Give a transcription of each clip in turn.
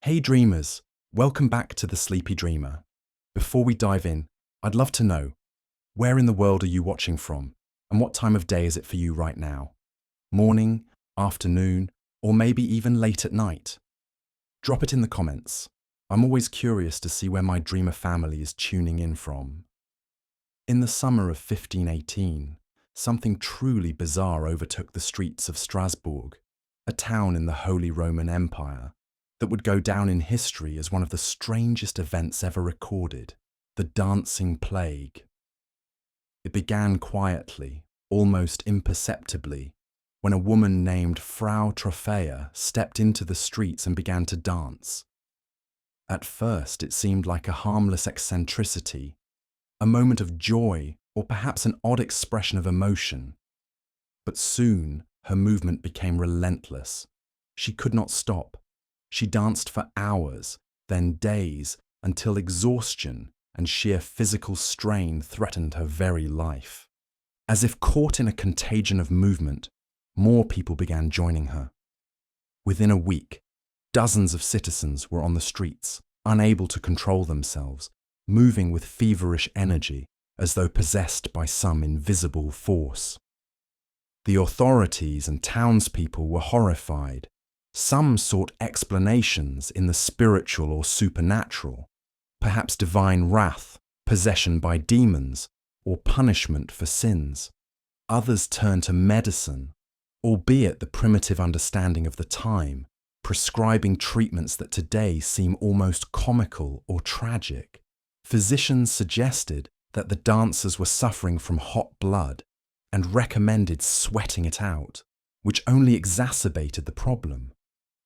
Hey dreamers, welcome back to The Sleepy Dreamer. Before we dive in, I'd love to know, where in the world are you watching from, and what time of day is it for you right now? Morning, afternoon, or maybe even late at night? Drop it in the comments. I'm always curious to see where my dreamer family is tuning in from. In the summer of 1518, something truly bizarre overtook the streets of Strasbourg, a town in the Holy Roman Empire that would go down in history as one of the strangest events ever recorded, the Dancing Plague. It began quietly, almost imperceptibly, when a woman named Frau Trophea stepped into the streets and began to dance. At first, it seemed like a harmless eccentricity, a moment of joy, or perhaps an odd expression of emotion. But soon, her movement became relentless. She could not stop. She danced for hours, then days, until exhaustion and sheer physical strain threatened her very life. As if caught in a contagion of movement, more people began joining her. Within a week, dozens of citizens were on the streets, unable to control themselves, moving with feverish energy as though possessed by some invisible force. The authorities and townspeople were horrified. Some sought explanations in the spiritual or supernatural, perhaps divine wrath, possession by demons, or punishment for sins. Others turned to medicine, albeit the primitive understanding of the time, prescribing treatments that today seem almost comical or tragic. Physicians suggested that the dancers were suffering from hot blood and recommended sweating it out, which only exacerbated the problem,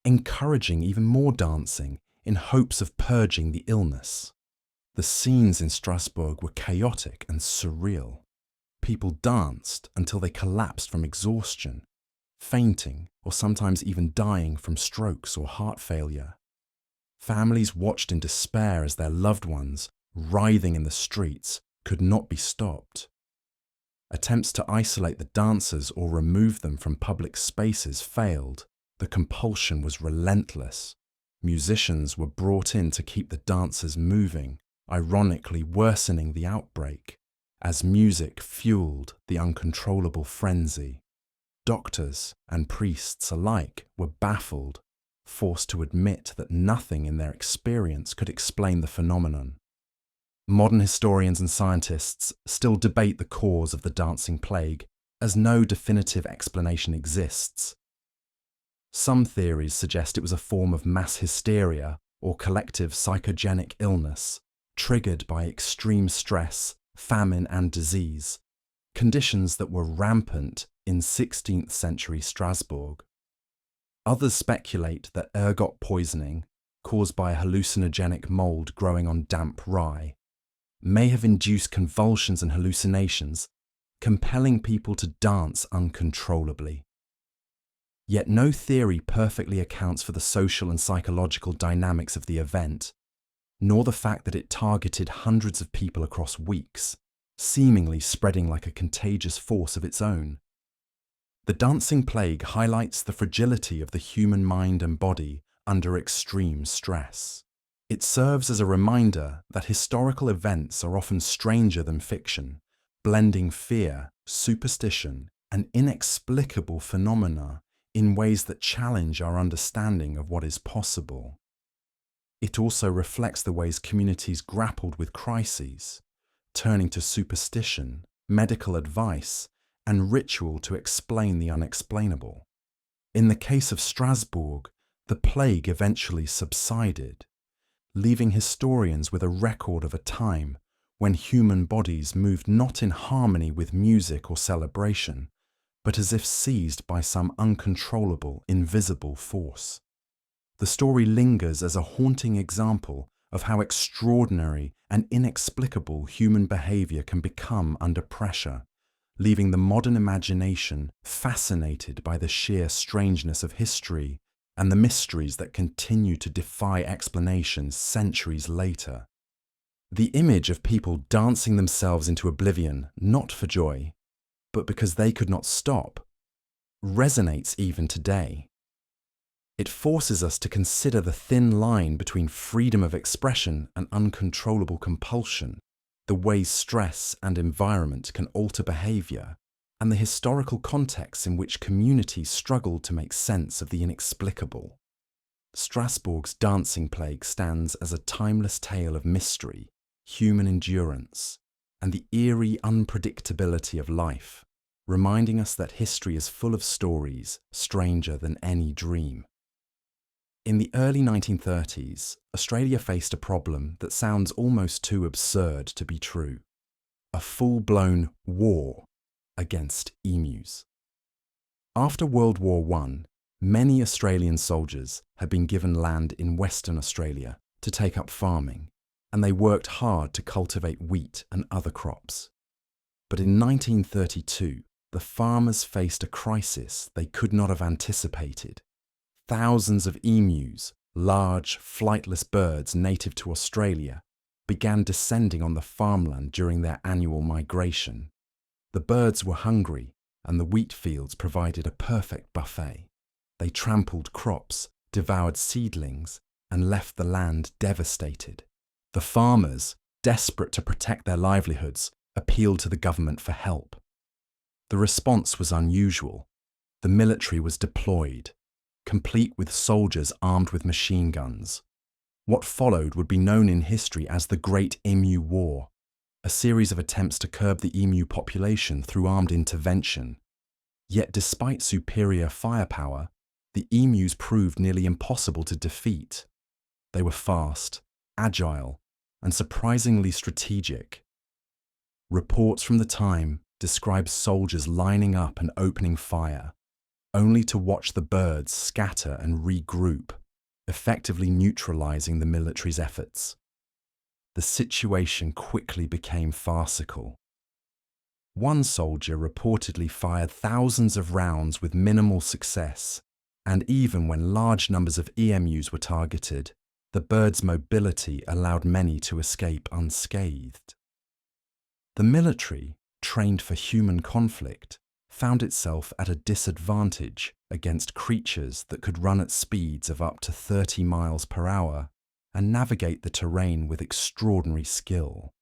encouraging even more dancing in hopes of purging the illness. The scenes in Strasbourg were chaotic and surreal. People danced until they collapsed from exhaustion, fainting or sometimes even dying from strokes or heart failure. Families watched in despair as their loved ones, writhing in the streets, could not be stopped. Attempts to isolate the dancers or remove them from public spaces failed. The compulsion was relentless. Musicians were brought in to keep the dancers moving, ironically worsening the outbreak, as music fueled the uncontrollable frenzy. Doctors and priests alike were baffled, forced to admit that nothing in their experience could explain the phenomenon. Modern historians and scientists still debate the cause of the dancing plague, as no definitive explanation exists. Some theories suggest it was a form of mass hysteria or collective psychogenic illness, triggered by extreme stress, famine and disease, conditions that were rampant in 16th century Strasbourg. Others speculate that ergot poisoning, caused by a hallucinogenic mold growing on damp rye, may have induced convulsions and hallucinations, compelling people to dance uncontrollably. Yet no theory perfectly accounts for the social and psychological dynamics of the event, nor the fact that it targeted hundreds of people across weeks, seemingly spreading like a contagious force of its own. The dancing plague highlights the fragility of the human mind and body under extreme stress. It serves as a reminder that historical events are often stranger than fiction, blending fear, superstition, and inexplicable phenomena in ways that challenge our understanding of what is possible. It also reflects the ways communities grappled with crises, turning to superstition, medical advice, and ritual to explain the unexplainable. In the case of Strasbourg, the plague eventually subsided, leaving historians with a record of a time when human bodies moved not in harmony with music or celebration, but as if seized by some uncontrollable, invisible force. The story lingers as a haunting example of how extraordinary and inexplicable human behavior can become under pressure, leaving the modern imagination fascinated by the sheer strangeness of history and the mysteries that continue to defy explanation centuries later. The image of people dancing themselves into oblivion, not for joy, but because they could not stop, resonates even today. It forces us to consider the thin line between freedom of expression and uncontrollable compulsion, the ways stress and environment can alter behaviour, and the historical contexts in which communities struggled to make sense of the inexplicable. Strasbourg's dancing plague stands as a timeless tale of mystery, human endurance, and the eerie unpredictability of life, reminding us that history is full of stories stranger than any dream. In the early 1930s, Australia faced a problem that sounds almost too absurd to be true: a full-blown war against emus. After World War I, many Australian soldiers had been given land in Western Australia to take up farming, and they worked hard to cultivate wheat and other crops. But in 1932, the farmers faced a crisis they could not have anticipated. Thousands of emus, large, flightless birds native to Australia, began descending on the farmland during their annual migration. The birds were hungry, and the wheat fields provided a perfect buffet. They trampled crops, devoured seedlings, and left the land devastated. The farmers, desperate to protect their livelihoods, appealed to the government for help. The response was unusual. The military was deployed, complete with soldiers armed with machine guns. What followed would be known in history as the Great Emu War, a series of attempts to curb the emu population through armed intervention. Yet despite superior firepower, the emus proved nearly impossible to defeat. They were fast, agile, and surprisingly strategic. Reports from the time describe soldiers lining up and opening fire, only to watch the birds scatter and regroup, effectively neutralizing the military's efforts. The situation quickly became farcical. One soldier reportedly fired thousands of rounds with minimal success, and even when large numbers of emus were targeted, the bird's mobility allowed many to escape unscathed. The military, trained for human conflict, found itself at a disadvantage against creatures that could run at speeds of up to 30 miles per hour and navigate the terrain with extraordinary skill.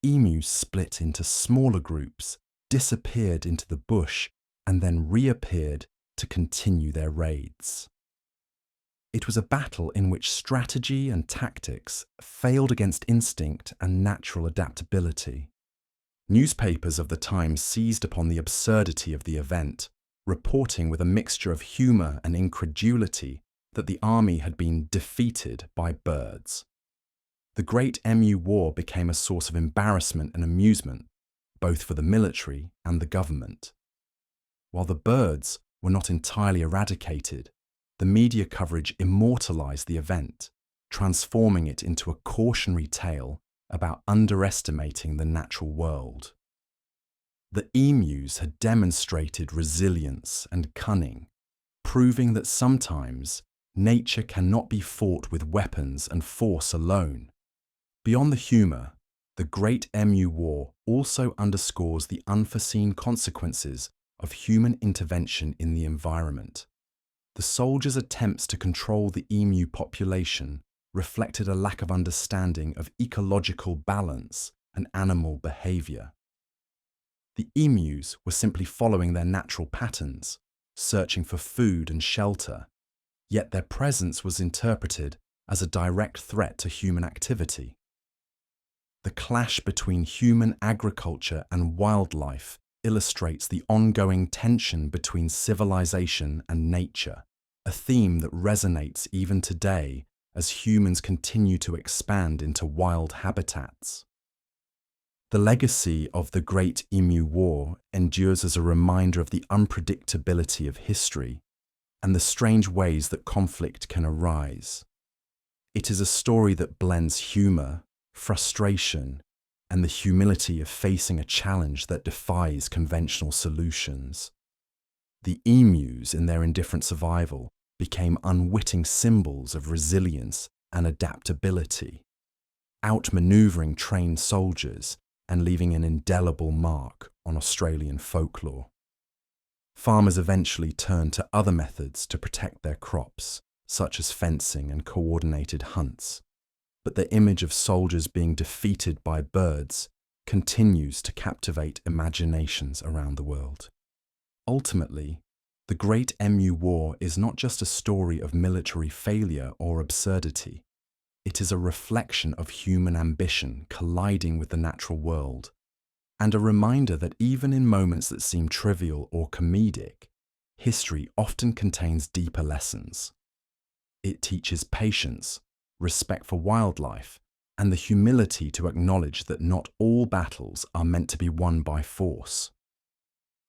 Emus split into smaller groups, disappeared into the bush, and then reappeared to continue their raids. It was a battle in which strategy and tactics failed against instinct and natural adaptability. Newspapers of the time seized upon the absurdity of the event, reporting with a mixture of humour and incredulity that the army had been defeated by birds. The Great Emu War became a source of embarrassment and amusement, both for the military and the government. While the birds were not entirely eradicated, the media coverage immortalised the event, transforming it into a cautionary tale about underestimating the natural world. The emus had demonstrated resilience and cunning, proving that sometimes nature cannot be fought with weapons and force alone. Beyond the humour, the Great Emu War also underscores the unforeseen consequences of human intervention in the environment. The soldiers' attempts to control the emu population reflected a lack of understanding of ecological balance and animal behaviour. The emus were simply following their natural patterns, searching for food and shelter, yet their presence was interpreted as a direct threat to human activity. The clash between human agriculture and wildlife illustrates the ongoing tension between civilization and nature, a theme that resonates even today as humans continue to expand into wild habitats. The legacy of the Great Emu War endures as a reminder of the unpredictability of history and the strange ways that conflict can arise. It is a story that blends humour, frustration, and the humility of facing a challenge that defies conventional solutions. The emus, in their indifferent survival, became unwitting symbols of resilience and adaptability, outmanoeuvring trained soldiers and leaving an indelible mark on Australian folklore. Farmers eventually turned to other methods to protect their crops, such as fencing and coordinated hunts. But the image of soldiers being defeated by birds continues to captivate imaginations around the world. Ultimately, the Great Emu War is not just a story of military failure or absurdity. It is a reflection of human ambition colliding with the natural world, and a reminder that even in moments that seem trivial or comedic, history often contains deeper lessons. It teaches patience, respect for wildlife, and the humility to acknowledge that not all battles are meant to be won by force.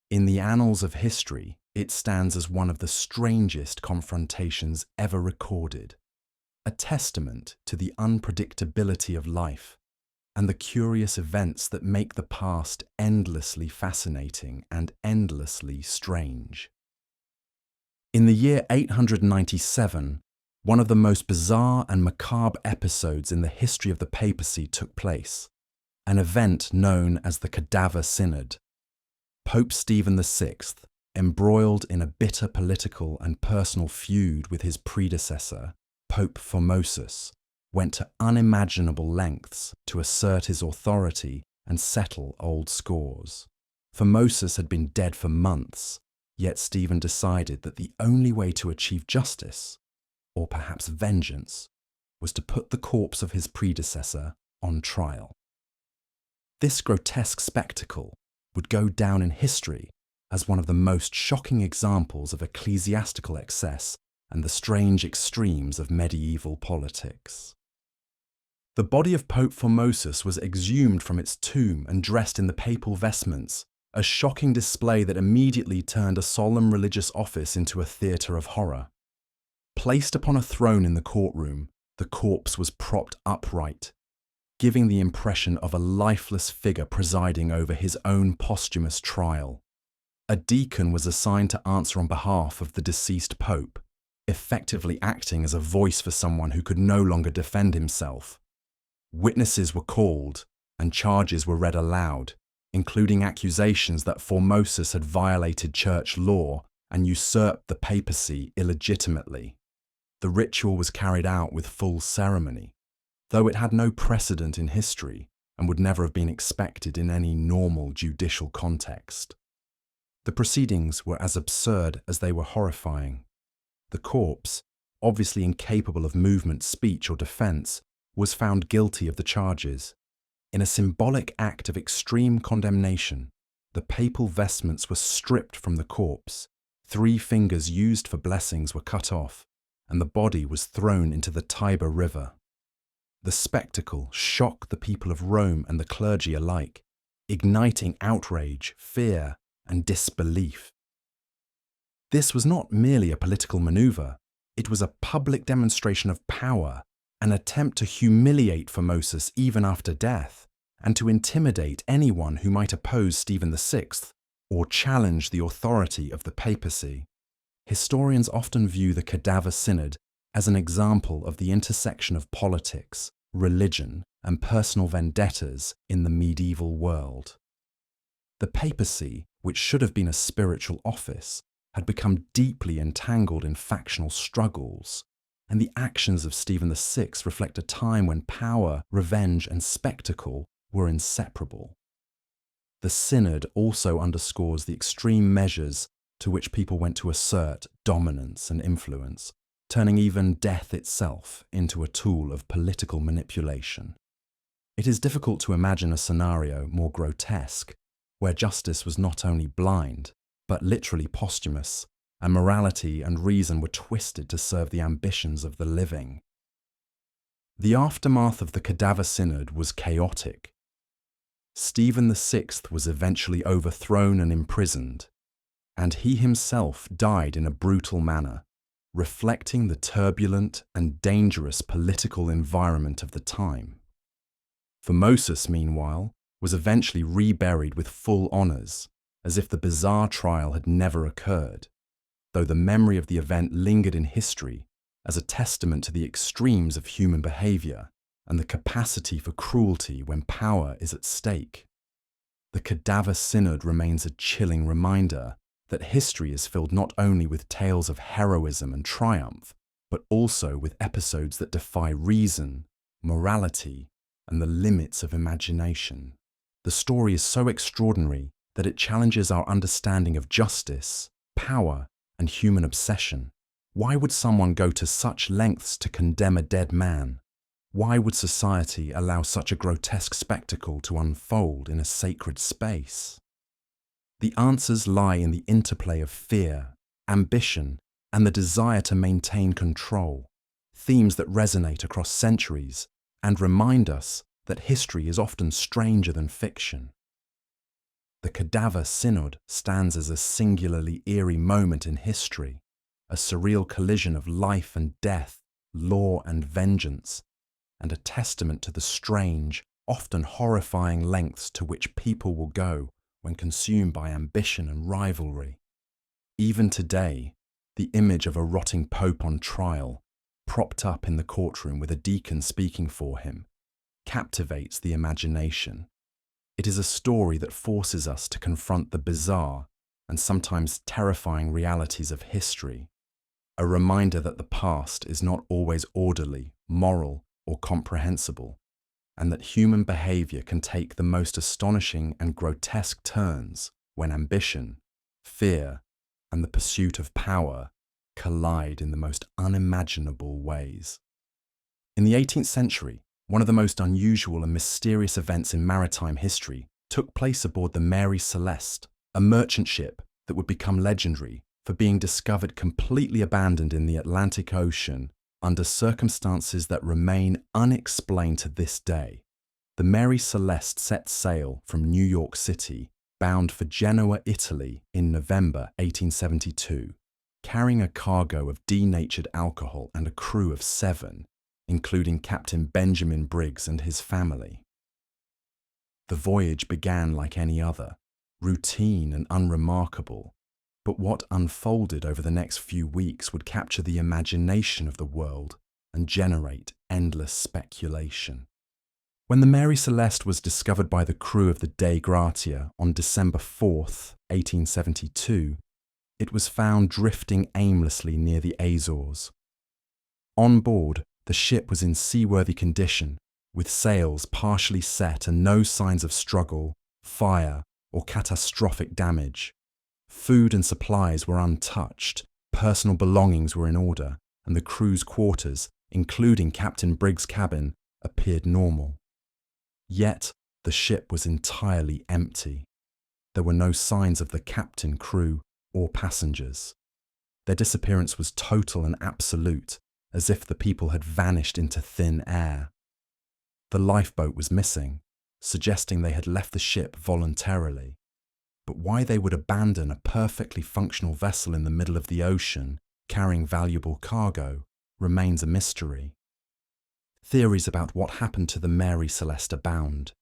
In the annals of history, it stands as one of the strangest confrontations ever recorded, a testament to the unpredictability of life and the curious events that make the past endlessly fascinating and endlessly strange. In the year 897, one of the most bizarre and macabre episodes in the history of the papacy took place, an event known as the Cadaver Synod. Pope Stephen VI, embroiled in a bitter political and personal feud with his predecessor, Pope Formosus, went to unimaginable lengths to assert his authority and settle old scores. Formosus had been dead for months, yet Stephen decided that the only way to achieve justice, or perhaps vengeance, was to put the corpse of his predecessor on trial. This grotesque spectacle would go down in history as one of the most shocking examples of ecclesiastical excess and the strange extremes of medieval politics. The body of Pope Formosus was exhumed from its tomb and dressed in the papal vestments, a shocking display that immediately turned a solemn religious office into a theatre of horror. Placed upon a throne in the courtroom, the corpse was propped upright, giving the impression of a lifeless figure presiding over his own posthumous trial. A deacon was assigned to answer on behalf of the deceased pope, effectively acting as a voice for someone who could no longer defend himself. Witnesses were called, and charges were read aloud, including accusations that Formosus had violated church law and usurped the papacy illegitimately. The ritual was carried out with full ceremony, though it had no precedent in history and would never have been expected in any normal judicial context. The proceedings were as absurd as they were horrifying. The corpse, obviously incapable of movement, speech, or defense, was found guilty of the charges. In a symbolic act of extreme condemnation, the papal vestments were stripped from the corpse, 3 fingers used for blessings were cut off, and the body was thrown into the Tiber River. The spectacle shocked the people of Rome and the clergy alike, igniting outrage, fear, and disbelief. This was not merely a political maneuver, it was a public demonstration of power, an attempt to humiliate Formosus even after death, and to intimidate anyone who might oppose Stephen VI or challenge the authority of the papacy. Historians often view the Cadaver Synod as an example of the intersection of politics, religion, and personal vendettas in the medieval world. The papacy, which should have been a spiritual office, had become deeply entangled in factional struggles, and the actions of Stephen VI reflect a time when power, revenge, and spectacle were inseparable. The Synod also underscores the extreme measures to which people went to assert dominance and influence, turning even death itself into a tool of political manipulation. It is difficult to imagine a scenario more grotesque, where justice was not only blind, but literally posthumous, and morality and reason were twisted to serve the ambitions of the living. The aftermath of the Cadaver Synod was chaotic. Stephen VI was eventually overthrown and imprisoned, and he himself died in a brutal manner, reflecting the turbulent and dangerous political environment of the time. Formosus, meanwhile, was eventually reburied with full honours, as if the bizarre trial had never occurred, though the memory of the event lingered in history as a testament to the extremes of human behaviour and the capacity for cruelty when power is at stake. The Cadaver Synod remains a chilling reminder that history is filled not only with tales of heroism and triumph, but also with episodes that defy reason, morality, and the limits of imagination. The story is so extraordinary that it challenges our understanding of justice, power, and human obsession. Why would someone go to such lengths to condemn a dead man? Why would society allow such a grotesque spectacle to unfold in a sacred space? The answers lie in the interplay of fear, ambition, and the desire to maintain control, themes that resonate across centuries and remind us that history is often stranger than fiction. The Cadaver Synod stands as a singularly eerie moment in history, a surreal collision of life and death, law and vengeance, and a testament to the strange, often horrifying lengths to which people will go when consumed by ambition and rivalry. Even today, the image of a rotting pope on trial, propped up in the courtroom with a deacon speaking for him, captivates the imagination. It is a story that forces us to confront the bizarre and sometimes terrifying realities of history, a reminder that the past is not always orderly, moral, or comprehensible, and that human behavior can take the most astonishing and grotesque turns when ambition, fear, and the pursuit of power collide in the most unimaginable ways. In the 18th century, one of the most unusual and mysterious events in maritime history took place aboard the Mary Celeste, a merchant ship that would become legendary for being discovered completely abandoned in the Atlantic Ocean under circumstances that remain unexplained to this day. The Mary Celeste set sail from New York City, bound for Genoa, Italy in November 1872, carrying a cargo of denatured alcohol and a crew of 7, including Captain Benjamin Briggs and his family. The voyage began like any other, routine and unremarkable, but what unfolded over the next few weeks would capture the imagination of the world and generate endless speculation. When the Mary Celeste was discovered by the crew of the Dei Gratia on December 4th, 1872, it was found drifting aimlessly near the Azores. On board, the ship was in seaworthy condition, with sails partially set and no signs of struggle, fire, or catastrophic damage. Food and supplies were untouched, personal belongings were in order, and the crew's quarters, including Captain Briggs' cabin, appeared normal. Yet, the ship was entirely empty. There were no signs of the captain, crew, or passengers. Their disappearance was total and absolute, as if the people had vanished into thin air. The lifeboat was missing, suggesting they had left the ship voluntarily. But why they would abandon a perfectly functional vessel in the middle of the ocean, carrying valuable cargo, remains a mystery. Theories about what happened to the Mary Celeste abound,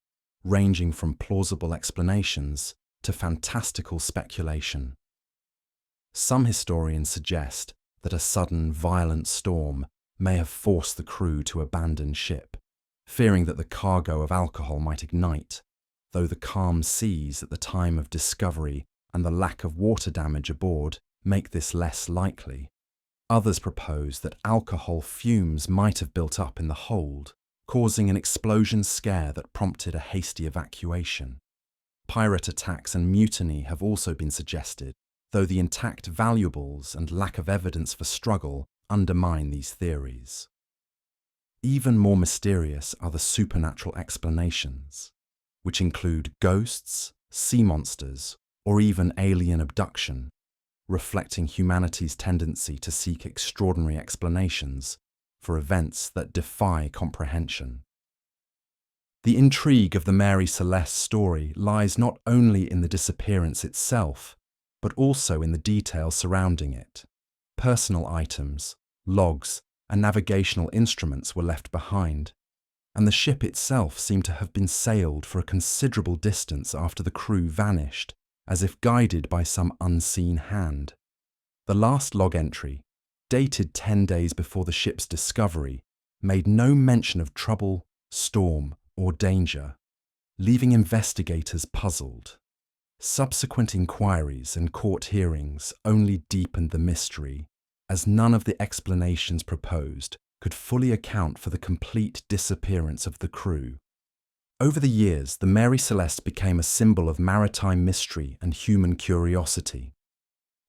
ranging from plausible explanations to fantastical speculation. Some historians suggest that a sudden, violent storm may have forced the crew to abandon ship, fearing that the cargo of alcohol might ignite, though the calm seas at the time of discovery and the lack of water damage aboard make this less likely. Others propose that alcohol fumes might have built up in the hold, causing an explosion scare that prompted a hasty evacuation. Pirate attacks and mutiny have also been suggested, though the intact valuables and lack of evidence for struggle undermine these theories. Even more mysterious are the supernatural explanations, which include ghosts, sea monsters, or even alien abduction, reflecting humanity's tendency to seek extraordinary explanations for events that defy comprehension. The intrigue of the Mary Celeste story lies not only in the disappearance itself, but also in the details surrounding it. Personal items, logs, and navigational instruments were left behind, and the ship itself seemed to have been sailed for a considerable distance after the crew vanished, as if guided by some unseen hand. The last log entry, dated 10 days before the ship's discovery, made no mention of trouble, storm, or danger, leaving investigators puzzled. Subsequent inquiries and court hearings only deepened the mystery, as none of the explanations proposed could fully account for the complete disappearance of the crew. Over the years, the Mary Celeste became a symbol of maritime mystery and human curiosity.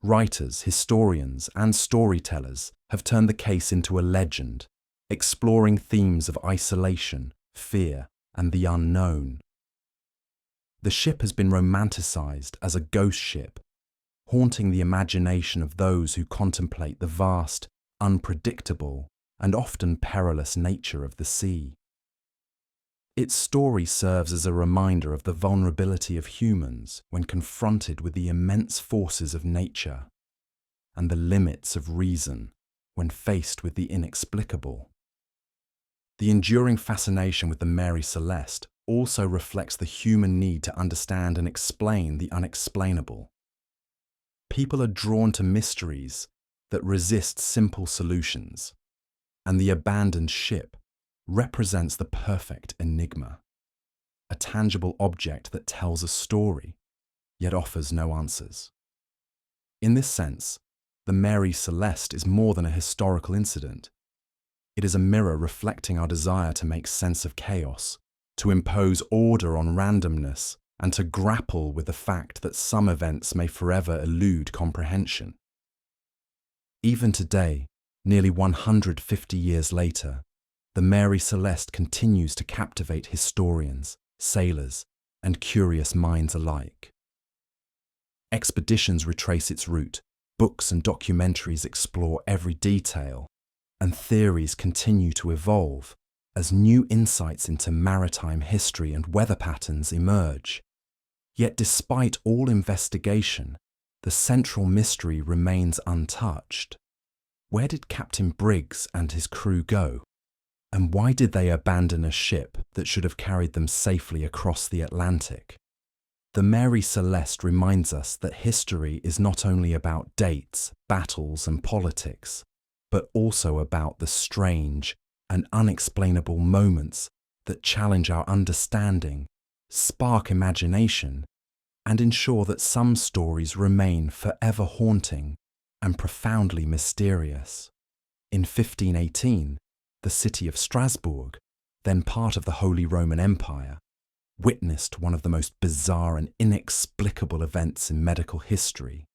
Writers, historians, and storytellers have turned the case into a legend, exploring themes of isolation, fear, and the unknown. The ship has been romanticized as a ghost ship, haunting the imagination of those who contemplate the vast, unpredictable, and often perilous nature of the sea. Its story serves as a reminder of the vulnerability of humans when confronted with the immense forces of nature, and the limits of reason when faced with the inexplicable. The enduring fascination with the Mary Celeste also reflects the human need to understand and explain the unexplainable. People are drawn to mysteries that resist simple solutions, and the abandoned ship represents the perfect enigma, a tangible object that tells a story, yet offers no answers. In this sense, the Mary Celeste is more than a historical incident. It is a mirror reflecting our desire to make sense of chaos, to impose order on randomness, and to grapple with the fact that some events may forever elude comprehension. Even today, nearly 150 years later, the Mary Celeste continues to captivate historians, sailors, and curious minds alike. Expeditions retrace its route, books and documentaries explore every detail, and theories continue to evolve as new insights into maritime history and weather patterns emerge. Yet despite all investigation, the central mystery remains untouched. Where did Captain Briggs and his crew go? And why did they abandon a ship that should have carried them safely across the Atlantic? The Mary Celeste reminds us that history is not only about dates, battles, and politics, but also about the strange and unexplainable moments that challenge our understanding, spark imagination, and ensure that some stories remain forever haunting and profoundly mysterious. In 1518, the city of Strasbourg, then part of the Holy Roman Empire, witnessed one of the most bizarre and inexplicable events in medical history,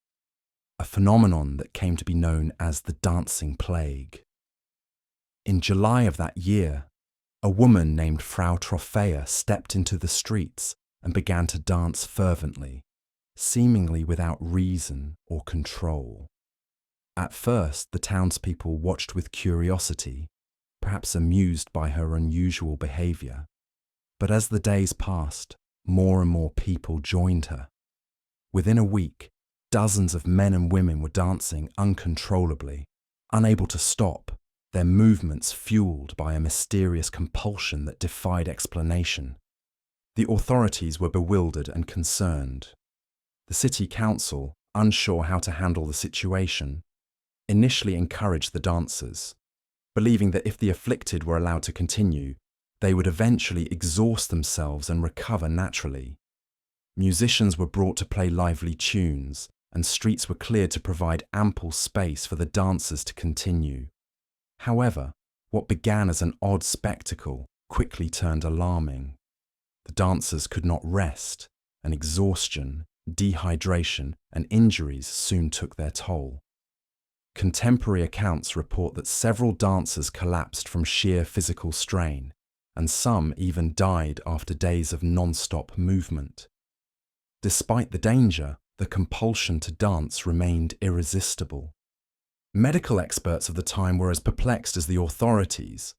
a phenomenon that came to be known as the Dancing Plague. In July of that year, a woman named Frau Trophea stepped into the streets and began to dance fervently, seemingly without reason or control. At first, the townspeople watched with curiosity, perhaps amused by her unusual behaviour. But as the days passed, more and more people joined her. Within a week, dozens of men and women were dancing uncontrollably, unable to stop, their movements fueled by a mysterious compulsion that defied explanation. The authorities were bewildered and concerned. The city council, unsure how to handle the situation, initially encouraged the dancers, believing that if the afflicted were allowed to continue, they would eventually exhaust themselves and recover naturally. Musicians were brought to play lively tunes, and streets were cleared to provide ample space for the dancers to continue. However, what began as an odd spectacle quickly turned alarming. The dancers could not rest, and exhaustion, dehydration, and injuries soon took their toll. Contemporary accounts report that several dancers collapsed from sheer physical strain, and some even died after days of non-stop movement. Despite the danger, the compulsion to dance remained irresistible. Medical experts of the time were as perplexed as the authorities.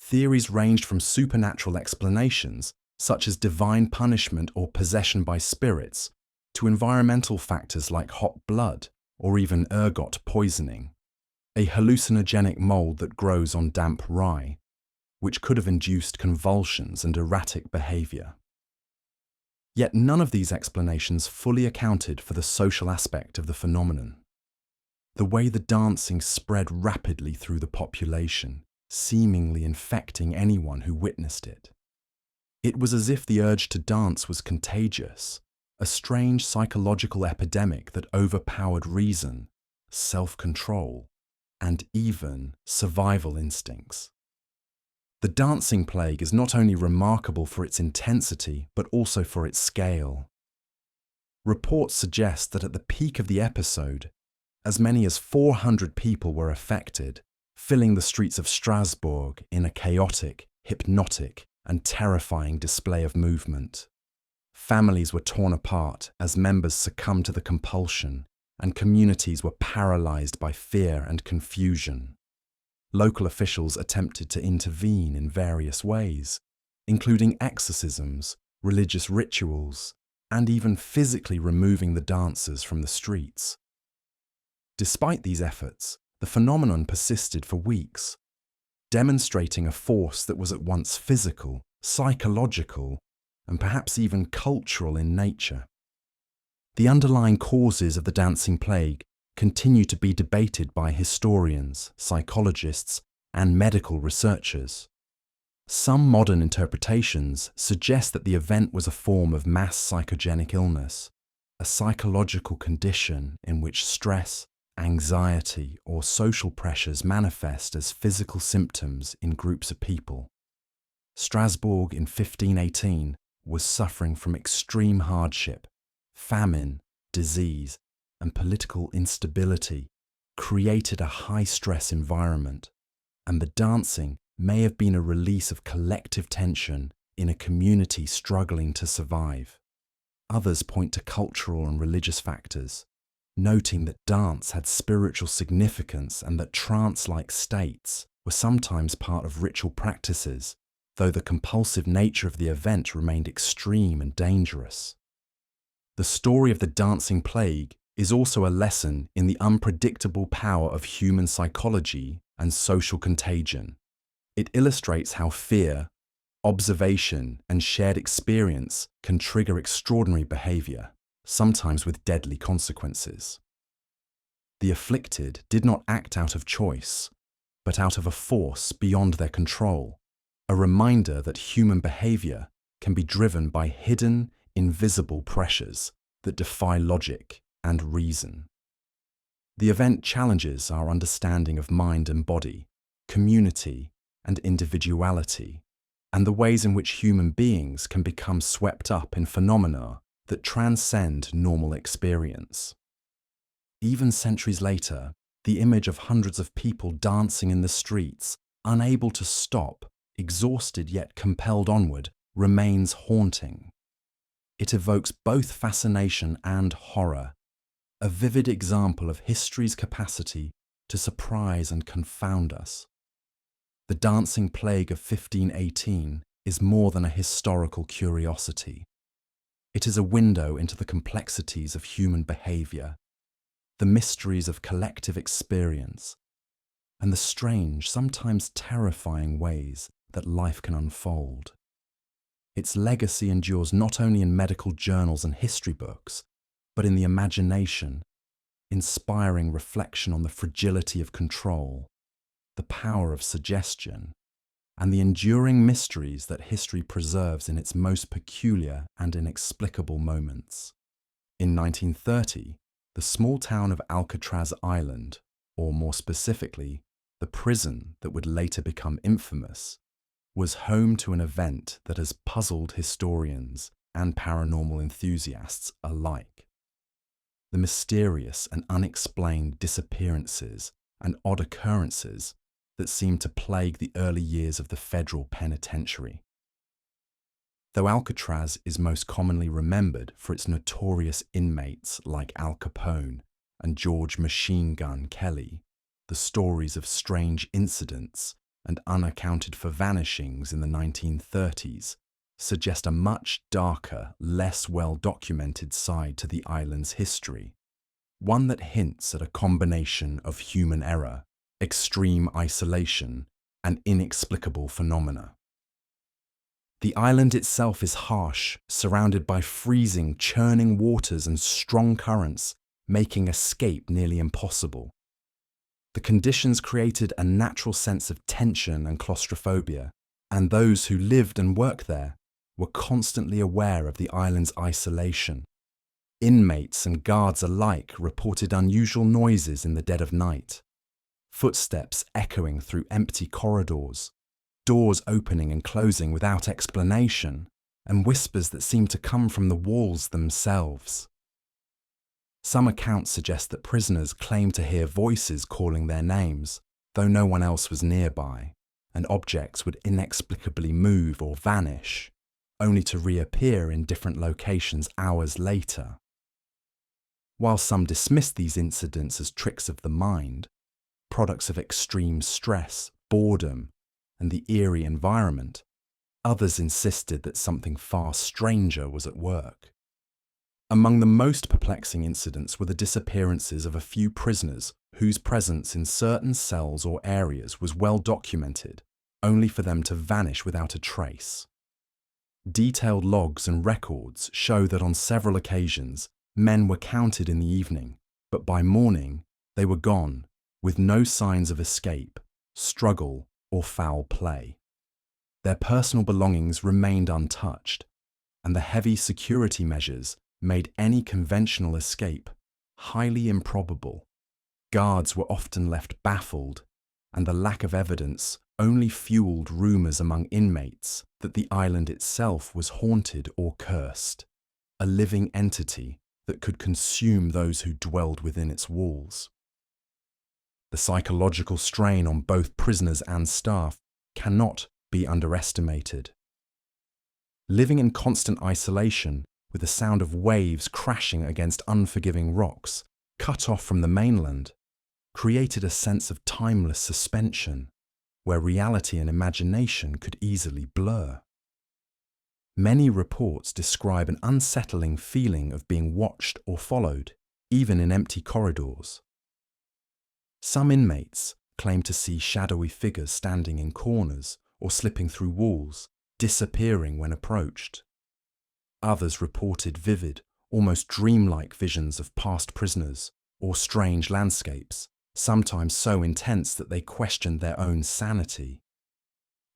Theories ranged from supernatural explanations, such as divine punishment or possession by spirits, to environmental factors like hot blood or even ergot poisoning, a hallucinogenic mold that grows on damp rye, which could have induced convulsions and erratic behaviour. Yet none of these explanations fully accounted for the social aspect of the phenomenon. The way the dancing spread rapidly through the population, seemingly infecting anyone who witnessed it. It was as if the urge to dance was contagious, a strange psychological epidemic that overpowered reason, self-control, and even survival instincts. The dancing plague is not only remarkable for its intensity, but also for its scale. Reports suggest that at the peak of the episode, as many as 400 people were affected, filling the streets of Strasbourg in a chaotic, hypnotic, and terrifying display of movement. Families were torn apart as members succumbed to the compulsion, and communities were paralyzed by fear and confusion. Local officials attempted to intervene in various ways, including exorcisms, religious rituals, and even physically removing the dancers from the streets. Despite these efforts, the phenomenon persisted for weeks, demonstrating a force that was at once physical, psychological, and perhaps even cultural in nature. The underlying causes of the dancing plague continue to be debated by historians, psychologists, and medical researchers. Some modern interpretations suggest that the event was a form of mass psychogenic illness, a psychological condition in which stress, anxiety, or social pressures manifest as physical symptoms in groups of people. Strasbourg in 1518 was suffering from extreme hardship, famine, disease, and political instability created a high-stress environment, and the dancing may have been a release of collective tension in a community struggling to survive. Others point to cultural and religious factors, noting that dance had spiritual significance and that trance-like states were sometimes part of ritual practices, though the compulsive nature of the event remained extreme and dangerous. The story of the dancing plague is also a lesson in the unpredictable power of human psychology and social contagion. It illustrates how fear, observation, and shared experience can trigger extraordinary behavior, sometimes with deadly consequences. The afflicted did not act out of choice, but out of a force beyond their control, a reminder that human behavior can be driven by hidden, invisible pressures that defy logic and reason. The event challenges our understanding of mind and body, community and individuality, and the ways in which human beings can become swept up in phenomena that transcend normal experience. Even centuries later, the image of hundreds of people dancing in the streets, unable to stop, exhausted yet compelled onward, remains haunting. It evokes both fascination and horror, a vivid example of history's capacity to surprise and confound us. The dancing plague of 1518 is more than a historical curiosity. It is a window into the complexities of human behavior, the mysteries of collective experience, and the strange, sometimes terrifying ways that life can unfold. Its legacy endures not only in medical journals and history books, but in the imagination, inspiring reflection on the fragility of control, the power of suggestion, and the enduring mysteries that history preserves in its most peculiar and inexplicable moments. In 1930, the small town of Alcatraz Island, or more specifically, the prison that would later become infamous, was home to an event that has puzzled historians and paranormal enthusiasts alike. The mysterious and unexplained disappearances and odd occurrences that seemed to plague the early years of the federal penitentiary. Though Alcatraz is most commonly remembered for its notorious inmates like Al Capone and George Machine Gun Kelly, the stories of strange incidents and unaccounted-for vanishings in the 1930s suggest a much darker, less well-documented side to the island's history, one that hints at a combination of human error, extreme isolation, and inexplicable phenomena. The island itself is harsh, surrounded by freezing, churning waters and strong currents, making escape nearly impossible. The conditions created a natural sense of tension and claustrophobia, and those who lived and worked there were constantly aware of the island's isolation, Inmates and guards alike reported unusual noises in the dead of night, footsteps echoing through empty corridors, doors opening and closing without explanation, and whispers that seemed to come from the walls themselves. Some accounts suggest that prisoners claimed to hear voices calling their names, though no one else was nearby, and objects would inexplicably move or vanish, only to reappear in different locations hours later. While some dismissed these incidents as tricks of the mind, products of extreme stress, boredom, and the eerie environment, others insisted that something far stranger was at work. Among the most perplexing incidents were the disappearances of a few prisoners whose presence in certain cells or areas was well documented, only for them to vanish without a trace. Detailed logs and records show that on several occasions, men were counted in the evening, but by morning they were gone, with no signs of escape, struggle, or foul play. Their personal belongings remained untouched, and the heavy security measures made any conventional escape highly improbable. Guards were often left baffled, and the lack of evidence only fueled rumours among inmates that the island itself was haunted or cursed, a living entity that could consume those who dwelled within its walls. The psychological strain on both prisoners and staff cannot be underestimated. Living in constant isolation, with the sound of waves crashing against unforgiving rocks, cut off from the mainland, created a sense of timeless suspension, where reality and imagination could easily blur. Many reports describe an unsettling feeling of being watched or followed, even in empty corridors. Some inmates claim to see shadowy figures standing in corners or slipping through walls, disappearing when approached. Others reported vivid, almost dreamlike visions of past prisoners or strange landscapes, sometimes so intense that they questioned their own sanity.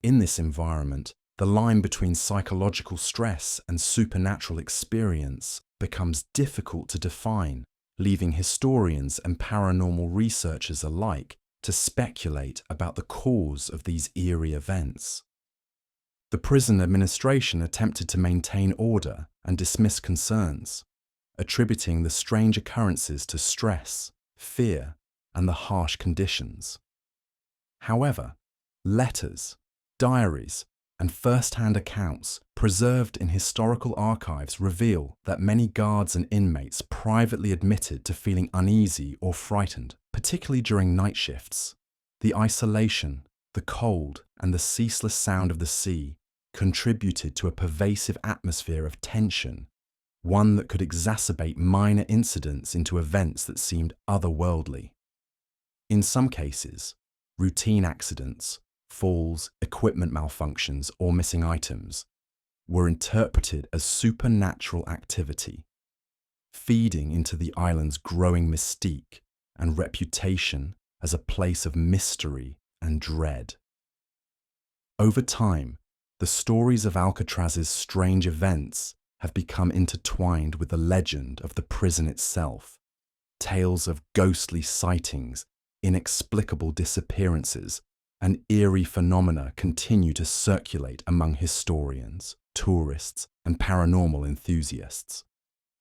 In this environment, the line between psychological stress and supernatural experience becomes difficult to define, leaving historians and paranormal researchers alike to speculate about the cause of these eerie events. The prison administration attempted to maintain order and dismiss concerns, attributing the strange occurrences to stress, fear, and the harsh conditions. However, letters, diaries, and first-hand accounts preserved in historical archives reveal that many guards and inmates privately admitted to feeling uneasy or frightened, particularly during night shifts. The isolation, the cold, and the ceaseless sound of the sea contributed to a pervasive atmosphere of tension, one that could exacerbate minor incidents into events that seemed otherworldly. In some cases, routine accidents, falls, equipment malfunctions, or missing items were interpreted as supernatural activity, feeding into the island's growing mystique and reputation as a place of mystery and dread. Over time, the stories of Alcatraz's strange events have become intertwined with the legend of the prison itself. Tales of ghostly sightings, inexplicable disappearances, and eerie phenomena continue to circulate among historians, tourists, and paranormal enthusiasts.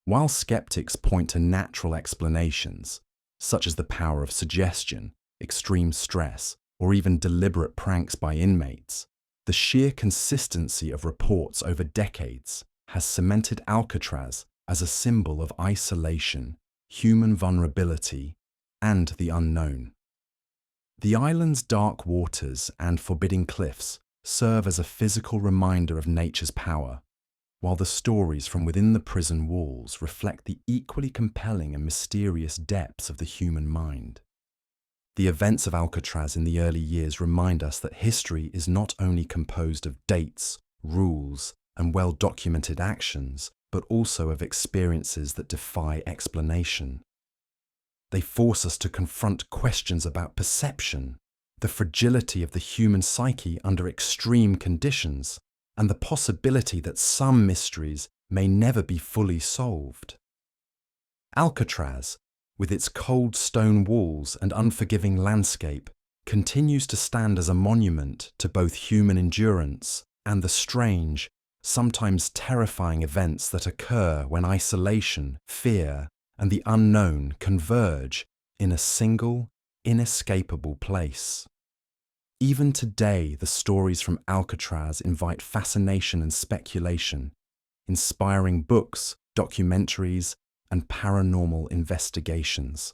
While skeptics point to natural explanations, such as the power of suggestion, extreme stress, or even deliberate pranks by inmates, the sheer consistency of reports over decades has cemented Alcatraz as a symbol of isolation, human vulnerability, and the unknown. The island's dark waters and forbidding cliffs serve as a physical reminder of nature's power, while the stories from within the prison walls reflect the equally compelling and mysterious depths of the human mind. The events of Alcatraz in the early years remind us that history is not only composed of dates, rules, and well-documented actions, but also of experiences that defy explanation. They force us to confront questions about perception, the fragility of the human psyche under extreme conditions, and the possibility that some mysteries may never be fully solved. Alcatraz, with its cold stone walls and unforgiving landscape, continues to stand as a monument to both human endurance and the strange, sometimes terrifying events that occur when isolation, fear, and the unknown converge in a single, inescapable place. Even today, the stories from Alcatraz invite fascination and speculation, inspiring books, documentaries, and paranormal investigations.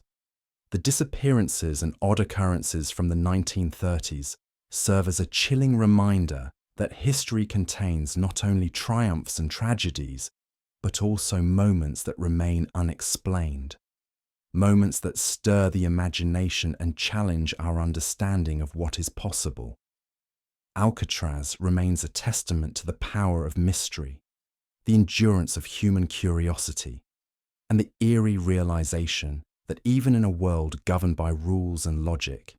The disappearances and odd occurrences from the 1930s serve as a chilling reminder that history contains not only triumphs and tragedies, but also moments that remain unexplained. Moments that stir the imagination and challenge our understanding of what is possible. Alcatraz remains a testament to the power of mystery, the endurance of human curiosity, and the eerie realization that even in a world governed by rules and logic,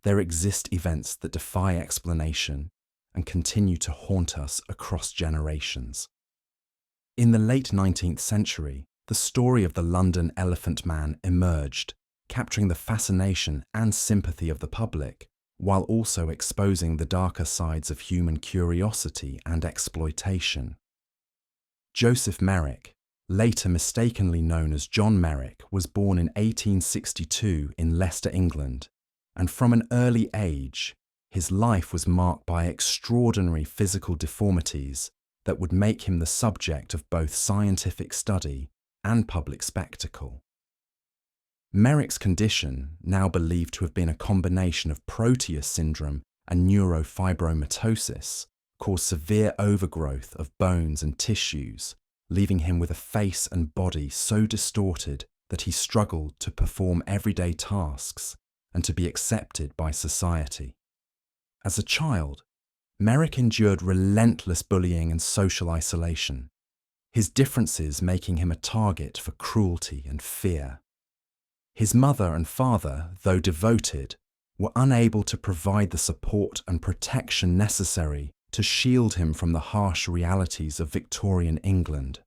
there exist events that defy explanation and continue to haunt us across generations. In the late 19th century, the story of the London Elephant Man emerged, capturing the fascination and sympathy of the public, while also exposing the darker sides of human curiosity and exploitation. Joseph Merrick, later mistakenly known as John Merrick, was born in 1862 in Leicester, England, and from an early age, his life was marked by extraordinary physical deformities that would make him the subject of both scientific study and public spectacle. Merrick's condition, now believed to have been a combination of Proteus syndrome and neurofibromatosis, caused severe overgrowth of bones and tissues, leaving him with a face and body so distorted that he struggled to perform everyday tasks and to be accepted by society. As a child, Merrick endured relentless bullying and social isolation, his differences making him a target for cruelty and fear. His mother and father, though devoted, were unable to provide the support and protection necessary to shield him from the harsh realities of Victorian England.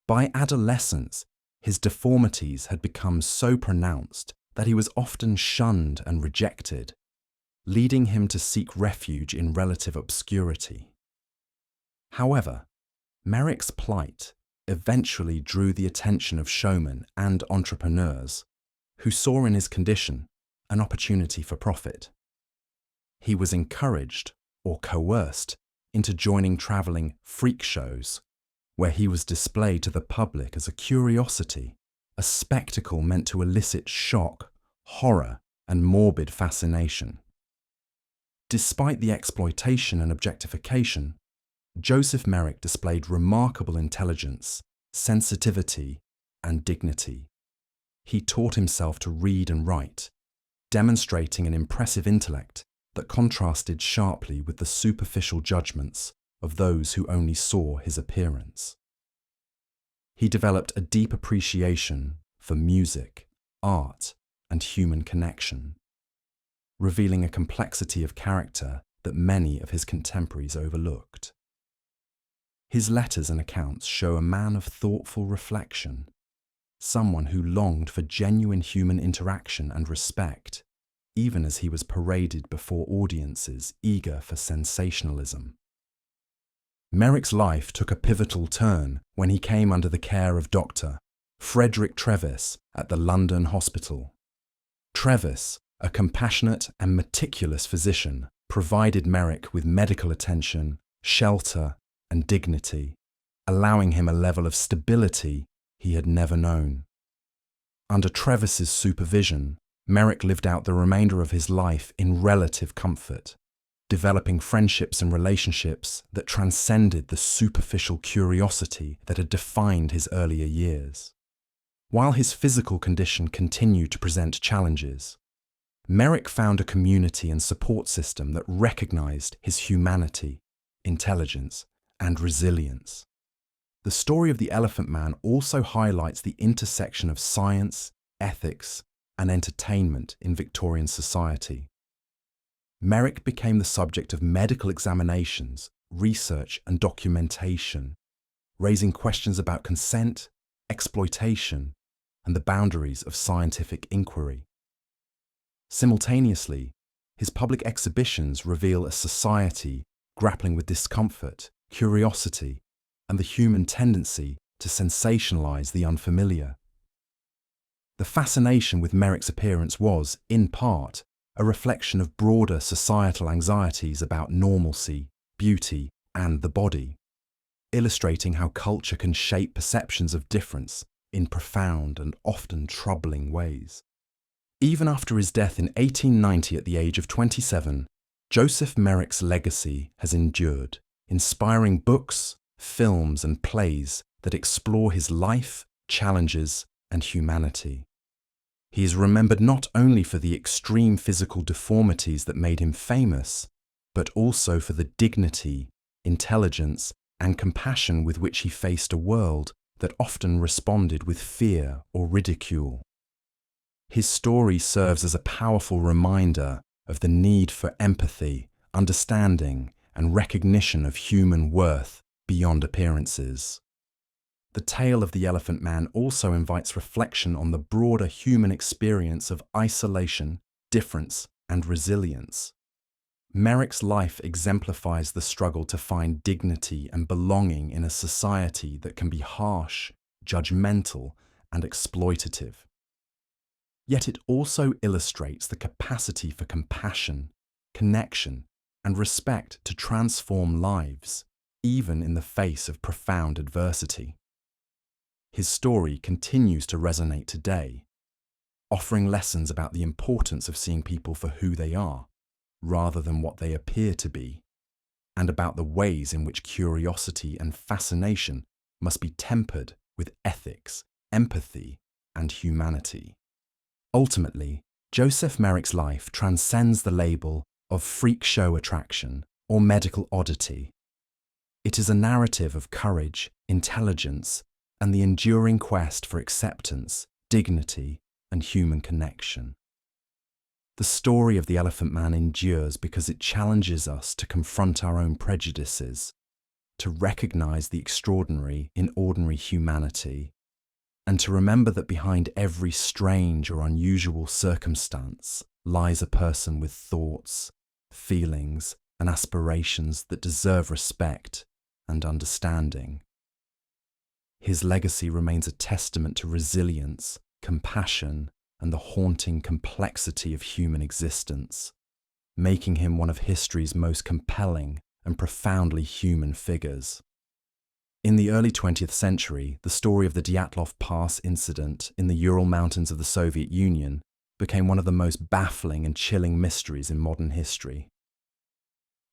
By adolescence, his deformities had become so pronounced that he was often shunned and rejected, leading him to seek refuge in relative obscurity. However, Merrick's plight eventually drew the attention of showmen and entrepreneurs who saw in his condition an opportunity for profit. He was encouraged or coerced into joining travelling freak shows, where he was displayed to the public as a curiosity, a spectacle meant to elicit shock, horror, and morbid fascination. Despite the exploitation and objectification, Joseph Merrick displayed remarkable intelligence, sensitivity, and dignity. He taught himself to read and write, demonstrating an impressive intellect that contrasted sharply with the superficial judgments of those who only saw his appearance. He developed a deep appreciation for music, art, and human connection, revealing a complexity of character that many of his contemporaries overlooked. His letters and accounts show a man of thoughtful reflection, someone who longed for genuine human interaction and respect, even as he was paraded before audiences eager for sensationalism. Merrick's life took a pivotal turn when he came under the care of Dr. Frederick Trevis at the London Hospital. Trevis, a compassionate and meticulous physician, provided Merrick with medical attention, shelter, and dignity, allowing him a level of stability he had never known. Under Trevis's supervision, Merrick lived out the remainder of his life in relative comfort, developing friendships and relationships that transcended the superficial curiosity that had defined his earlier years. While his physical condition continued to present challenges, Merrick found a community and support system that recognized his humanity, intelligence, and resilience. The story of the Elephant Man also highlights the intersection of science, ethics, and entertainment in Victorian society. Merrick became the subject of medical examinations, research, and documentation, raising questions about consent, exploitation, and the boundaries of scientific inquiry. Simultaneously, his public exhibitions reveal a society grappling with discomfort, curiosity, and the human tendency to sensationalize the unfamiliar. The fascination with Merrick's appearance was, in part, a reflection of broader societal anxieties about normalcy, beauty, and the body, illustrating how culture can shape perceptions of difference in profound and often troubling ways. Even after his death in 1890 at the age of 27, Joseph Merrick's legacy has endured, inspiring books, films, and plays that explore his life, challenges, and humanity. He is remembered not only for the extreme physical deformities that made him famous, but also for the dignity, intelligence, and compassion with which he faced a world that often responded with fear or ridicule. His story serves as a powerful reminder of the need for empathy, understanding, and recognition of human worth beyond appearances. The tale of the Elephant Man also invites reflection on the broader human experience of isolation, difference, and resilience. Merrick's life exemplifies the struggle to find dignity and belonging in a society that can be harsh, judgmental, and exploitative. Yet it also illustrates the capacity for compassion, connection, and respect to transform lives, even in the face of profound adversity. His story continues to resonate today, offering lessons about the importance of seeing people for who they are, rather than what they appear to be, and about the ways in which curiosity and fascination must be tempered with ethics, empathy, and humanity. Ultimately, Joseph Merrick's life transcends the label of freak show attraction or medical oddity. It is a narrative of courage, intelligence, and the enduring quest for acceptance, dignity, and human connection. The story of the Elephant Man endures because it challenges us to confront our own prejudices, to recognize the extraordinary in ordinary humanity, and to remember that behind every strange or unusual circumstance lies a person with thoughts, feelings, and aspirations that deserve respect and understanding. His legacy remains a testament to resilience, compassion, and the haunting complexity of human existence, making him one of history's most compelling and profoundly human figures. In the early 20th century, the story of the Dyatlov Pass incident in the Ural Mountains of the Soviet Union became one of the most baffling and chilling mysteries in modern history.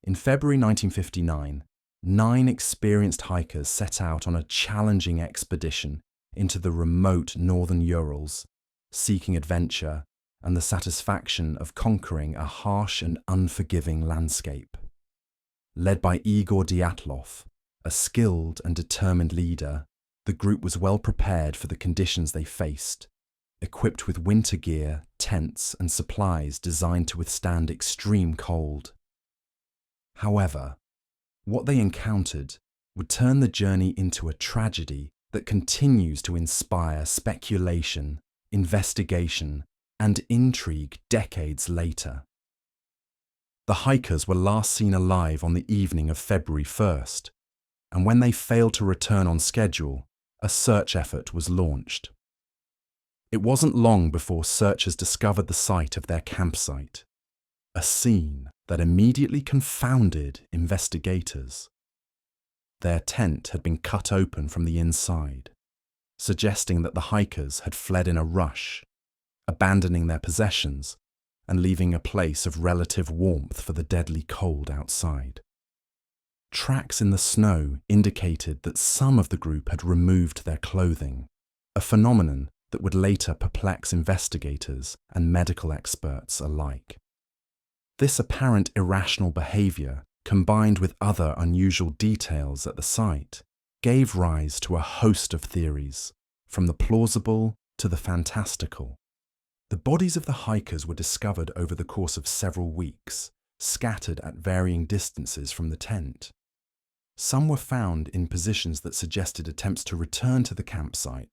In February 1959, 9 experienced hikers set out on a challenging expedition into the remote northern Urals, seeking adventure and the satisfaction of conquering a harsh and unforgiving landscape. Led by Igor Dyatlov, a skilled and determined leader, the group was well prepared for the conditions they faced, equipped with winter gear, tents, and supplies designed to withstand extreme cold. However, what they encountered would turn the journey into a tragedy that continues to inspire speculation, investigation, and intrigue decades later. The hikers were last seen alive on the evening of February 1st, and when they failed to return on schedule, a search effort was launched. It wasn't long before searchers discovered the site of their campsite, a scene that immediately confounded investigators. Their tent had been cut open from the inside, suggesting that the hikers had fled in a rush, abandoning their possessions and leaving a place of relative warmth for the deadly cold outside. Tracks in the snow indicated that some of the group had removed their clothing, a phenomenon that would later perplex investigators and medical experts alike. This apparent irrational behavior, combined with other unusual details at the site, gave rise to a host of theories, from the plausible to the fantastical. The bodies of the hikers were discovered over the course of several weeks, scattered at varying distances from the tent. Some were found in positions that suggested attempts to return to the campsite,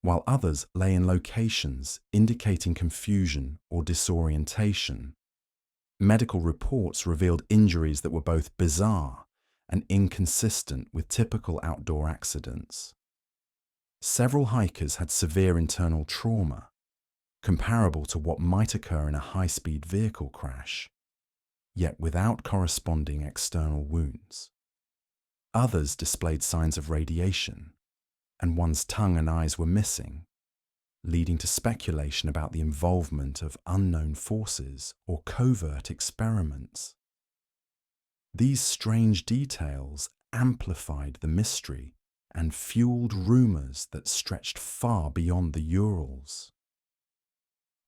while others lay in locations indicating confusion or disorientation. Medical reports revealed injuries that were both bizarre and inconsistent with typical outdoor accidents. Several hikers had severe internal trauma, comparable to what might occur in a high-speed vehicle crash, yet without corresponding external wounds. Others displayed signs of radiation, and one's tongue and eyes were missing, leading to speculation about the involvement of unknown forces or covert experiments. These strange details amplified the mystery and fueled rumors that stretched far beyond the Urals.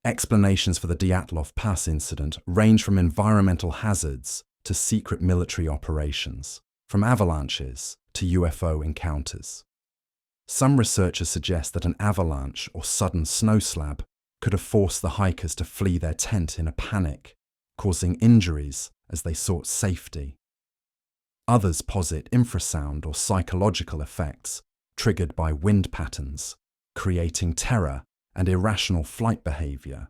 Explanations for the Dyatlov Pass incident range from environmental hazards to secret military operations, from avalanches to UFO encounters. Some researchers suggest that an avalanche or sudden snow slab could have forced the hikers to flee their tent in a panic, causing injuries as they sought safety. Others posit infrasound or psychological effects triggered by wind patterns, creating terror and irrational flight behavior.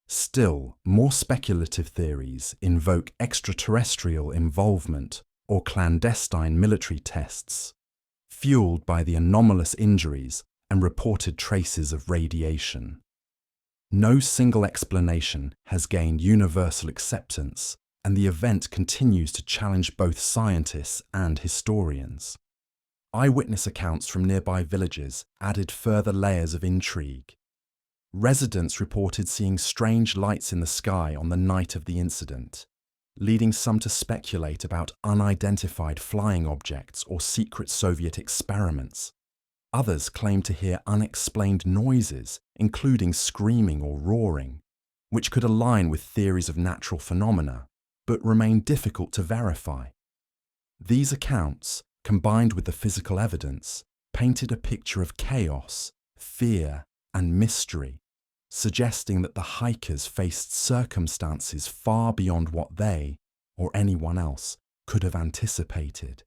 Still, more speculative theories invoke extraterrestrial involvement or clandestine military tests, fueled by the anomalous injuries and reported traces of radiation. No single explanation has gained universal acceptance, and the event continues to challenge both scientists and historians. Eyewitness accounts from nearby villages added further layers of intrigue. Residents reported seeing strange lights in the sky on the night of the incident, leading some to speculate about unidentified flying objects or secret Soviet experiments. Others claimed to hear unexplained noises, including screaming or roaring, which could align with theories of natural phenomena, but remain difficult to verify. These accounts, combined with the physical evidence, painted a picture of chaos, fear, and mystery, suggesting that the hikers faced circumstances far beyond what they, or anyone else, could have anticipated.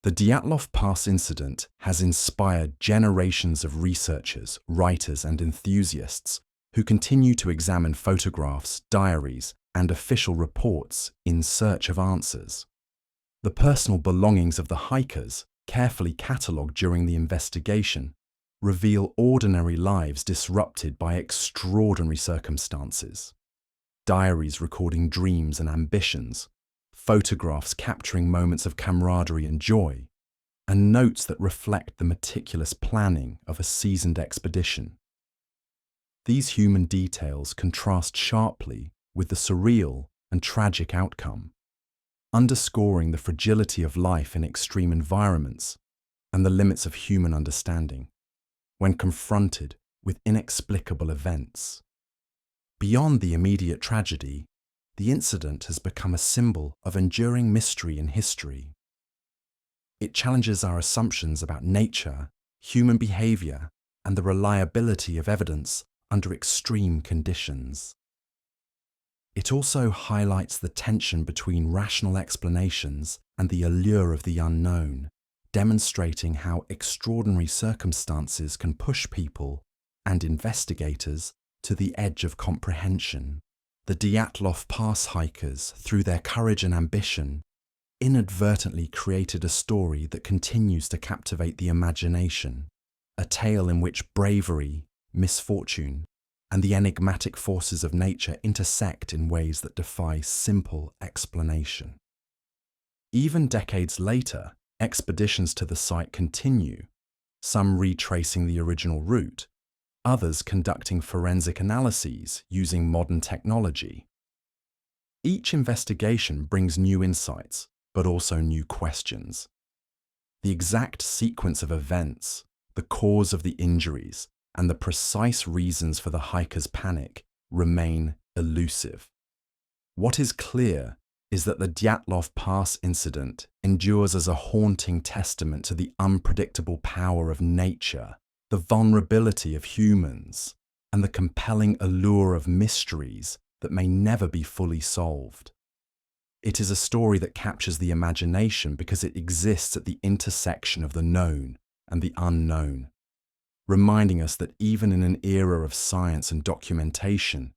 The Dyatlov Pass incident has inspired generations of researchers, writers, and enthusiasts who continue to examine photographs, diaries, and official reports in search of answers. The personal belongings of the hikers, carefully catalogued during the investigation, reveal ordinary lives disrupted by extraordinary circumstances. Diaries recording dreams and ambitions, photographs capturing moments of camaraderie and joy, and notes that reflect the meticulous planning of a seasoned expedition. These human details contrast sharply with the surreal and tragic outcome, underscoring the fragility of life in extreme environments and the limits of human understanding when confronted with inexplicable events. Beyond the immediate tragedy, the incident has become a symbol of enduring mystery in history. It challenges our assumptions about nature, human behavior, and the reliability of evidence under extreme conditions. It also highlights the tension between rational explanations and the allure of the unknown, demonstrating how extraordinary circumstances can push people and investigators to the edge of comprehension. The Dyatlov Pass hikers, through their courage and ambition, inadvertently created a story that continues to captivate the imagination, a tale in which bravery, misfortune, and the enigmatic forces of nature intersect in ways that defy simple explanation. Even decades later, expeditions to the site continue, some retracing the original route, others conducting forensic analyses using modern technology. Each investigation brings new insights, but also new questions. The exact sequence of events, the cause of the injuries, and the precise reasons for the hikers' panic remain elusive. What is clear is that the Dyatlov Pass incident endures as a haunting testament to the unpredictable power of nature, the vulnerability of humans, and the compelling allure of mysteries that may never be fully solved. It is a story that captures the imagination because it exists at the intersection of the known and the unknown, reminding us that even in an era of science and documentation,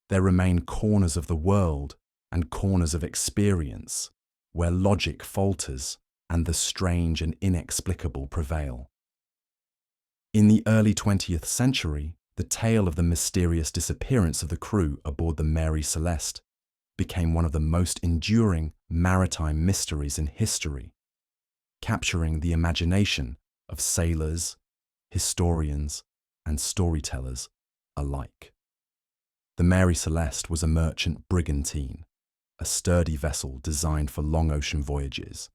there remain corners of the world and corners of experience where logic falters and the strange and inexplicable prevail. In the early 20th century, the tale of the mysterious disappearance of the crew aboard the Mary Celeste became one of the most enduring maritime mysteries in history, capturing the imagination of sailors, historians, and storytellers alike. The Mary Celeste was a merchant brigantine, a sturdy vessel designed for long ocean voyages,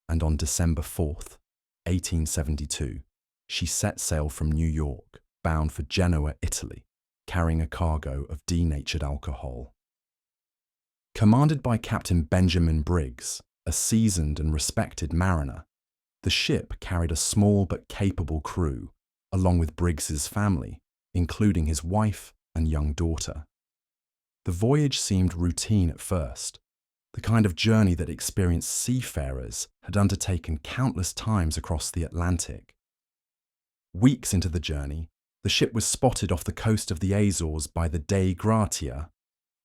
and on December 4th, 1872, she set sail from New York, bound for Genoa, Italy, carrying a cargo of denatured alcohol. Commanded by Captain Benjamin Briggs, a seasoned and respected mariner, the ship carried a small but capable crew, along with Briggs's family, including his wife and young daughter. The voyage seemed routine at first, the kind of journey that experienced seafarers had undertaken countless times across the Atlantic. Weeks into the journey, the ship was spotted off the coast of the Azores by the Dei Gratia,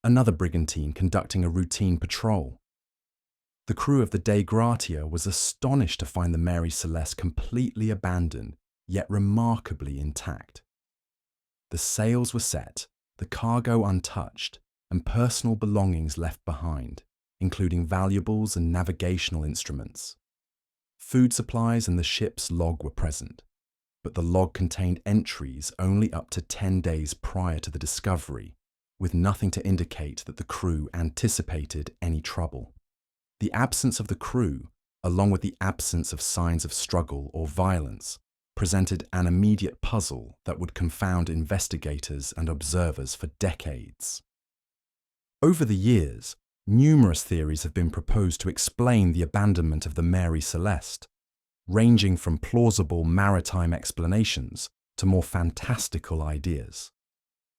another brigantine conducting a routine patrol. The crew of the Dei Gratia was astonished to find the Mary Celeste completely abandoned, yet remarkably intact. The sails were set, the cargo untouched, and personal belongings left behind, including valuables and navigational instruments. Food supplies and the ship's log were present, but the log contained entries only up to 10 days prior to the discovery, with nothing to indicate that the crew anticipated any trouble. The absence of the crew, along with the absence of signs of struggle or violence, presented an immediate puzzle that would confound investigators and observers for decades. Over the years, numerous theories have been proposed to explain the abandonment of the Mary Celeste, ranging from plausible maritime explanations to more fantastical ideas.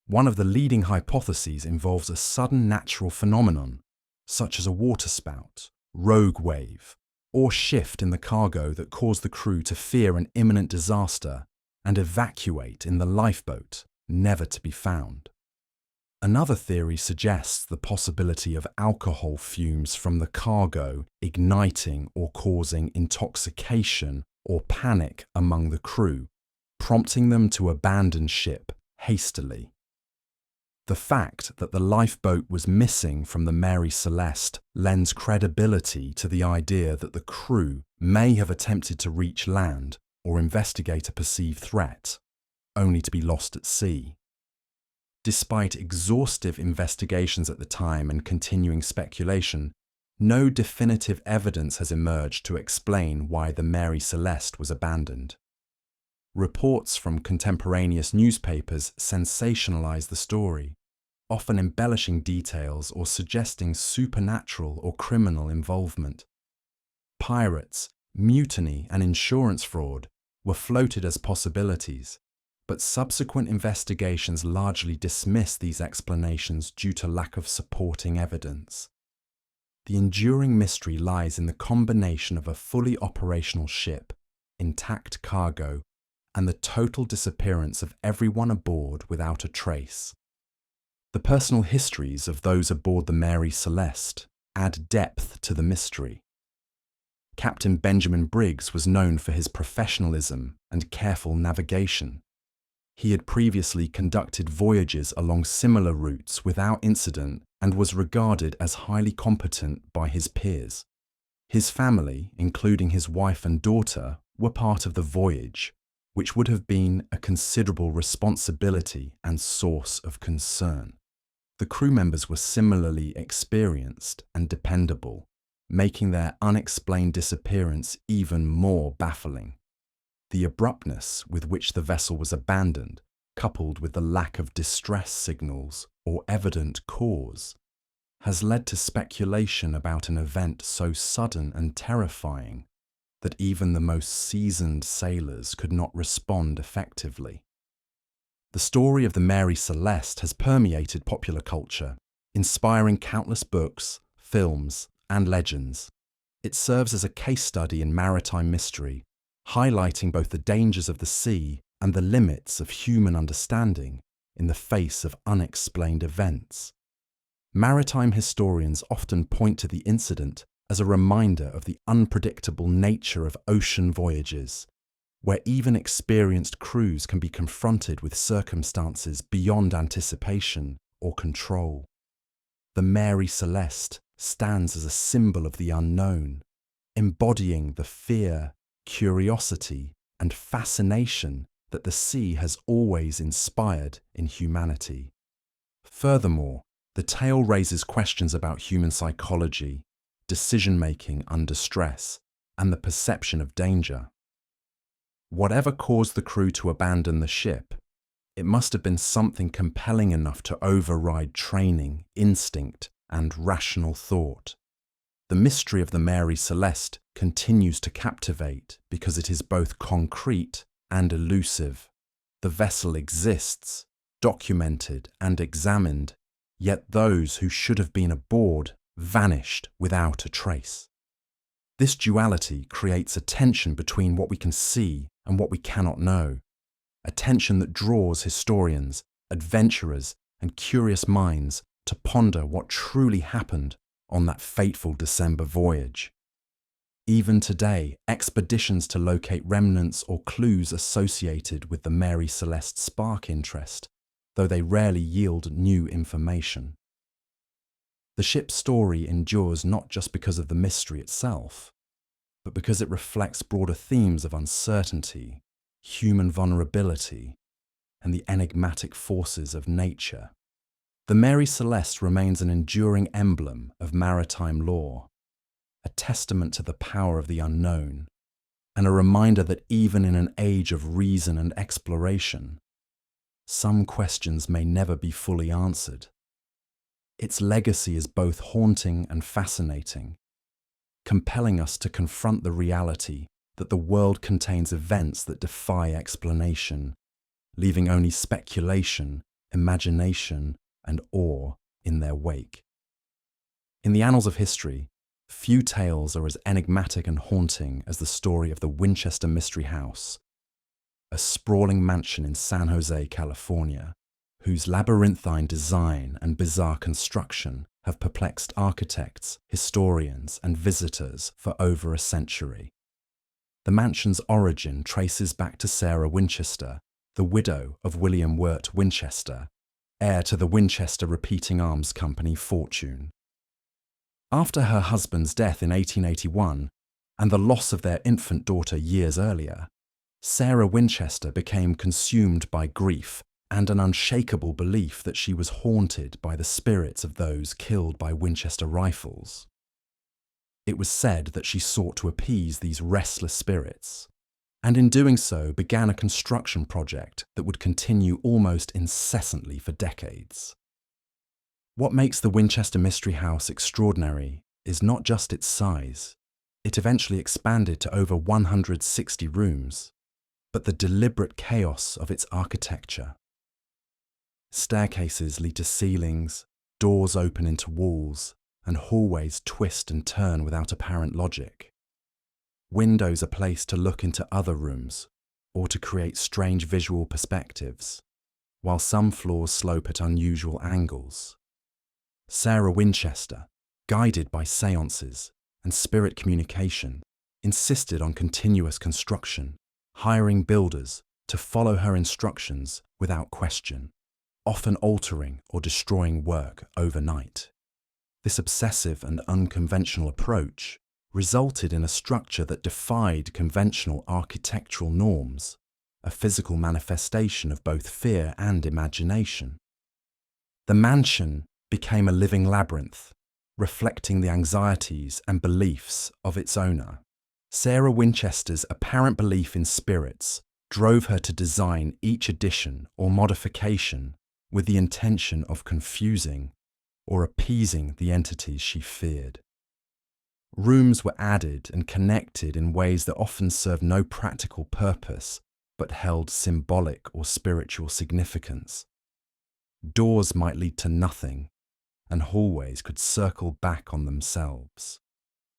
One of the leading hypotheses involves a sudden natural phenomenon, such as a waterspout, rogue wave, or shift in the cargo that caused the crew to fear an imminent disaster and evacuate in the lifeboat, never to be found. Another theory suggests the possibility of alcohol fumes from the cargo igniting or causing intoxication or panic among the crew, prompting them to abandon ship hastily. The fact that the lifeboat was missing from the Mary Celeste lends credibility to the idea that the crew may have attempted to reach land or investigate a perceived threat, only to be lost at sea. Despite exhaustive investigations at the time and continuing speculation, no definitive evidence has emerged to explain why the Mary Celeste was abandoned. Reports from contemporaneous newspapers sensationalize the story, often embellishing details or suggesting supernatural or criminal involvement. Pirates, mutiny, and insurance fraud were floated as possibilities, but subsequent investigations largely dismiss these explanations due to lack of supporting evidence. The enduring mystery lies in the combination of a fully operational ship, intact cargo, and the total disappearance of everyone aboard without a trace. The personal histories of those aboard the Mary Celeste add depth to the mystery. Captain Benjamin Briggs was known for his professionalism and careful navigation. He had previously conducted voyages along similar routes without incident and was regarded as highly competent by his peers. His family, including his wife and daughter, were part of the voyage, which would have been a considerable responsibility and source of concern. The crew members were similarly experienced and dependable, making their unexplained disappearance even more baffling. The abruptness with which the vessel was abandoned, coupled with the lack of distress signals or evident cause, has led to speculation about an event so sudden and terrifying that even the most seasoned sailors could not respond effectively. The story of the Mary Celeste has permeated popular culture, inspiring countless books, films, and legends. It serves as a case study in maritime mystery, highlighting both the dangers of the sea and the limits of human understanding in the face of unexplained events. Maritime historians often point to the incident as a reminder of the unpredictable nature of ocean voyages, where even experienced crews can be confronted with circumstances beyond anticipation or control. The Mary Celeste stands as a symbol of the unknown, embodying the fear, curiosity, and fascination that the sea has always inspired in humanity. Furthermore, the tale raises questions about human psychology, decision-making under stress, and the perception of danger. Whatever caused the crew to abandon the ship, it must have been something compelling enough to override training, instinct, and rational thought. The mystery of the Mary Celeste continues to captivate because it is both concrete and elusive. The vessel exists, documented and examined, yet those who should have been aboard vanished without a trace. This duality creates a tension between what we can see and what we cannot know, a tension that draws historians, adventurers, and curious minds to ponder what truly happened on that fateful December voyage. Even today, expeditions to locate remnants or clues associated with the Mary Celeste spark interest, though they rarely yield new information. The ship's story endures not just because of the mystery itself, but because it reflects broader themes of uncertainty, human vulnerability, and the enigmatic forces of nature. The Mary Celeste remains an enduring emblem of maritime lore, a testament to the power of the unknown, and a reminder that even in an age of reason and exploration, some questions may never be fully answered. Its legacy is both haunting and fascinating, compelling us to confront the reality that the world contains events that defy explanation, leaving only speculation, imagination, and awe in their wake. In the annals of history, few tales are as enigmatic and haunting as the story of the Winchester Mystery House, a sprawling mansion in San Jose, California, whose labyrinthine design and bizarre construction have perplexed architects, historians, and visitors for over a century. The mansion's origin traces back to Sarah Winchester, the widow of William Wirt Winchester, heir to the Winchester Repeating Arms Company fortune. After her husband's death in 1881 and the loss of their infant daughter years earlier, Sarah Winchester became consumed by grief and an unshakable belief that she was haunted by the spirits of those killed by Winchester rifles. It was said that she sought to appease these restless spirits, and in doing so began a construction project that would continue almost incessantly for decades. What makes the Winchester Mystery House extraordinary is not just its size. It eventually expanded to over 160 rooms, but the deliberate chaos of its architecture. Staircases lead to ceilings, doors open into walls, and hallways twist and turn without apparent logic. Windows are placed to look into other rooms or to create strange visual perspectives, while some floors slope at unusual angles. Sarah Winchester, guided by seances and spirit communication, insisted on continuous construction, hiring builders to follow her instructions without question, often altering or destroying work overnight. This obsessive and unconventional approach resulted in a structure that defied conventional architectural norms, a physical manifestation of both fear and imagination. The mansion became a living labyrinth, reflecting the anxieties and beliefs of its owner. Sarah Winchester's apparent belief in spirits drove her to design each addition or modification with the intention of confusing or appeasing the entities she feared. Rooms were added and connected in ways that often served no practical purpose but held symbolic or spiritual significance. Doors might lead to nothing, and hallways could circle back on themselves.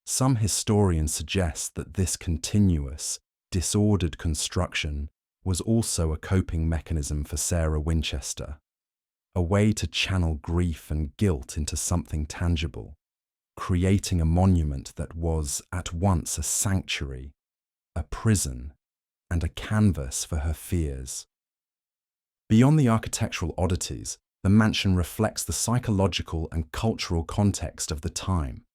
Some historians suggest that this continuous, disordered construction was also a coping mechanism for Sarah Winchester, a way to channel grief and guilt into something tangible, creating a monument that was at once a sanctuary, a prison, and a canvas for her fears. Beyond the architectural oddities, the mansion reflects the psychological and cultural context of the time.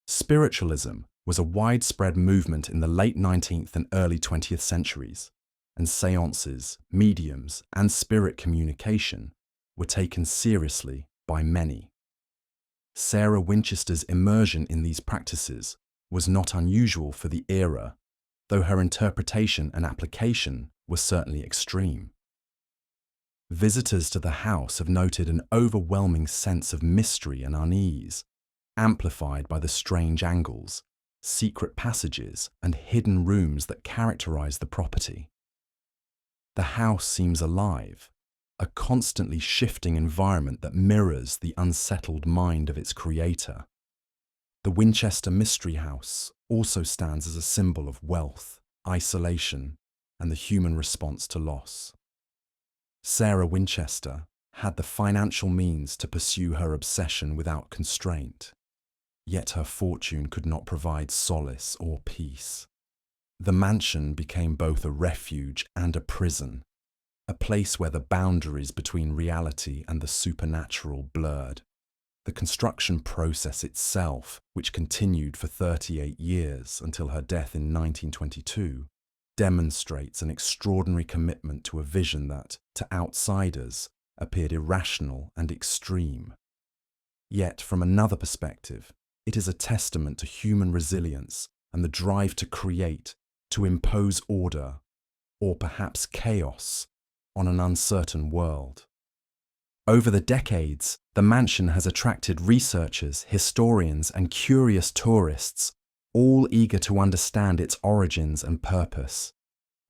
Spiritualism was a widespread movement in the late 19th and early 20th centuries, and seances, mediums, and spirit communication were taken seriously by many. Sarah Winchester's immersion in these practices was not unusual for the era, though her interpretation and application were certainly extreme. Visitors to the house have noted an overwhelming sense of mystery and unease, amplified by the strange angles, secret passages, and hidden rooms that characterize the property. The house seems alive, a constantly shifting environment that mirrors the unsettled mind of its creator. The Winchester Mystery House also stands as a symbol of wealth, isolation, and the human response to loss. Sarah Winchester had the financial means to pursue her obsession without constraint, yet her fortune could not provide solace or peace. The mansion became both a refuge and a prison, a place where the boundaries between reality and the supernatural blurred. The construction process itself, which continued for 38 years until her death in 1922, demonstrates an extraordinary commitment to a vision that, to outsiders, appeared irrational and extreme. Yet, from another perspective, it is a testament to human resilience and the drive to create, to impose order, or perhaps chaos, on an uncertain world. Over the decades, the mansion has attracted researchers, historians, and curious tourists, all eager to understand its origins and purpose.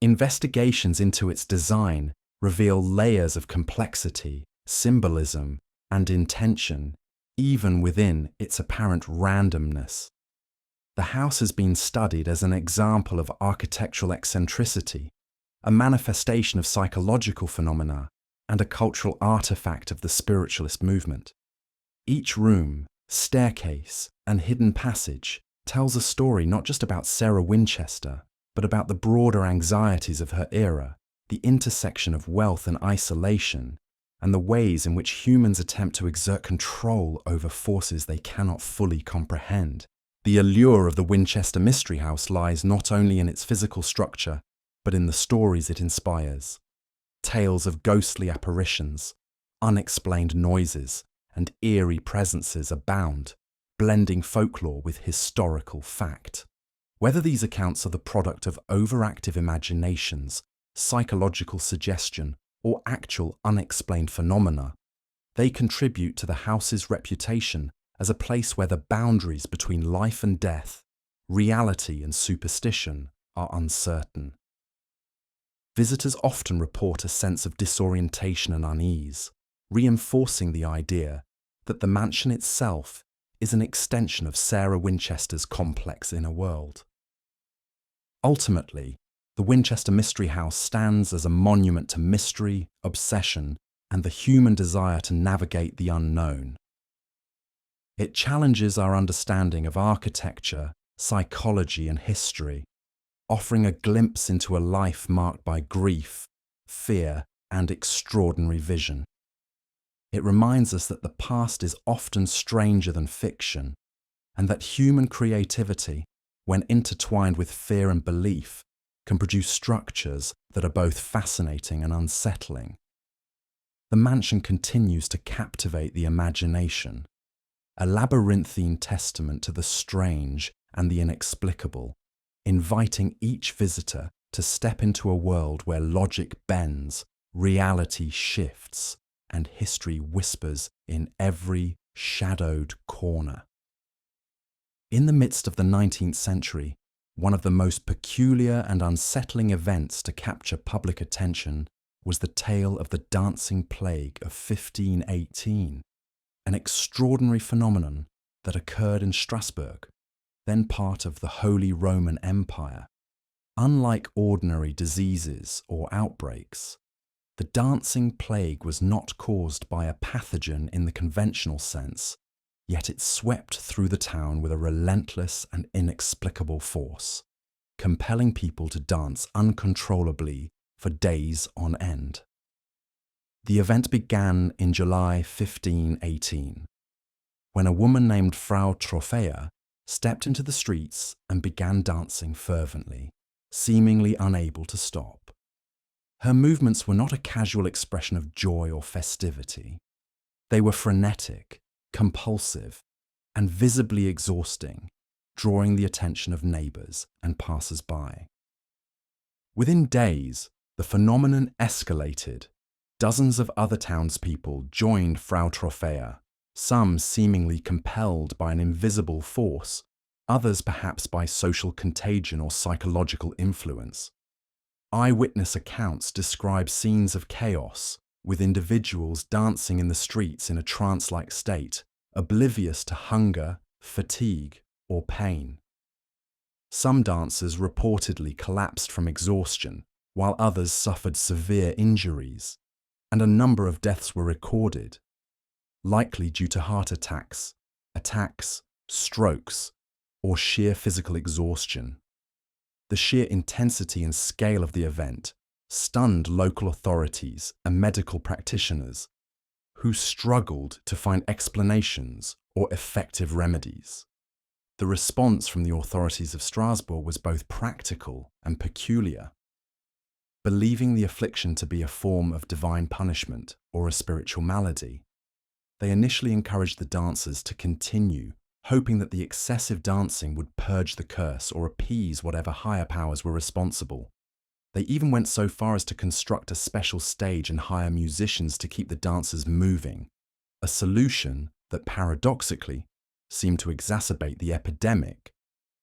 Investigations into its design reveal layers of complexity, symbolism, and intention, even within its apparent randomness. The house has been studied as an example of architectural eccentricity, a manifestation of psychological phenomena, and a cultural artifact of the spiritualist movement. Each room, staircase, and hidden passage tells a story not just about Sarah Winchester, but about the broader anxieties of her era, the intersection of wealth and isolation, and the ways in which humans attempt to exert control over forces they cannot fully comprehend. The allure of the Winchester Mystery House lies not only in its physical structure, but in the stories it inspires. Tales of ghostly apparitions, unexplained noises, and eerie presences abound, blending folklore with historical fact. Whether these accounts are the product of overactive imaginations, psychological suggestion, or actual unexplained phenomena, they contribute to the house's reputation as a place where the boundaries between life and death, reality and superstition, are uncertain. Visitors often report a sense of disorientation and unease, reinforcing the idea that the mansion itself is an extension of Sarah Winchester's complex inner world. Ultimately, the Winchester Mystery House stands as a monument to mystery, obsession, and the human desire to navigate the unknown. It challenges our understanding of architecture, psychology, and history, offering a glimpse into a life marked by grief, fear, and extraordinary vision. It reminds us that the past is often stranger than fiction, and that human creativity, when intertwined with fear and belief, can produce structures that are both fascinating and unsettling. The mansion continues to captivate the imagination, a labyrinthine testament to the strange and the inexplicable, inviting each visitor to step into a world where logic bends, reality shifts, and history whispers in every shadowed corner. In the midst of the 19th century, one of the most peculiar and unsettling events to capture public attention was the tale of the dancing plague of 1518, an extraordinary phenomenon that occurred in Strasbourg, then part of the Holy Roman Empire. unlike ordinary diseases or outbreaks, the dancing plague was not caused by a pathogen in the conventional sense, yet it swept through the town with a relentless and inexplicable force, compelling people to dance uncontrollably for days on end. The event began in July 1518, when a woman named Frau Trophäa stepped into the streets and began dancing fervently, seemingly unable to stop. Her movements were not a casual expression of joy or festivity. They were frenetic, compulsive, and visibly exhausting, drawing the attention of neighbours and passers-by. Within days, the phenomenon escalated. Dozens of other townspeople joined Frau Trophäa, some seemingly compelled by an invisible force, others perhaps by social contagion or psychological influence. Eyewitness accounts describe scenes of chaos, with individuals dancing in the streets in a trance-like state, oblivious to hunger, fatigue, or pain. Some dancers reportedly collapsed from exhaustion, while others suffered severe injuries, and a number of deaths were recorded, likely due to heart attacks, strokes, or sheer physical exhaustion. The sheer intensity and scale of the event stunned local authorities and medical practitioners, who struggled to find explanations or effective remedies. The response from the authorities of Strasbourg was both practical and peculiar. Believing the affliction to be a form of divine punishment or a spiritual malady, they initially encouraged the dancers to continue, hoping that the excessive dancing would purge the curse or appease whatever higher powers were responsible. They even went so far as to construct a special stage and hire musicians to keep the dancers moving, a solution that paradoxically seemed to exacerbate the epidemic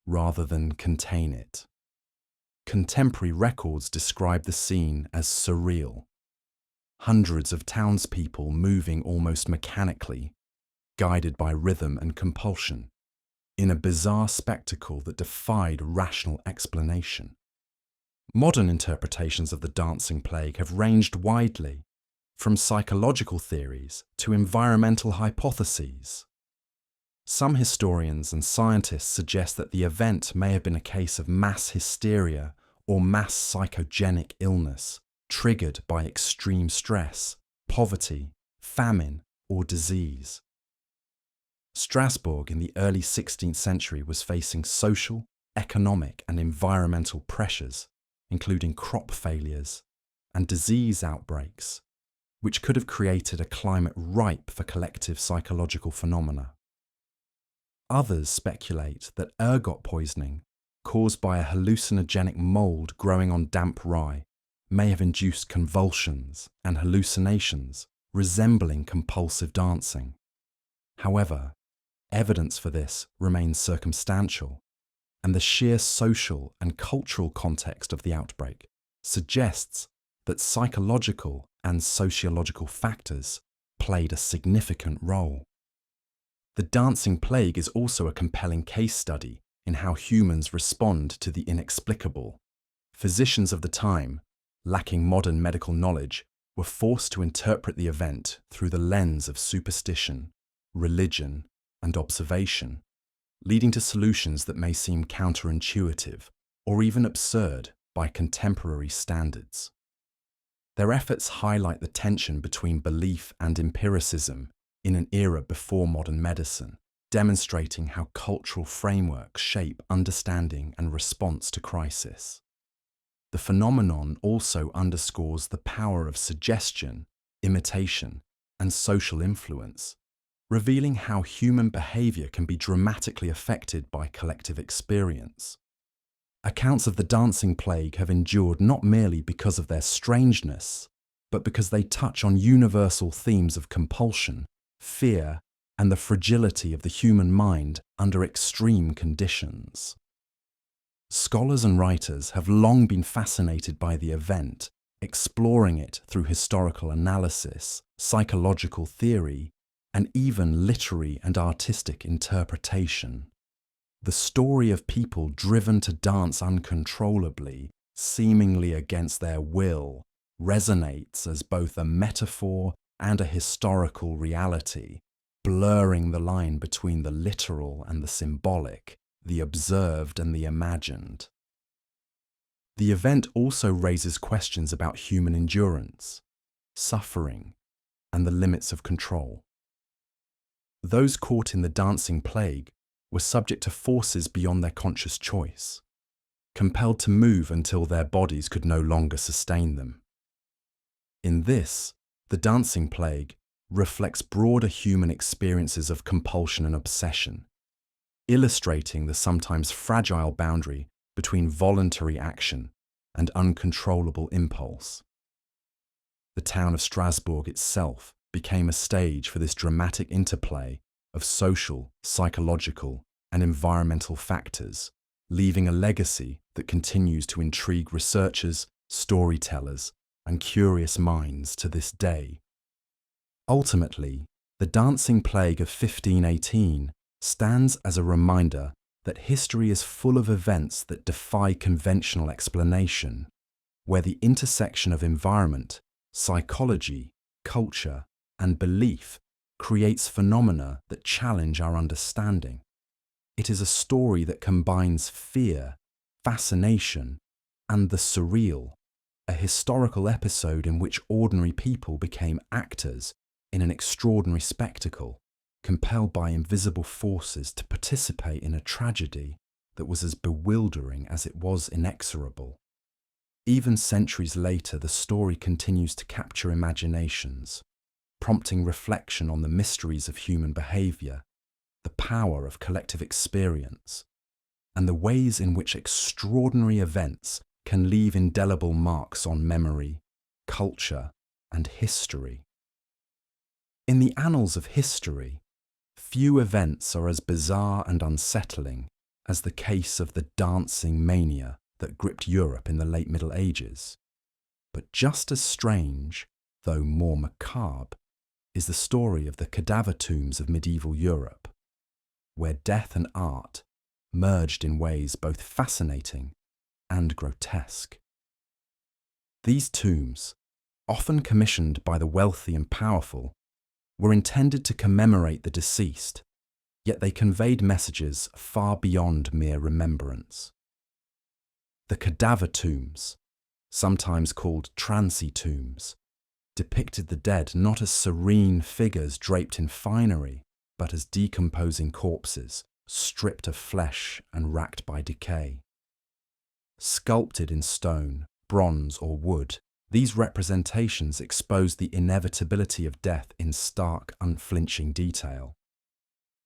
rather than contain it. Contemporary records describe the scene as surreal. Hundreds of townspeople moving almost mechanically, guided by rhythm and compulsion, in a bizarre spectacle that defied rational explanation. Modern interpretations of the dancing plague have ranged widely, from psychological theories to environmental hypotheses. Some historians and scientists suggest that the event may have been a case of mass hysteria or mass psychogenic illness triggered by extreme stress, poverty, famine, or disease. Strasbourg in the early 16th century was facing social, economic, and environmental pressures, including crop failures and disease outbreaks, which could have created a climate ripe for collective psychological phenomena. Others speculate that ergot poisoning, caused by a hallucinogenic mold growing on damp rye, may have induced convulsions and hallucinations resembling compulsive dancing. However, evidence for this remains circumstantial, and the sheer social and cultural context of the outbreak suggests that psychological and sociological factors played a significant role. The dancing plague is also a compelling case study in how humans respond to the inexplicable. Physicians of the time, lacking modern medical knowledge, were forced to interpret the event through the lens of superstition, religion, and observation, leading to solutions that may seem counterintuitive or even absurd by contemporary standards. Their efforts highlight the tension between belief and empiricism in an era before modern medicine, demonstrating how cultural frameworks shape understanding and response to crisis. The phenomenon also underscores the power of suggestion, imitation, and social influence, revealing how human behaviour can be dramatically affected by collective experience. Accounts of the dancing plague have endured not merely because of their strangeness, but because they touch on universal themes of compulsion, fear, and the fragility of the human mind under extreme conditions. Scholars and writers have long been fascinated by the event, exploring it through historical analysis, psychological theory, and even literary and artistic interpretation. The story of people driven to dance uncontrollably, seemingly against their will, resonates as both a metaphor and a historical reality, blurring the line between the literal and the symbolic, the observed and the imagined. The event also raises questions about human endurance, suffering, and the limits of control. Those caught in the dancing plague were subject to forces beyond their conscious choice, compelled to move until their bodies could no longer sustain them. In this, the dancing plague reflects broader human experiences of compulsion and obsession, illustrating the sometimes fragile boundary between voluntary action and uncontrollable impulse. The town of Strasbourg itself became a stage for this dramatic interplay of social, psychological, and environmental factors, leaving a legacy that continues to intrigue researchers, storytellers, and curious minds to this day. Ultimately, the dancing plague of 1518 stands as a reminder that history is full of events that defy conventional explanation, where the intersection of environment, psychology, culture, and belief creates phenomena that challenge our understanding. It is a story that combines fear, fascination, and the surreal, a historical episode in which ordinary people became actors in an extraordinary spectacle, compelled by invisible forces to participate in a tragedy that was as bewildering as it was inexorable. Even centuries later, the story continues to capture imaginations, prompting reflection on the mysteries of human behaviour, the power of collective experience, and the ways in which extraordinary events can leave indelible marks on memory, culture, and history. In the annals of history, few events are as bizarre and unsettling as the case of the dancing mania that gripped Europe in the late Middle Ages. But just as strange, though more macabre, is the story of the cadaver tombs of medieval Europe, where death and art merged in ways both fascinating and grotesque. These tombs, often commissioned by the wealthy and powerful, were intended to commemorate the deceased, yet they conveyed messages far beyond mere remembrance. The cadaver tombs, sometimes called trancy tombs, depicted the dead not as serene figures draped in finery, but as decomposing corpses, stripped of flesh and racked by decay. Sculpted in stone, bronze, or wood, these representations expose the inevitability of death in stark, unflinching detail.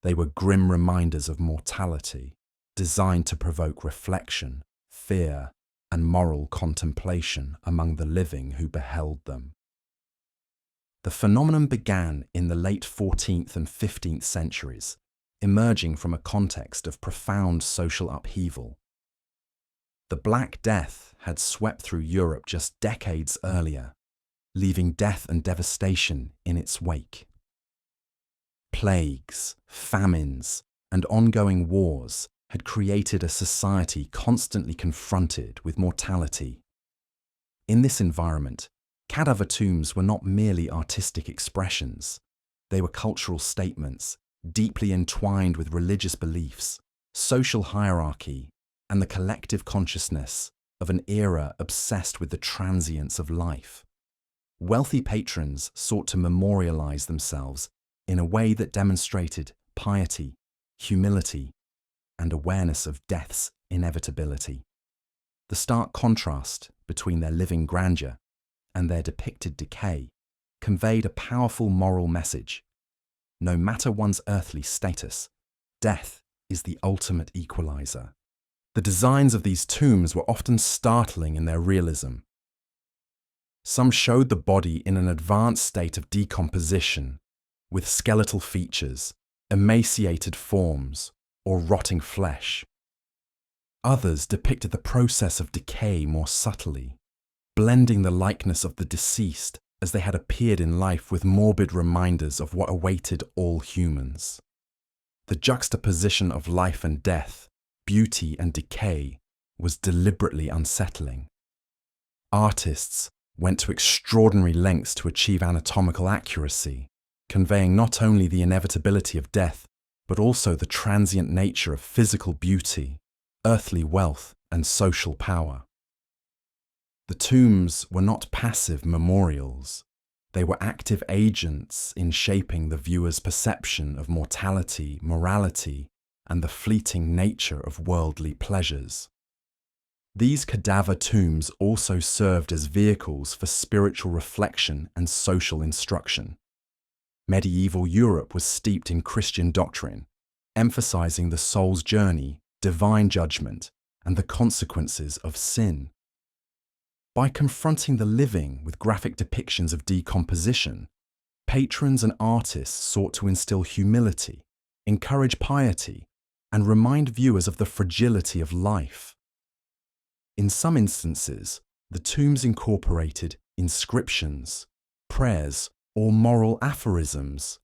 They were grim reminders of mortality, designed to provoke reflection, fear, and moral contemplation among the living who beheld them. The phenomenon began in the late 14th and 15th centuries, emerging from a context of profound social upheaval. The Black Death had swept through Europe just decades earlier, leaving death and devastation in its wake. Plagues, famines, and ongoing wars had created a society constantly confronted with mortality. In this environment, cadaver tombs were not merely artistic expressions. They were cultural statements, deeply entwined with religious beliefs, social hierarchy, and the collective consciousness of an era obsessed with the transience of life. Wealthy patrons sought to memorialize themselves in a way that demonstrated piety, humility, and awareness of death's inevitability. The stark contrast between their living grandeur and their depicted decay conveyed a powerful moral message. No matter one's earthly status, death is the ultimate equalizer. The designs of these tombs were often startling in their realism. Some showed the body in an advanced state of decomposition, with skeletal features, emaciated forms, or rotting flesh. Others depicted the process of decay more subtly, blending the likeness of the deceased as they had appeared in life with morbid reminders of what awaited all humans. The juxtaposition of life and death, beauty and decay, was deliberately unsettling. Artists went to extraordinary lengths to achieve anatomical accuracy, conveying not only the inevitability of death, but also the transient nature of physical beauty, earthly wealth, and social power. The tombs were not passive memorials. They were active agents in shaping the viewer's perception of mortality, morality, and the fleeting nature of worldly pleasures. These cadaver tombs also served as vehicles for spiritual reflection and social instruction. Medieval Europe was steeped in Christian doctrine, emphasizing the soul's journey, divine judgment, and the consequences of sin. By confronting the living with graphic depictions of decomposition, patrons and artists sought to instill humility, encourage piety, and remind viewers of the fragility of life. In some instances, the tombs incorporated inscriptions, prayers, or moral aphorisms,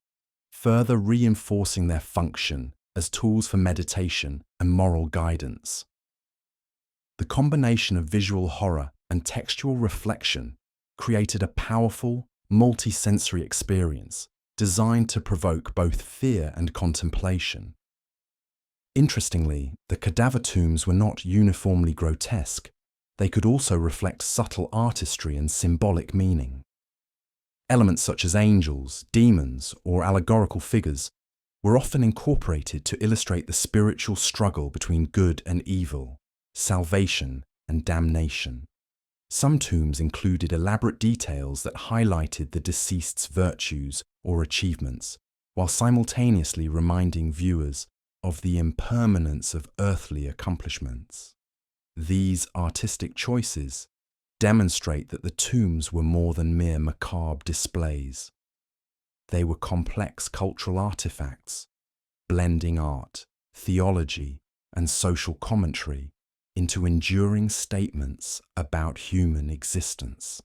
further reinforcing their function as tools for meditation and moral guidance. The combination of visual horror and textual reflection created a powerful, multi-sensory experience designed to provoke both fear and contemplation. Interestingly, the cadaver tombs were not uniformly grotesque. They could also reflect subtle artistry and symbolic meaning. Elements such as angels, demons, or allegorical figures were often incorporated to illustrate the spiritual struggle between good and evil, salvation and damnation. Some tombs included elaborate details that highlighted the deceased's virtues or achievements, while simultaneously reminding viewers of the impermanence of earthly accomplishments. These artistic choices demonstrate that the tombs were more than mere macabre displays. They were complex cultural artifacts, blending art, theology, and social commentary into enduring statements about human existence.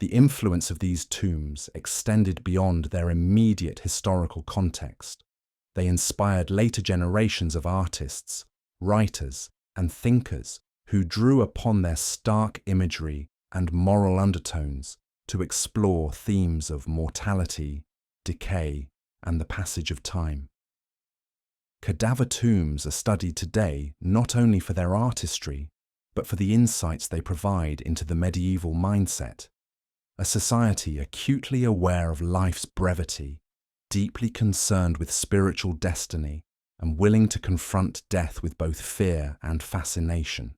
The influence of these tombs extended beyond their immediate historical context. They inspired later generations of artists, writers, and thinkers who drew upon their stark imagery and moral undertones to explore themes of mortality, decay, and the passage of time. Cadaver tombs are studied today not only for their artistry, but for the insights they provide into the medieval mindset, a society acutely aware of life's brevity, deeply concerned with spiritual destiny, and willing to confront death with both fear and fascination.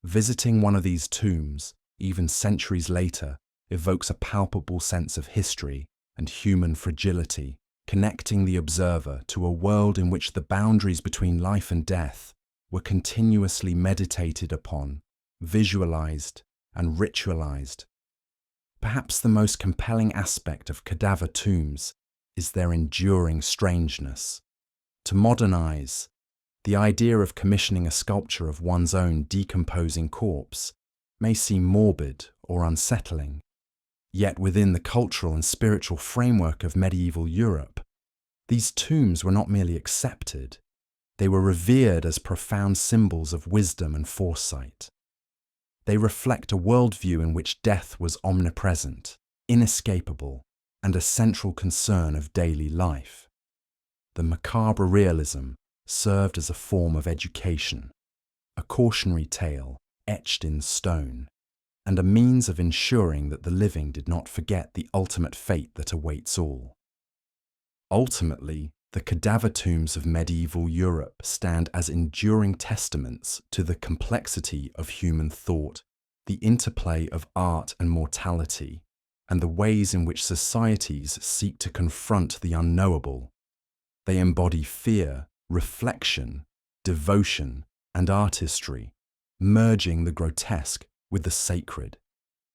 Visiting one of these tombs, even centuries later, evokes a palpable sense of history and human fragility, connecting the observer to a world in which the boundaries between life and death were continuously meditated upon, visualized, and ritualized. Perhaps the most compelling aspect of cadaver tombs is their enduring strangeness. To modernize, the idea of commissioning a sculpture of one's own decomposing corpse may seem morbid or unsettling. Yet within the cultural and spiritual framework of medieval Europe, these tombs were not merely accepted, they were revered as profound symbols of wisdom and foresight. They reflect a worldview in which death was omnipresent, inescapable, and a central concern of daily life. The macabre realism served as a form of education, a cautionary tale etched in stone, and a means of ensuring that the living did not forget the ultimate fate that awaits all. Ultimately, the cadaver tombs of medieval Europe stand as enduring testaments to the complexity of human thought, the interplay of art and mortality, and the ways in which societies seek to confront the unknowable. They embody fear, reflection, devotion, and artistry, merging the grotesque with the sacred.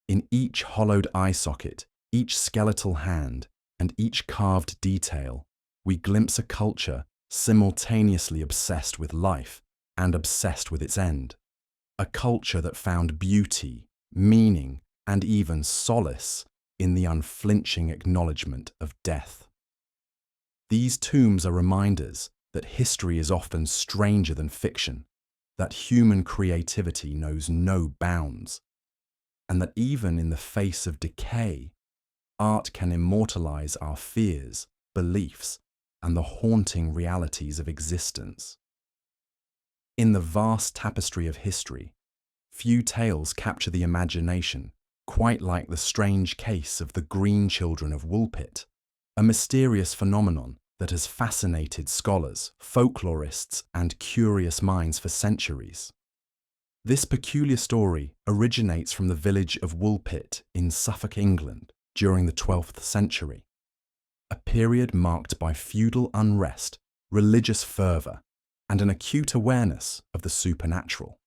In each hollowed eye socket, each skeletal hand, and each carved detail, we glimpse a culture simultaneously obsessed with life and obsessed with its end. A culture that found beauty, meaning, and even solace in the unflinching acknowledgement of death. These tombs are reminders that history is often stranger than fiction, that human creativity knows no bounds, and that even in the face of decay, art can immortalize our fears, beliefs, and the haunting realities of existence. In the vast tapestry of history, few tales capture the imagination quite like the strange case of the Green Children of Woolpit, a mysterious phenomenon that has fascinated scholars, folklorists, and curious minds for centuries. This peculiar story originates from the village of Woolpit in Suffolk, England, during the 12th century, a period marked by feudal unrest, religious fervour, and an acute awareness of the supernatural.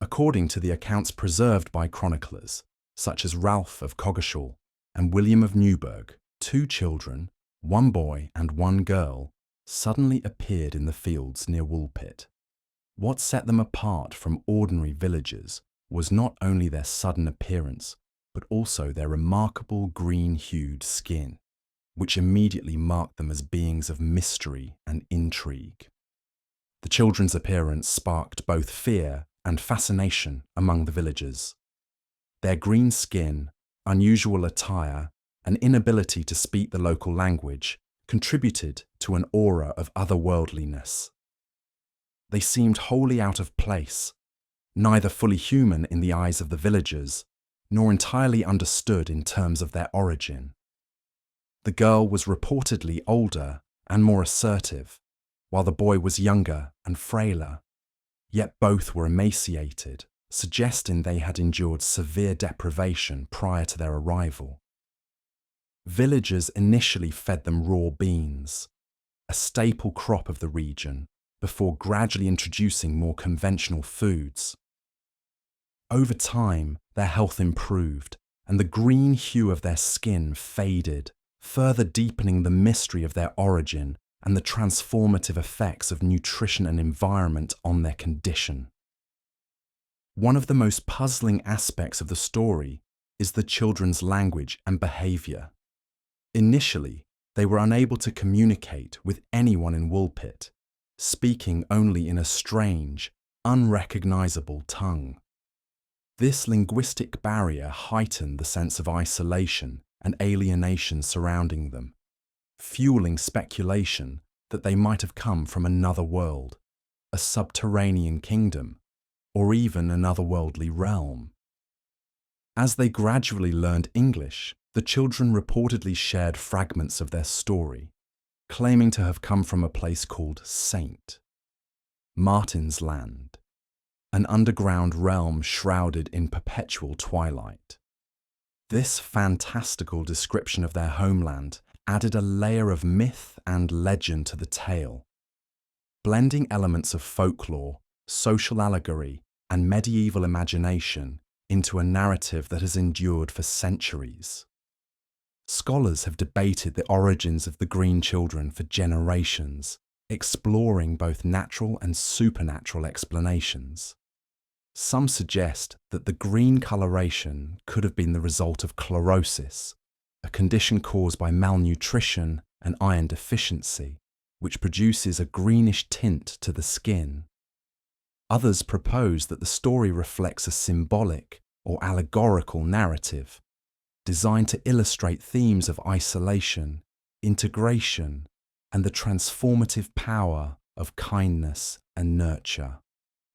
According to the accounts preserved by chroniclers, such as Ralph of Coggeshall and William of Newburgh, 2 children, 1 boy and 1 girl, suddenly appeared in the fields near Woolpit. What set them apart from ordinary villagers was not only their sudden appearance, but also their remarkable green-hued skin, which immediately marked them as beings of mystery and intrigue. The children's appearance sparked both fear and fascination among the villagers. Their green skin, unusual attire, and inability to speak the local language contributed to an aura of otherworldliness. They seemed wholly out of place, neither fully human in the eyes of the villagers, nor entirely understood in terms of their origin. The girl was reportedly older and more assertive, while the boy was younger and frailer, yet both were emaciated, suggesting they had endured severe deprivation prior to their arrival. Villagers initially fed them raw beans, a staple crop of the region, before gradually introducing more conventional foods. Over time, their health improved, and the green hue of their skin faded, further deepening the mystery of their origin and the transformative effects of nutrition and environment on their condition. One of the most puzzling aspects of the story is the children's language and behaviour. Initially, they were unable to communicate with anyone in Woolpit, speaking only in a strange, unrecognisable tongue. This linguistic barrier heightened the sense of isolation and alienation surrounding them, fueling speculation that they might have come from another world, a subterranean kingdom, or even an otherworldly realm. As they gradually learned English, the children reportedly shared fragments of their story, claiming to have come from a place called Saint Martin's Land, an underground realm shrouded in perpetual twilight. This fantastical description of their homeland added a layer of myth and legend to the tale, blending elements of folklore, social allegory, and medieval imagination into a narrative that has endured for centuries. Scholars have debated the origins of the Green Children for generations, exploring both natural and supernatural explanations. Some suggest that the green coloration could have been the result of chlorosis, a condition caused by malnutrition and iron deficiency, which produces a greenish tint to the skin. Others propose that the story reflects a symbolic or allegorical narrative, designed to illustrate themes of isolation, integration, and the transformative power of kindness and nurture.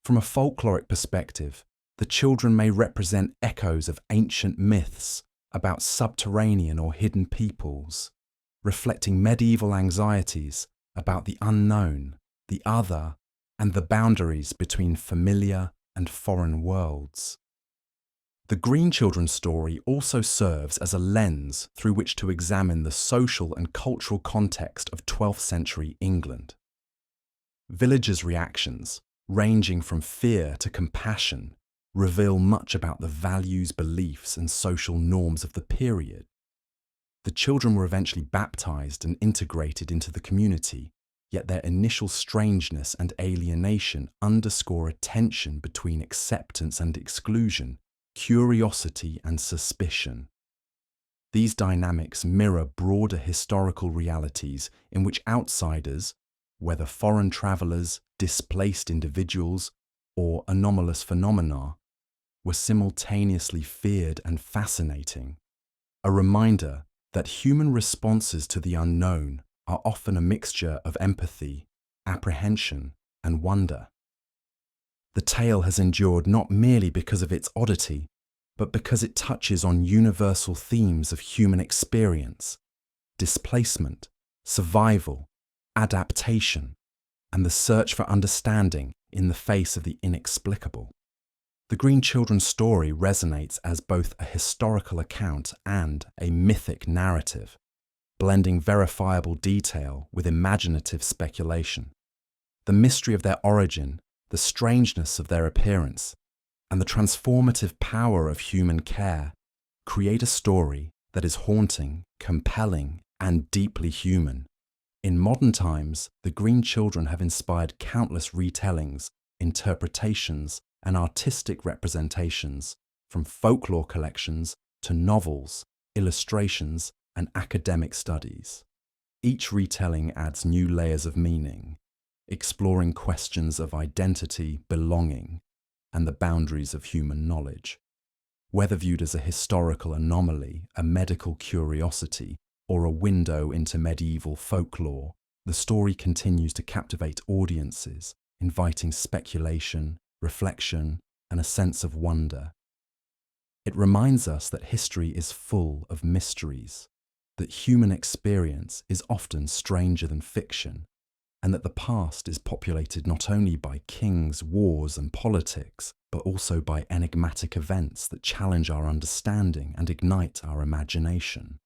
From a folkloric perspective, the children may represent echoes of ancient myths about subterranean or hidden peoples, reflecting medieval anxieties about the unknown, the other, and the boundaries between familiar and foreign worlds. The Green Children's story also serves as a lens through which to examine the social and cultural context of 12th century England. Villagers' reactions, ranging from fear to compassion, reveal much about the values, beliefs, and social norms of the period. The children were eventually baptized and integrated into the community, yet their initial strangeness and alienation underscore a tension between acceptance and exclusion, curiosity and suspicion. These dynamics mirror broader historical realities in which outsiders, whether foreign travelers, displaced individuals, or anomalous phenomena, were simultaneously feared and fascinating. A reminder that human responses to the unknown are often a mixture of empathy, apprehension, and wonder. The tale has endured not merely because of its oddity, but because it touches on universal themes of human experience, displacement, survival, adaptation, and the search for understanding in the face of the inexplicable. The Green Children's story resonates as both a historical account and a mythic narrative, blending verifiable detail with imaginative speculation. The mystery of their origin, the strangeness of their appearance, and the transformative power of human care create a story that is haunting, compelling, and deeply human. In modern times, the Green Children have inspired countless retellings, interpretations, and artistic representations, from folklore collections to novels, illustrations, and academic studies. Each retelling adds new layers of meaning, exploring questions of identity, belonging, and the boundaries of human knowledge. Whether viewed as a historical anomaly, a medical curiosity, or a window into medieval folklore, the story continues to captivate audiences, inviting speculation, reflection, and a sense of wonder. It reminds us that history is full of mysteries, that human experience is often stranger than fiction, and that the past is populated not only by kings, wars, and politics, but also by enigmatic events that challenge our understanding and ignite our imagination.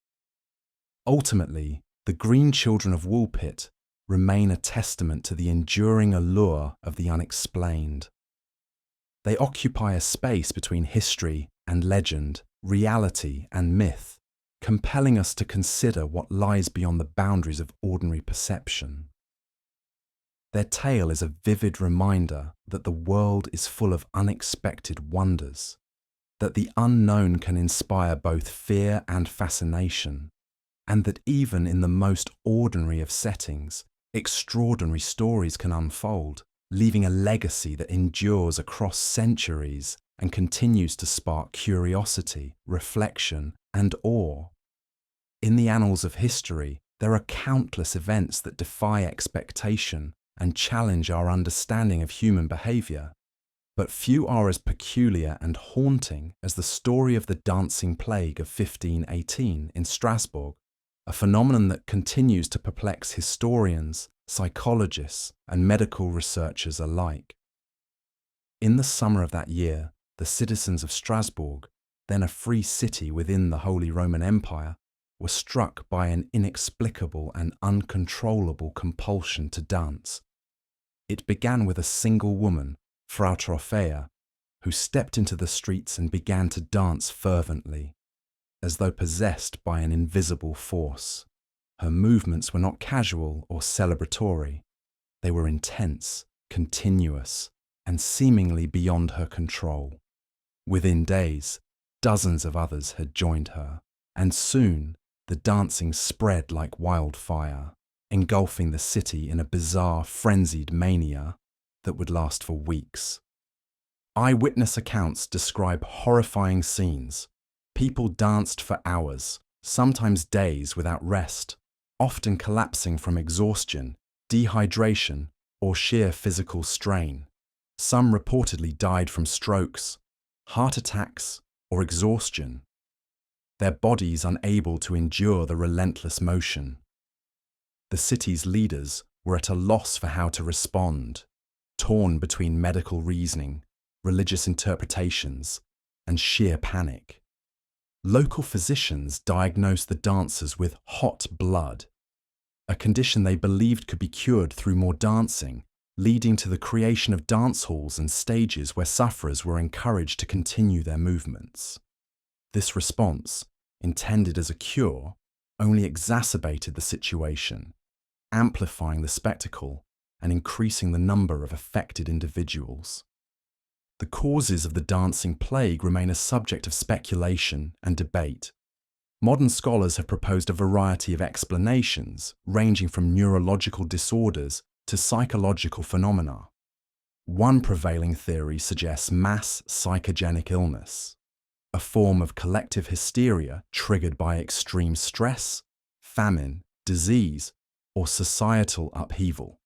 Ultimately, the Green Children of Woolpit remain a testament to the enduring allure of the unexplained. They occupy a space between history and legend, reality and myth, compelling us to consider what lies beyond the boundaries of ordinary perception. Their tale is a vivid reminder that the world is full of unexpected wonders, that the unknown can inspire both fear and fascination, and that even in the most ordinary of settings, extraordinary stories can unfold, leaving a legacy that endures across centuries and continues to spark curiosity, reflection, and awe. In the annals of history, there are countless events that defy expectation and challenge our understanding of human behaviour, but few are as peculiar and haunting as the story of the dancing plague of 1518 in Strasbourg, a phenomenon that continues to perplex historians, psychologists, and medical researchers alike. In the summer of that year, the citizens of Strasbourg, then a free city within the Holy Roman Empire, were struck by an inexplicable and uncontrollable compulsion to dance. It began with a single woman, Frau Trophea, who stepped into the streets and began to dance fervently, as though possessed by an invisible force. Her movements were not casual or celebratory. They were intense, continuous, and seemingly beyond her control. Within days, dozens of others had joined her, and soon the dancing spread like wildfire, engulfing the city in a bizarre, frenzied mania that would last for weeks. Eyewitness accounts describe horrifying scenes. People danced for hours, sometimes days without rest, often collapsing from exhaustion, dehydration, or sheer physical strain. Some reportedly died from strokes, heart attacks, or exhaustion, their bodies unable to endure the relentless motion. The city's leaders were at a loss for how to respond, torn between medical reasoning, religious interpretations, and sheer panic. Local physicians diagnosed the dancers with hot blood, a condition they believed could be cured through more dancing, leading to the creation of dance halls and stages where sufferers were encouraged to continue their movements. This response, intended as a cure, only exacerbated the situation, amplifying the spectacle and increasing the number of affected individuals. The causes of the dancing plague remain a subject of speculation and debate. Modern scholars have proposed a variety of explanations, ranging from neurological disorders to psychological phenomena. One prevailing theory suggests mass psychogenic illness, a form of collective hysteria triggered by extreme stress, famine, disease, or societal upheaval.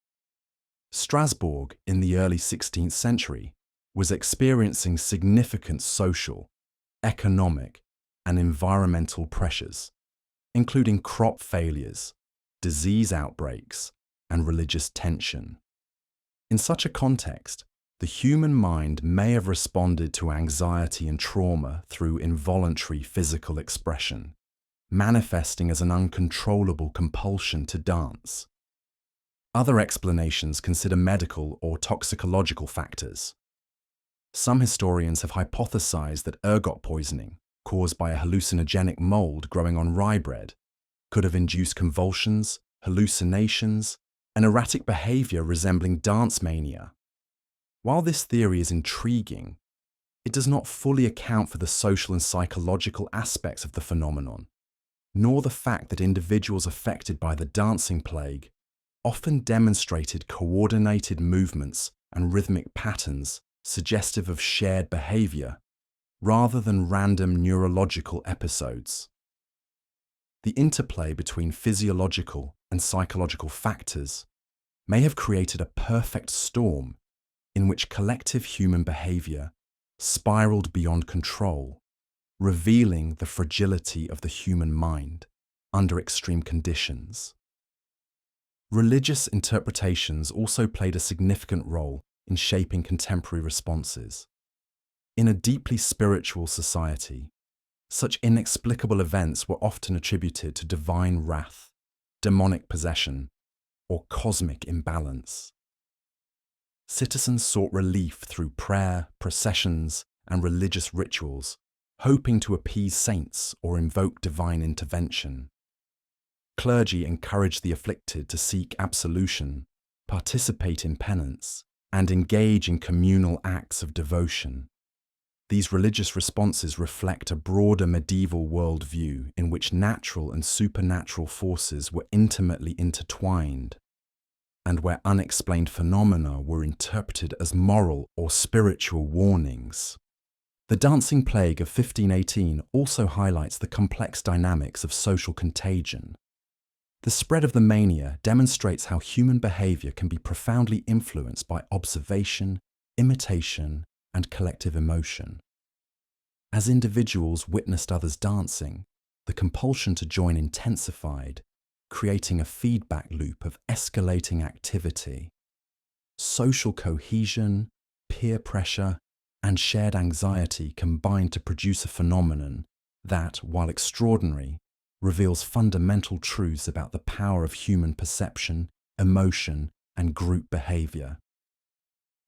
Strasbourg, in the early 16th century, was experiencing significant social, economic, and environmental pressures, including crop failures, disease outbreaks, and religious tension. In such a context, the human mind may have responded to anxiety and trauma through involuntary physical expression, manifesting as an uncontrollable compulsion to dance. Other explanations consider medical or toxicological factors. Some historians have hypothesized that ergot poisoning, caused by a hallucinogenic mold growing on rye bread, could have induced convulsions, hallucinations, and erratic behavior resembling dance mania. While this theory is intriguing, it does not fully account for the social and psychological aspects of the phenomenon, nor the fact that individuals affected by the dancing plague often demonstrated coordinated movements and rhythmic patterns suggestive of shared behavior, rather than random neurological episodes. The interplay between physiological and psychological factors may have created a perfect storm in which collective human behavior spiraled beyond control, revealing the fragility of the human mind under extreme conditions. Religious interpretations also played a significant role in shaping contemporary responses. In a deeply spiritual society, such inexplicable events were often attributed to divine wrath, demonic possession, or cosmic imbalance. Citizens sought relief through prayer, processions, and religious rituals, hoping to appease saints or invoke divine intervention. Clergy encouraged the afflicted to seek absolution, participate in penance, and engage in communal acts of devotion. These religious responses reflect a broader medieval worldview in which natural and supernatural forces were intimately intertwined, and where unexplained phenomena were interpreted as moral or spiritual warnings. The dancing plague of 1518 also highlights the complex dynamics of social contagion. The spread of the mania demonstrates how human behavior can be profoundly influenced by observation, imitation, and collective emotion. As individuals witnessed others dancing, the compulsion to join intensified, creating a feedback loop of escalating activity. Social cohesion, peer pressure, and shared anxiety combined to produce a phenomenon that, while extraordinary, reveals fundamental truths about the power of human perception, emotion, and group behavior.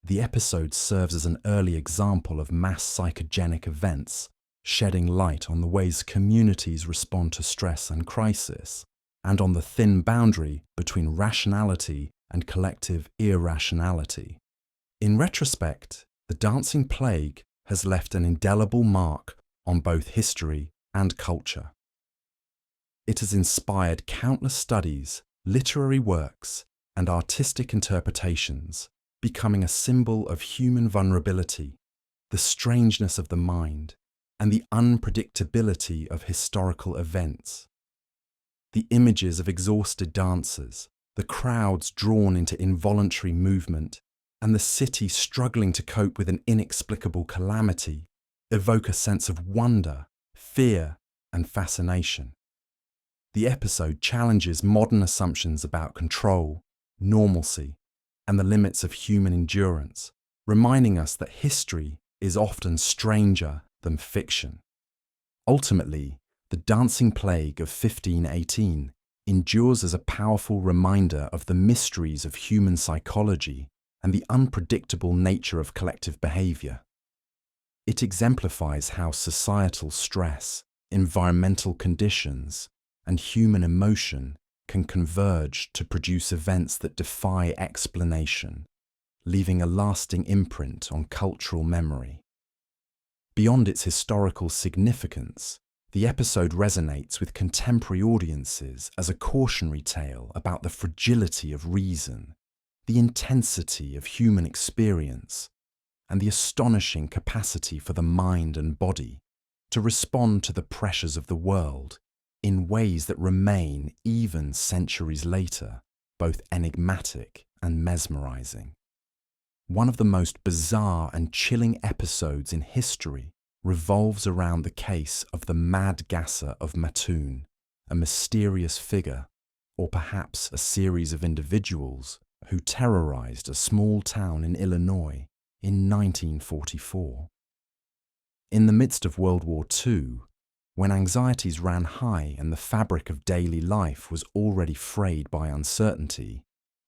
The episode serves as an early example of mass psychogenic events, shedding light on the ways communities respond to stress and crisis, and on the thin boundary between rationality and collective irrationality. In retrospect, the dancing plague has left an indelible mark on both history and culture. It has inspired countless studies, literary works, and artistic interpretations, becoming a symbol of human vulnerability, the strangeness of the mind, and the unpredictability of historical events. The images of exhausted dancers, the crowds drawn into involuntary movement, and the city struggling to cope with an inexplicable calamity evoke a sense of wonder, fear, and fascination. The episode challenges modern assumptions about control, normalcy, and the limits of human endurance, reminding us that history is often stranger than fiction. Ultimately, the dancing plague of 1518 endures as a powerful reminder of the mysteries of human psychology and the unpredictable nature of collective behavior. It exemplifies how societal stress, environmental conditions, and human emotion can converge to produce events that defy explanation, leaving a lasting imprint on cultural memory. Beyond its historical significance, The episode resonates with contemporary audiences as a cautionary tale about the fragility of reason, the intensity of human experience, and the astonishing capacity for the mind and body to respond to the pressures of the world in ways that remain, even centuries later, both enigmatic and mesmerizing. One of the most bizarre and chilling episodes in history revolves around the case of the Mad Gasser of Mattoon, a mysterious figure, or perhaps a series of individuals who terrorized a small town in Illinois in 1944. In the midst of World War II, when anxieties ran high and the fabric of daily life was already frayed by uncertainty,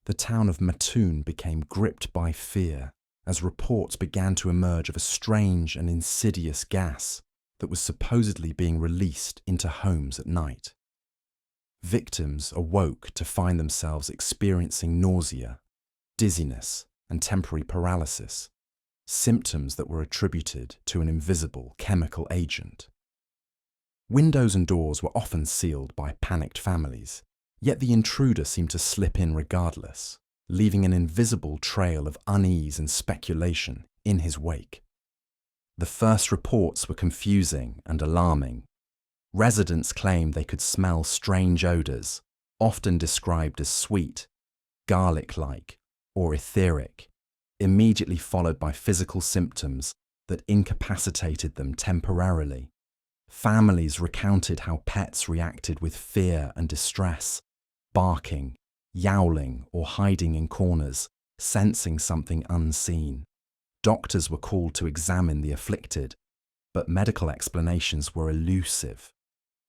the town of Mattoon became gripped by fear as reports began to emerge of a strange and insidious gas that was supposedly being released into homes at night. Victims awoke to find themselves experiencing nausea, dizziness, and temporary paralysis, symptoms that were attributed to an invisible chemical agent. Windows and doors were often sealed by panicked families, yet the intruder seemed to slip in regardless, leaving an invisible trail of unease and speculation in his wake. The first reports were confusing and alarming. Residents claimed they could smell strange odours, often described as sweet, garlic-like, or etheric, immediately followed by physical symptoms that incapacitated them temporarily. Families recounted how pets reacted with fear and distress, barking, yowling, or hiding in corners, sensing something unseen. Doctors were called to examine the afflicted, but medical explanations were elusive.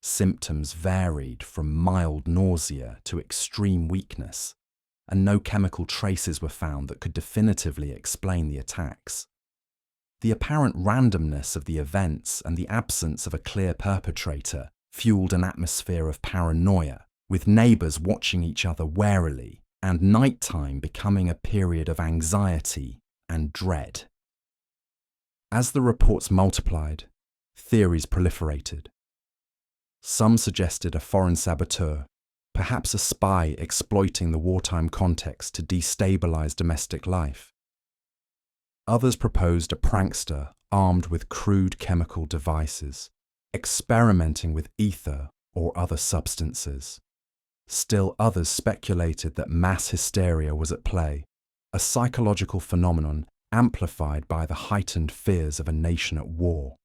Symptoms varied from mild nausea to extreme weakness, and no chemical traces were found that could definitively explain the attacks. The apparent randomness of the events and the absence of a clear perpetrator fueled an atmosphere of paranoia, with neighbours watching each other warily and nighttime becoming a period of anxiety and dread. As the reports multiplied, theories proliferated. Some suggested a foreign saboteur, perhaps a spy exploiting the wartime context to destabilise domestic life. Others proposed a prankster armed with crude chemical devices, experimenting with ether or other substances. Still others speculated that mass hysteria was at play, a psychological phenomenon amplified by the heightened fears of a nation at war.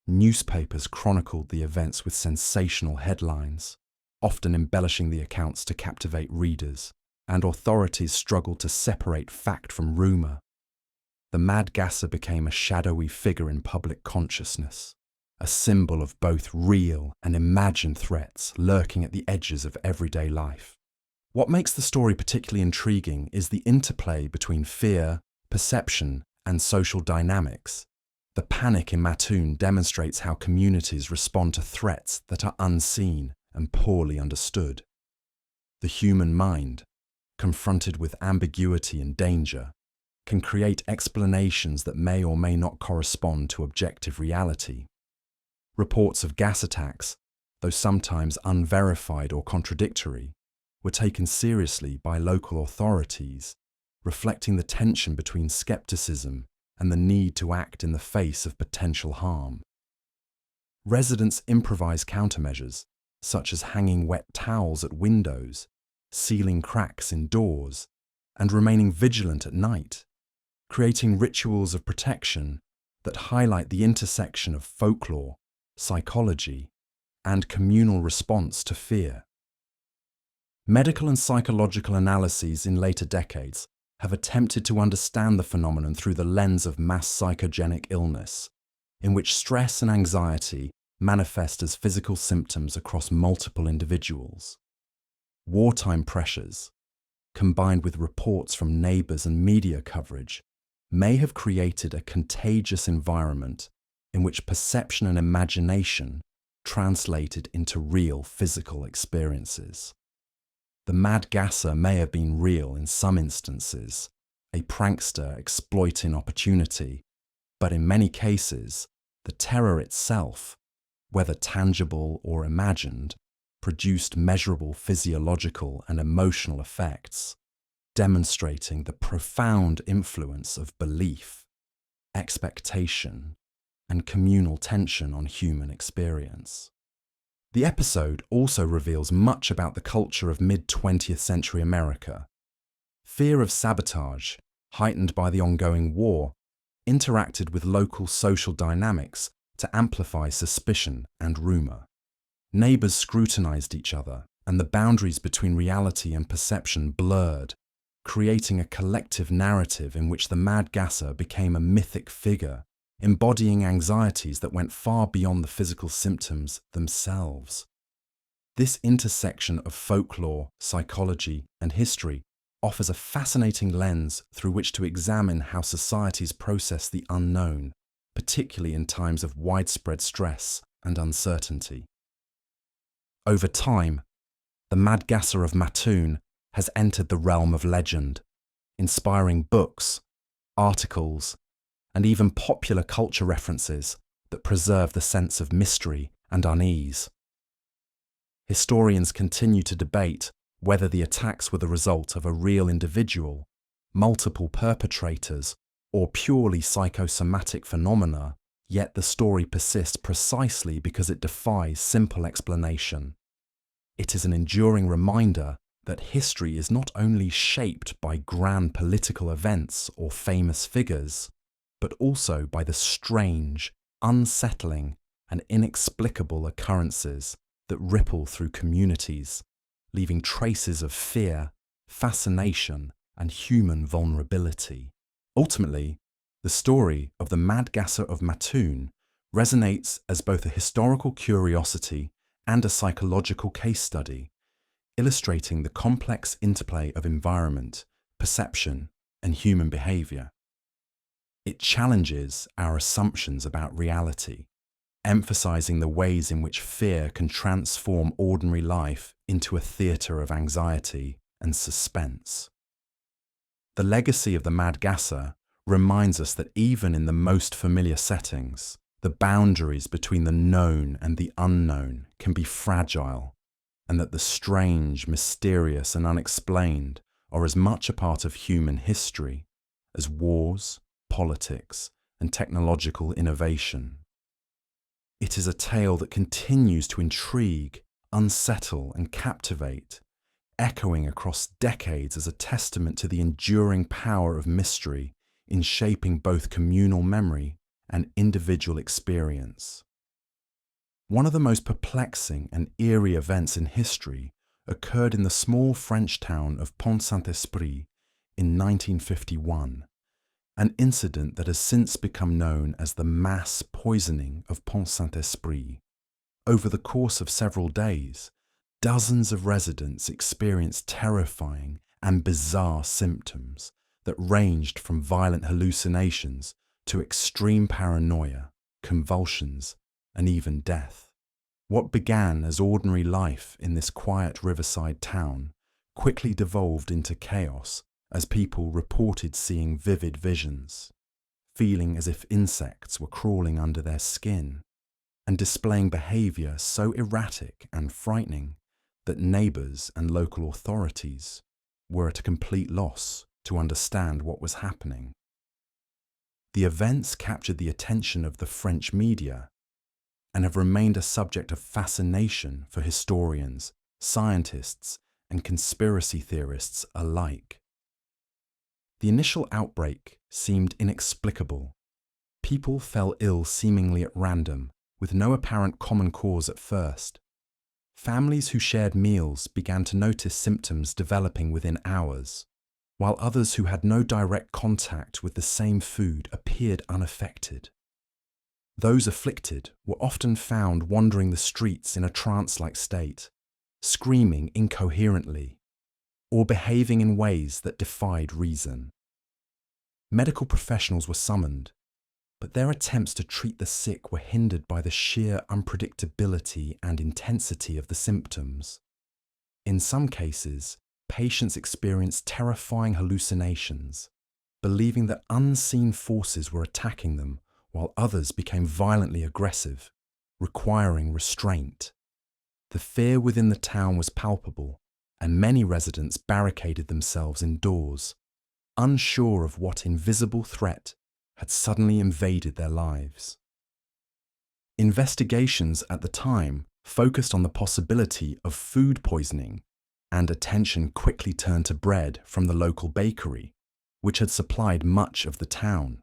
Newspapers chronicled the events with sensational headlines, often embellishing the accounts to captivate readers, and authorities struggled to separate fact from rumour. The Mad Gasser became a shadowy figure in public consciousness, a symbol of both real and imagined threats lurking at the edges of everyday life. What makes the story particularly intriguing is the interplay between fear, perception, and social dynamics. The panic in Mattoon demonstrates how communities respond to threats that are unseen and poorly understood. The human mind, confronted with ambiguity and danger, can create explanations that may or may not correspond to objective reality. Reports of gas attacks, though sometimes unverified or contradictory, were taken seriously by local authorities, reflecting the tension between skepticism and the need to act in the face of potential harm. Residents improvised countermeasures, such as hanging wet towels at windows, sealing cracks in doors, and remaining vigilant at night, creating rituals of protection that highlight the intersection of folklore, psychology, and communal response to fear. Medical and psychological analyses in later decades have attempted to understand the phenomenon through the lens of mass psychogenic illness, in which stress and anxiety manifest as physical symptoms across multiple individuals. Wartime pressures, combined with reports from neighbours and media coverage, may have created a contagious environment in which perception and imagination translated into real physical experiences. The Mad Gasser may have been real in some instances, a prankster exploiting opportunity, but in many cases, the terror itself, whether tangible or imagined, produced measurable physiological and emotional effects, demonstrating the profound influence of belief, expectation, and communal tension on human experience. The episode also reveals much about the culture of mid-20th century America. Fear of sabotage, heightened by the ongoing war, interacted with local social dynamics to amplify suspicion and rumor. Neighbors scrutinized each other, and the boundaries between reality and perception blurred, creating a collective narrative in which the Mad Gasser became a mythic figure, embodying anxieties that went far beyond the physical symptoms themselves. This intersection of folklore, psychology, and history offers a fascinating lens through which to examine how societies process the unknown, particularly in times of widespread stress and uncertainty. Over time, the Mad Gasser of Mattoon has entered the realm of legend, inspiring books, articles, and even popular culture references that preserve the sense of mystery and unease. Historians continue to debate whether the attacks were the result of a real individual, multiple perpetrators, or purely psychosomatic phenomena, yet the story persists precisely because it defies simple explanation. It is an enduring reminder that history is not only shaped by grand political events or famous figures, but also by the strange, unsettling, and inexplicable occurrences that ripple through communities, leaving traces of fear, fascination, and human vulnerability. Ultimately, the story of the Mad Gasser of Mattoon resonates as both a historical curiosity and a psychological case study, illustrating the complex interplay of environment, perception, and human behavior. It challenges our assumptions about reality, emphasizing the ways in which fear can transform ordinary life into a theatre of anxiety and suspense. The legacy of the Mad Gasser reminds us that even in the most familiar settings, the boundaries between the known and the unknown can be fragile, and that the strange, mysterious, and unexplained are as much a part of human history as wars, politics, and technological innovation. It is a tale that continues to intrigue, unsettle, and captivate, echoing across decades as a testament to the enduring power of mystery in shaping both communal memory and individual experience. One of the most perplexing and eerie events in history occurred in the small French town of Pont-Saint-Esprit in 1951, an incident that has since become known as the mass poisoning of Pont-Saint-Esprit. Over the course of several days, dozens of residents experienced terrifying and bizarre symptoms that ranged from violent hallucinations to extreme paranoia, convulsions, and even death. What began as ordinary life in this quiet riverside town quickly devolved into chaos as people reported seeing vivid visions, feeling as if insects were crawling under their skin, and displaying behaviour so erratic and frightening that neighbours and local authorities were at a complete loss to understand what was happening. The events captured the attention of the French media and have remained a subject of fascination for historians, scientists, and conspiracy theorists alike. The initial outbreak seemed inexplicable. People fell ill seemingly at random, with no apparent common cause at first. Families who shared meals began to notice symptoms developing within hours, while others who had no direct contact with the same food appeared unaffected. Those afflicted were often found wandering the streets in a trance-like state, screaming incoherently, or behaving in ways that defied reason. Medical professionals were summoned, but their attempts to treat the sick were hindered by the sheer unpredictability and intensity of the symptoms. In some cases, patients experienced terrifying hallucinations, believing that unseen forces were attacking them, while others became violently aggressive, requiring restraint. The fear within the town was palpable, and many residents barricaded themselves indoors, unsure of what invisible threat had suddenly invaded their lives. Investigations at the time focused on the possibility of food poisoning, and attention quickly turned to bread from the local bakery, which had supplied much of the town.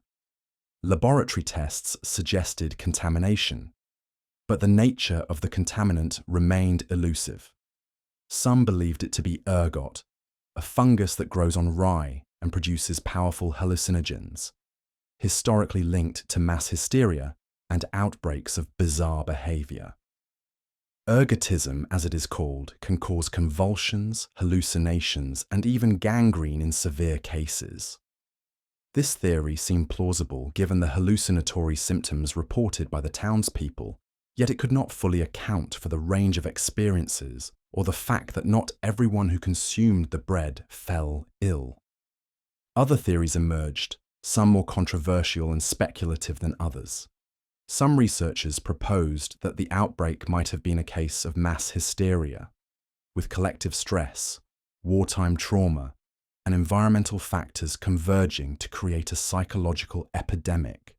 Laboratory tests suggested contamination, but the nature of the contaminant remained elusive. Some believed it to be ergot, a fungus that grows on rye and produces powerful hallucinogens, historically linked to mass hysteria and outbreaks of bizarre behavior. Ergotism, as it is called, can cause convulsions, hallucinations, and even gangrene in severe cases. This theory seemed plausible given the hallucinatory symptoms reported by the townspeople, yet it could not fully account for the range of experiences or the fact that not everyone who consumed the bread fell ill. Other theories emerged, some more controversial and speculative than others. Some researchers proposed that the outbreak might have been a case of mass hysteria, with collective stress, wartime trauma, and environmental factors converging to create a psychological epidemic.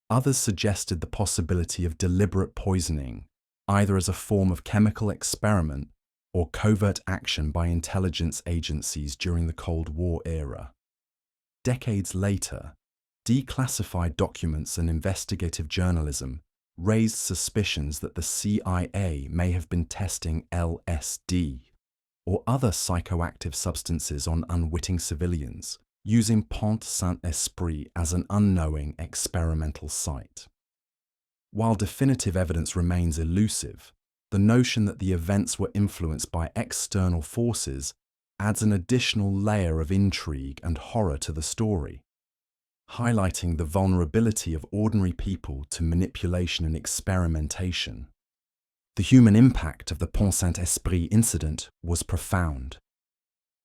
Others suggested the possibility of deliberate poisoning, either as a form of chemical experiment or covert action by intelligence agencies during the Cold War era. Decades later, declassified documents and investigative journalism raised suspicions that the CIA may have been testing LSD or other psychoactive substances on unwitting civilians, using Pont Saint-Esprit as an unknowing experimental site. While definitive evidence remains elusive, the notion that the events were influenced by external forces adds an additional layer of intrigue and horror to the story, highlighting the vulnerability of ordinary people to manipulation and experimentation. The human impact of the Pont Saint-Esprit incident was profound.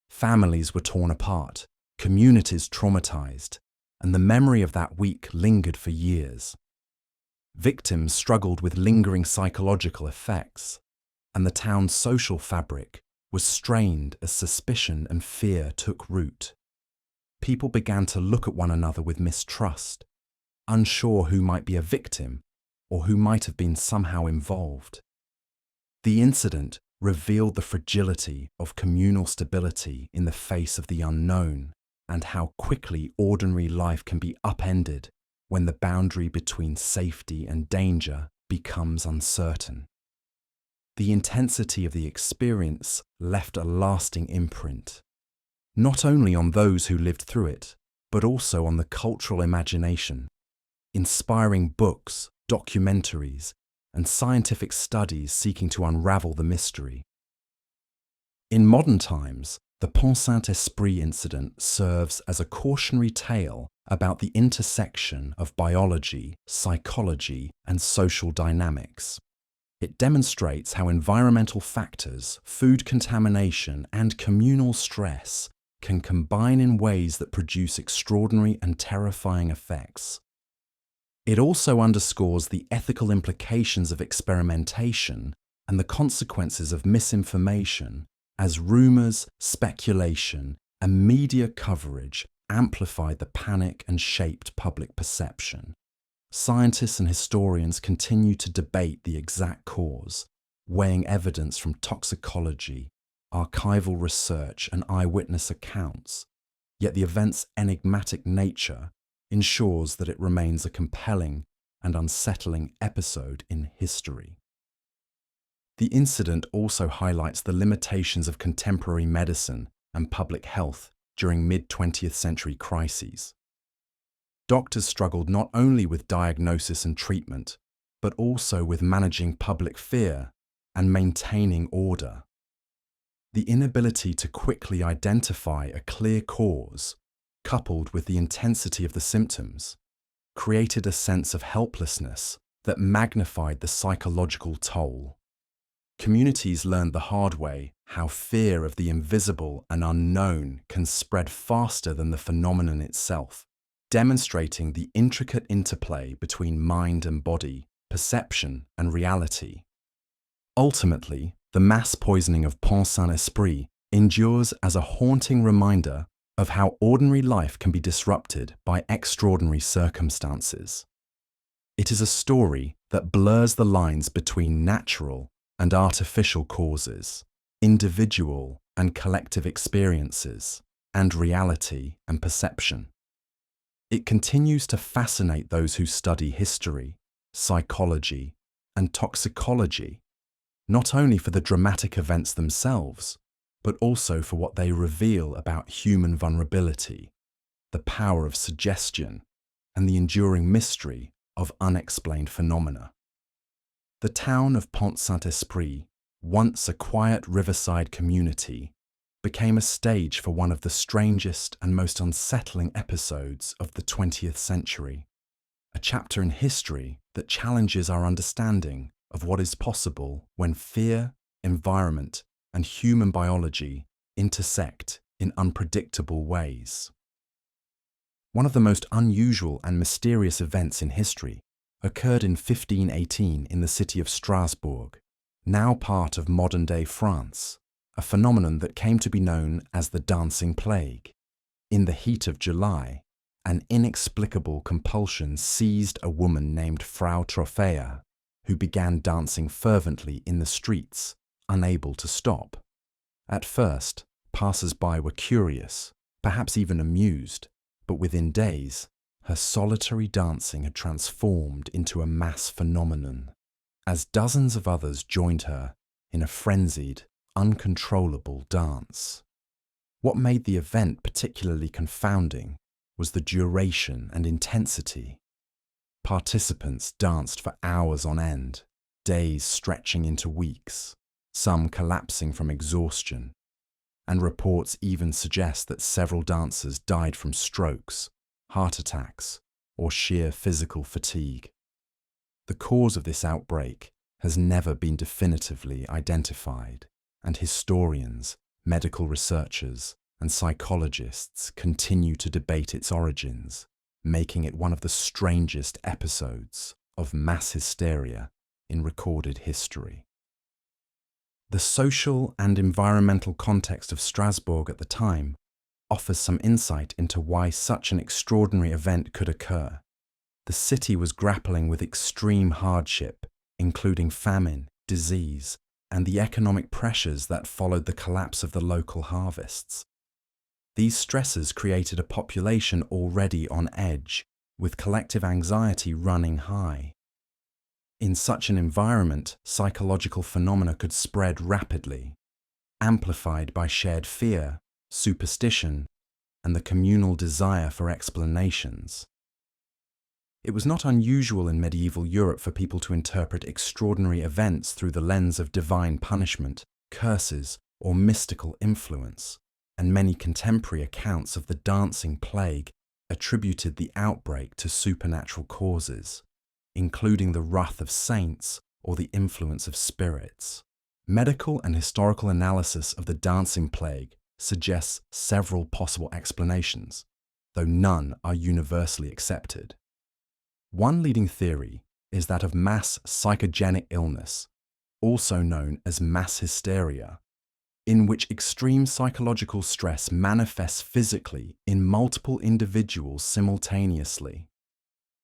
Families were torn apart, communities traumatized, and the memory of that week lingered for years. Victims struggled with lingering psychological effects, and the town's social fabric was strained as suspicion and fear took root. People began to look at one another with mistrust, unsure who might be a victim or who might have been somehow involved. The incident revealed the fragility of communal stability in the face of the unknown, and how quickly ordinary life can be upended when the boundary between safety and danger becomes uncertain. The intensity of the experience left a lasting imprint, not only on those who lived through it, but also on the cultural imagination, inspiring books, documentaries, and scientific studies seeking to unravel the mystery. In modern times, the Pont Saint-Esprit incident serves as a cautionary tale about the intersection of biology, psychology, and social dynamics. It demonstrates how environmental factors, food contamination, and communal stress can combine in ways that produce extraordinary and terrifying effects. It also underscores the ethical implications of experimentation and the consequences of misinformation, as rumors, speculation, and media coverage amplified the panic and shaped public perception. Scientists and historians continue to debate the exact cause, weighing evidence from toxicology, archival research, and eyewitness accounts, yet the event's enigmatic nature ensures that it remains a compelling and unsettling episode in history. The incident also highlights the limitations of contemporary medicine and public health during mid-20th century crises. Doctors struggled not only with diagnosis and treatment, but also with managing public fear and maintaining order. The inability to quickly identify a clear cause, coupled with the intensity of the symptoms, created a sense of helplessness that magnified the psychological toll. Communities learned the hard way how fear of the invisible and unknown can spread faster than the phenomenon itself, demonstrating the intricate interplay between mind and body perception, and reality. Ultimately, the mass poisoning of Pont Saint-Esprit endures as a haunting reminder of how ordinary life can be disrupted by extraordinary circumstances. It is a story that blurs the lines between natural and artificial causes, individual and collective experiences, and reality and perception. It continues to fascinate those who study history, psychology, and toxicology, not only for the dramatic events themselves, but also for what they reveal about human vulnerability, the power of suggestion, and the enduring mystery of unexplained phenomena. The town of Pont Saint-Esprit, once a quiet riverside community, became a stage for one of the strangest and most unsettling episodes of the 20th century, a chapter in history that challenges our understanding of what is possible when fear, environment, and human biology intersect in unpredictable ways. One of the most unusual and mysterious events in history occurred in 1518 in the city of Strasbourg, now part of modern-day France, a phenomenon that came to be known as the Dancing Plague. In the heat of July, an inexplicable compulsion seized a woman named Frau Trophea, who began dancing fervently in the streets, unable to stop. At first, passers-by were curious, perhaps even amused, but within days, her solitary dancing had transformed into a mass phenomenon, as dozens of others joined her in a frenzied, uncontrollable dance. What made the event particularly confounding was the duration and intensity. Participants danced for hours on end, days stretching into weeks, some collapsing from exhaustion, and reports even suggest that several dancers died from strokes, heart attacks, or sheer physical fatigue. The cause of this outbreak has never been definitively identified, and historians, medical researchers, and psychologists continue to debate its origins, making it one of the strangest episodes of mass hysteria in recorded history. The social and environmental context of Strasbourg at the time offers some insight into why such an extraordinary event could occur. The city was grappling with extreme hardship, including famine, disease, and the economic pressures that followed the collapse of the local harvests. These stresses created a population already on edge, with collective anxiety running high. In such an environment, psychological phenomena could spread rapidly, amplified by shared fear, superstition, and the communal desire for explanations. It was not unusual in medieval Europe for people to interpret extraordinary events through the lens of divine punishment, curses, or mystical influence, and many contemporary accounts of the dancing plague attributed the outbreak to supernatural causes, including the wrath of saints or the influence of spirits. Medical and historical analysis of the dancing plague suggests several possible explanations, though none are universally accepted. One leading theory is that of mass psychogenic illness, also known as mass hysteria, in which extreme psychological stress manifests physically in multiple individuals simultaneously.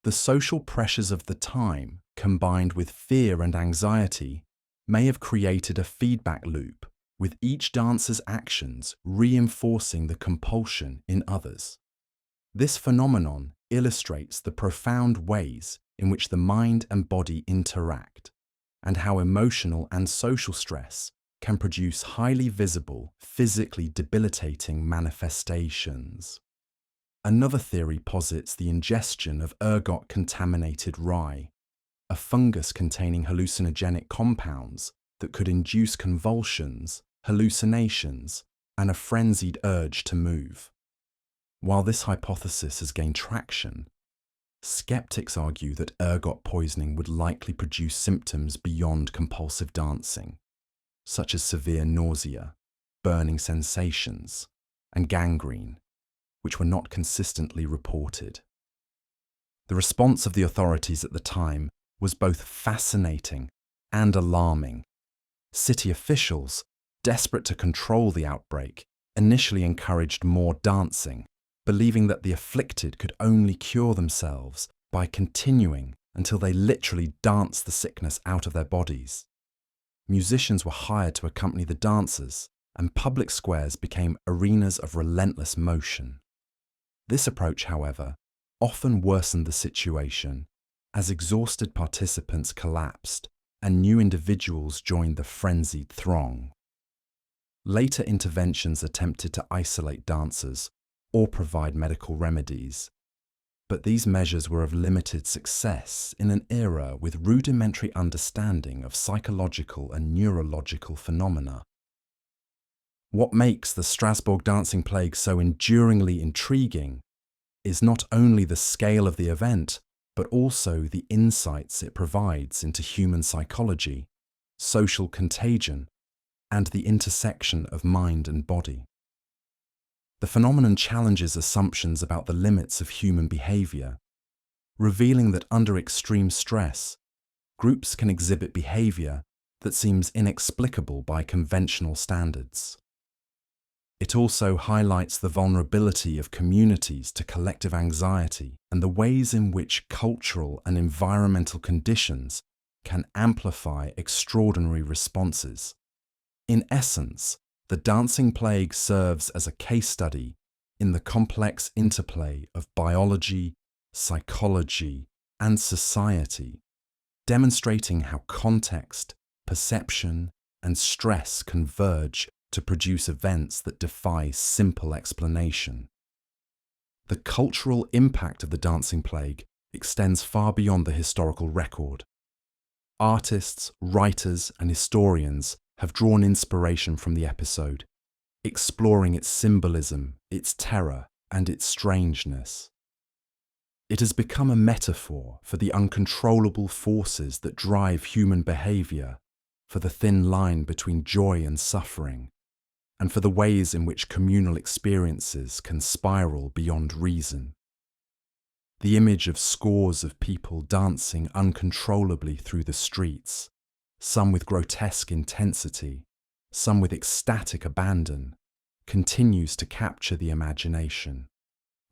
The social pressures of the time, combined with fear and anxiety, may have created a feedback loop, with each dancer's actions reinforcing the compulsion in others. This phenomenon illustrates the profound ways in which the mind and body interact, and how emotional and social stress can produce highly visible, physically debilitating manifestations. Another theory posits the ingestion of ergot-contaminated rye, a fungus containing hallucinogenic compounds that could induce convulsions, hallucinations, and a frenzied urge to move. While this hypothesis has gained traction, skeptics argue that ergot poisoning would likely produce symptoms beyond compulsive dancing, such as severe nausea, burning sensations, and gangrene, which were not consistently reported. The response of the authorities at the time was both fascinating and alarming. City officials, desperate to control the outbreak, initially encouraged more dancing, believing that the afflicted could only cure themselves by continuing until they literally danced the sickness out of their bodies. Musicians were hired to accompany the dancers, and public squares became arenas of relentless motion. This approach, however, often worsened the situation as exhausted participants collapsed and new individuals joined the frenzied throng. Later interventions attempted to isolate dancers or provide medical remedies, but these measures were of limited success in an era with rudimentary understanding of psychological and neurological phenomena. What makes the Strasbourg dancing plague so enduringly intriguing is not only the scale of the event, but also the insights it provides into human psychology, social contagion, and the intersection of mind and body. The phenomenon challenges assumptions about the limits of human behavior, revealing that under extreme stress, groups can exhibit behavior that seems inexplicable by conventional standards. It also highlights the vulnerability of communities to collective anxiety and the ways in which cultural and environmental conditions can amplify extraordinary responses. In essence, the dancing plague serves as a case study in the complex interplay of biology, psychology, and society, demonstrating how context, perception, and stress converge to produce events that defy simple explanation. The cultural impact of the dancing plague extends far beyond the historical record. Artists, writers, and historians have drawn inspiration from the episode, exploring its symbolism, its terror, and its strangeness. It has become a metaphor for the uncontrollable forces that drive human behavior, for the thin line between joy and suffering, and for the ways in which communal experiences can spiral beyond reason. The image of scores of people dancing uncontrollably through the streets, some with grotesque intensity, some with ecstatic abandon, continues to capture the imagination,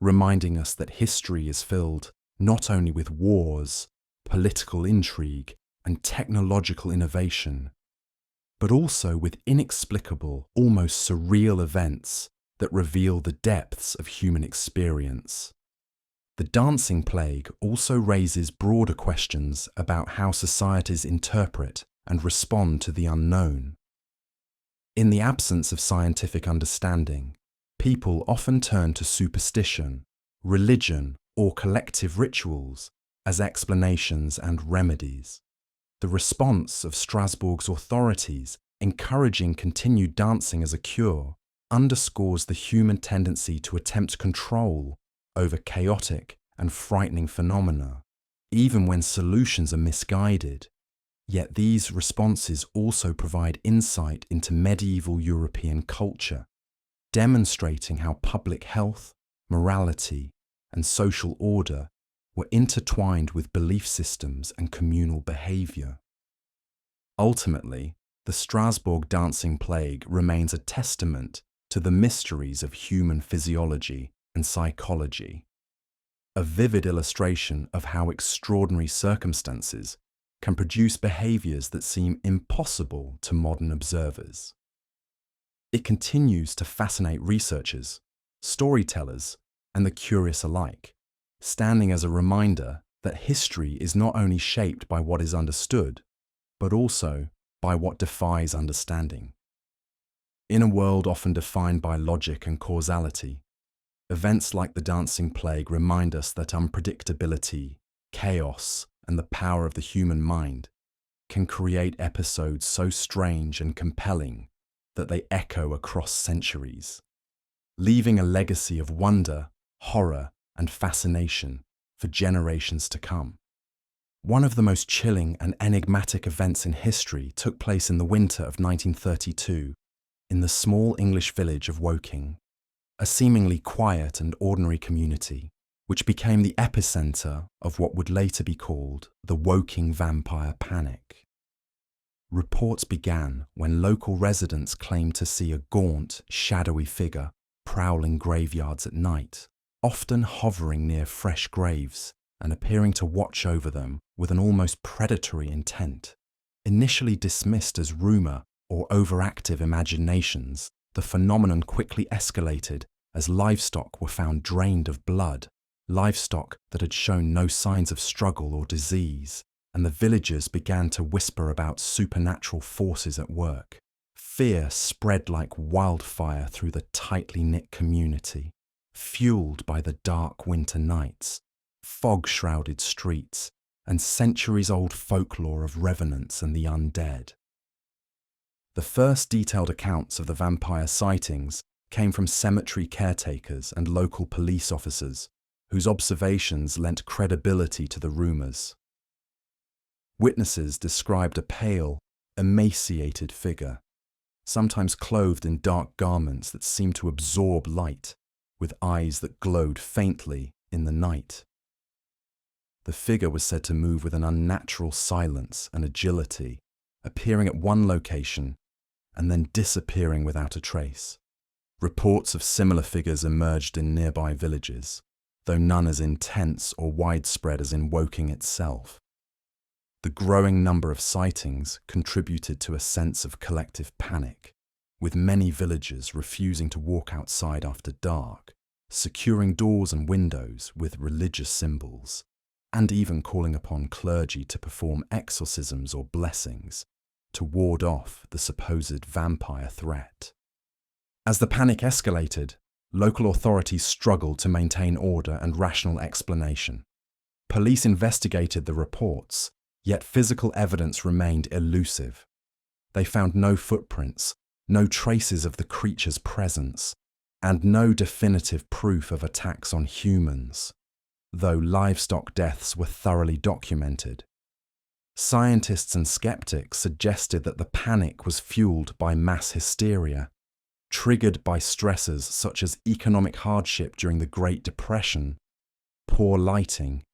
reminding us that history is filled not only with wars, political intrigue, and technological innovation, but also with inexplicable, almost surreal events that reveal the depths of human experience. The dancing plague also raises broader questions about how societies interpret and respond to the unknown. In the absence of scientific understanding, people often turn to superstition, religion, or collective rituals as explanations and remedies. The response of Strasbourg's authorities encouraging continued dancing as a cure underscores the human tendency to attempt control over chaotic and frightening phenomena, even when solutions are misguided. Yet these responses also provide insight into medieval European culture, demonstrating how public health, morality, and social order were intertwined with belief systems and communal behavior. Ultimately, the Strasbourg dancing plague remains a testament to the mysteries of human physiology and psychology, a vivid illustration of how extraordinary circumstances can produce behaviors that seem impossible to modern observers. It continues to fascinate researchers, storytellers, and the curious alike, standing as a reminder that history is not only shaped by what is understood, but also by what defies understanding. In a world often defined by logic and causality, events like the dancing plague remind us that unpredictability, chaos, and the power of the human mind can create episodes so strange and compelling that they echo across centuries, leaving a legacy of wonder, horror, and fascination for generations to come. One of the most chilling and enigmatic events in history took place in the winter of 1932 in the small English village of Woking, a seemingly quiet and ordinary community which became the epicenter of what would later be called the Woking vampire panic. Reports began when local residents claimed to see a gaunt, shadowy figure prowling graveyards at night, often hovering near fresh graves and appearing to watch over them with an almost predatory intent. Initially dismissed as rumor or overactive imaginations, the phenomenon quickly escalated as livestock were found drained of blood, livestock that had shown no signs of struggle or disease, and the villagers began to whisper about supernatural forces at work. Fear spread like wildfire through the tightly knit community, fueled by the dark winter nights, fog-shrouded streets, and centuries-old folklore of revenants and the undead. The first detailed accounts of the vampire sightings came from cemetery caretakers and local police officers, whose observations lent credibility to the rumours. Witnesses described a pale, emaciated figure, sometimes clothed in dark garments that seemed to absorb light, with eyes that glowed faintly in the night. The figure was said to move with an unnatural silence and agility, appearing at one location and then disappearing without a trace. Reports of similar figures emerged in nearby villages, though none as intense or widespread as in Woking itself. The growing number of sightings contributed to a sense of collective panic, with many villagers refusing to walk outside after dark, securing doors and windows with religious symbols, and even calling upon clergy to perform exorcisms or blessings to ward off the supposed vampire threat. As the panic escalated, local authorities struggled to maintain order and rational explanation. Police investigated the reports, yet physical evidence remained elusive. They found no footprints, no traces of the creature's presence, and no definitive proof of attacks on humans, though livestock deaths were thoroughly documented. Scientists and skeptics suggested that the panic was fueled by mass hysteria, triggered by stressors such as economic hardship during the Great Depression, poor lighting,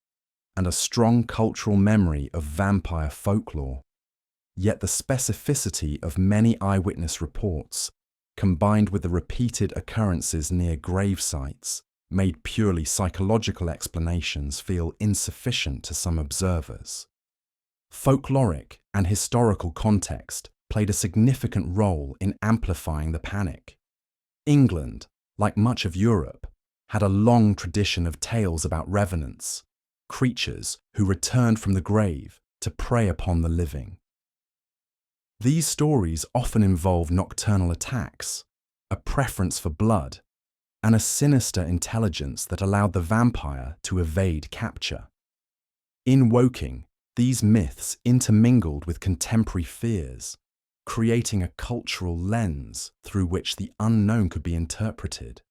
and a strong cultural memory of vampire folklore. Yet the specificity of many eyewitness reports, combined with the repeated occurrences near grave sites, made purely psychological explanations feel insufficient to some observers. Folkloric and historical context played a significant role in amplifying the panic. England, like much of Europe, had a long tradition of tales about revenants, creatures who returned from the grave to prey upon the living. These stories often involve nocturnal attacks, a preference for blood, and a sinister intelligence that allowed the vampire to evade capture. In Woking, these myths intermingled with contemporary fears, creating a cultural lens through which the unknown could be interpreted.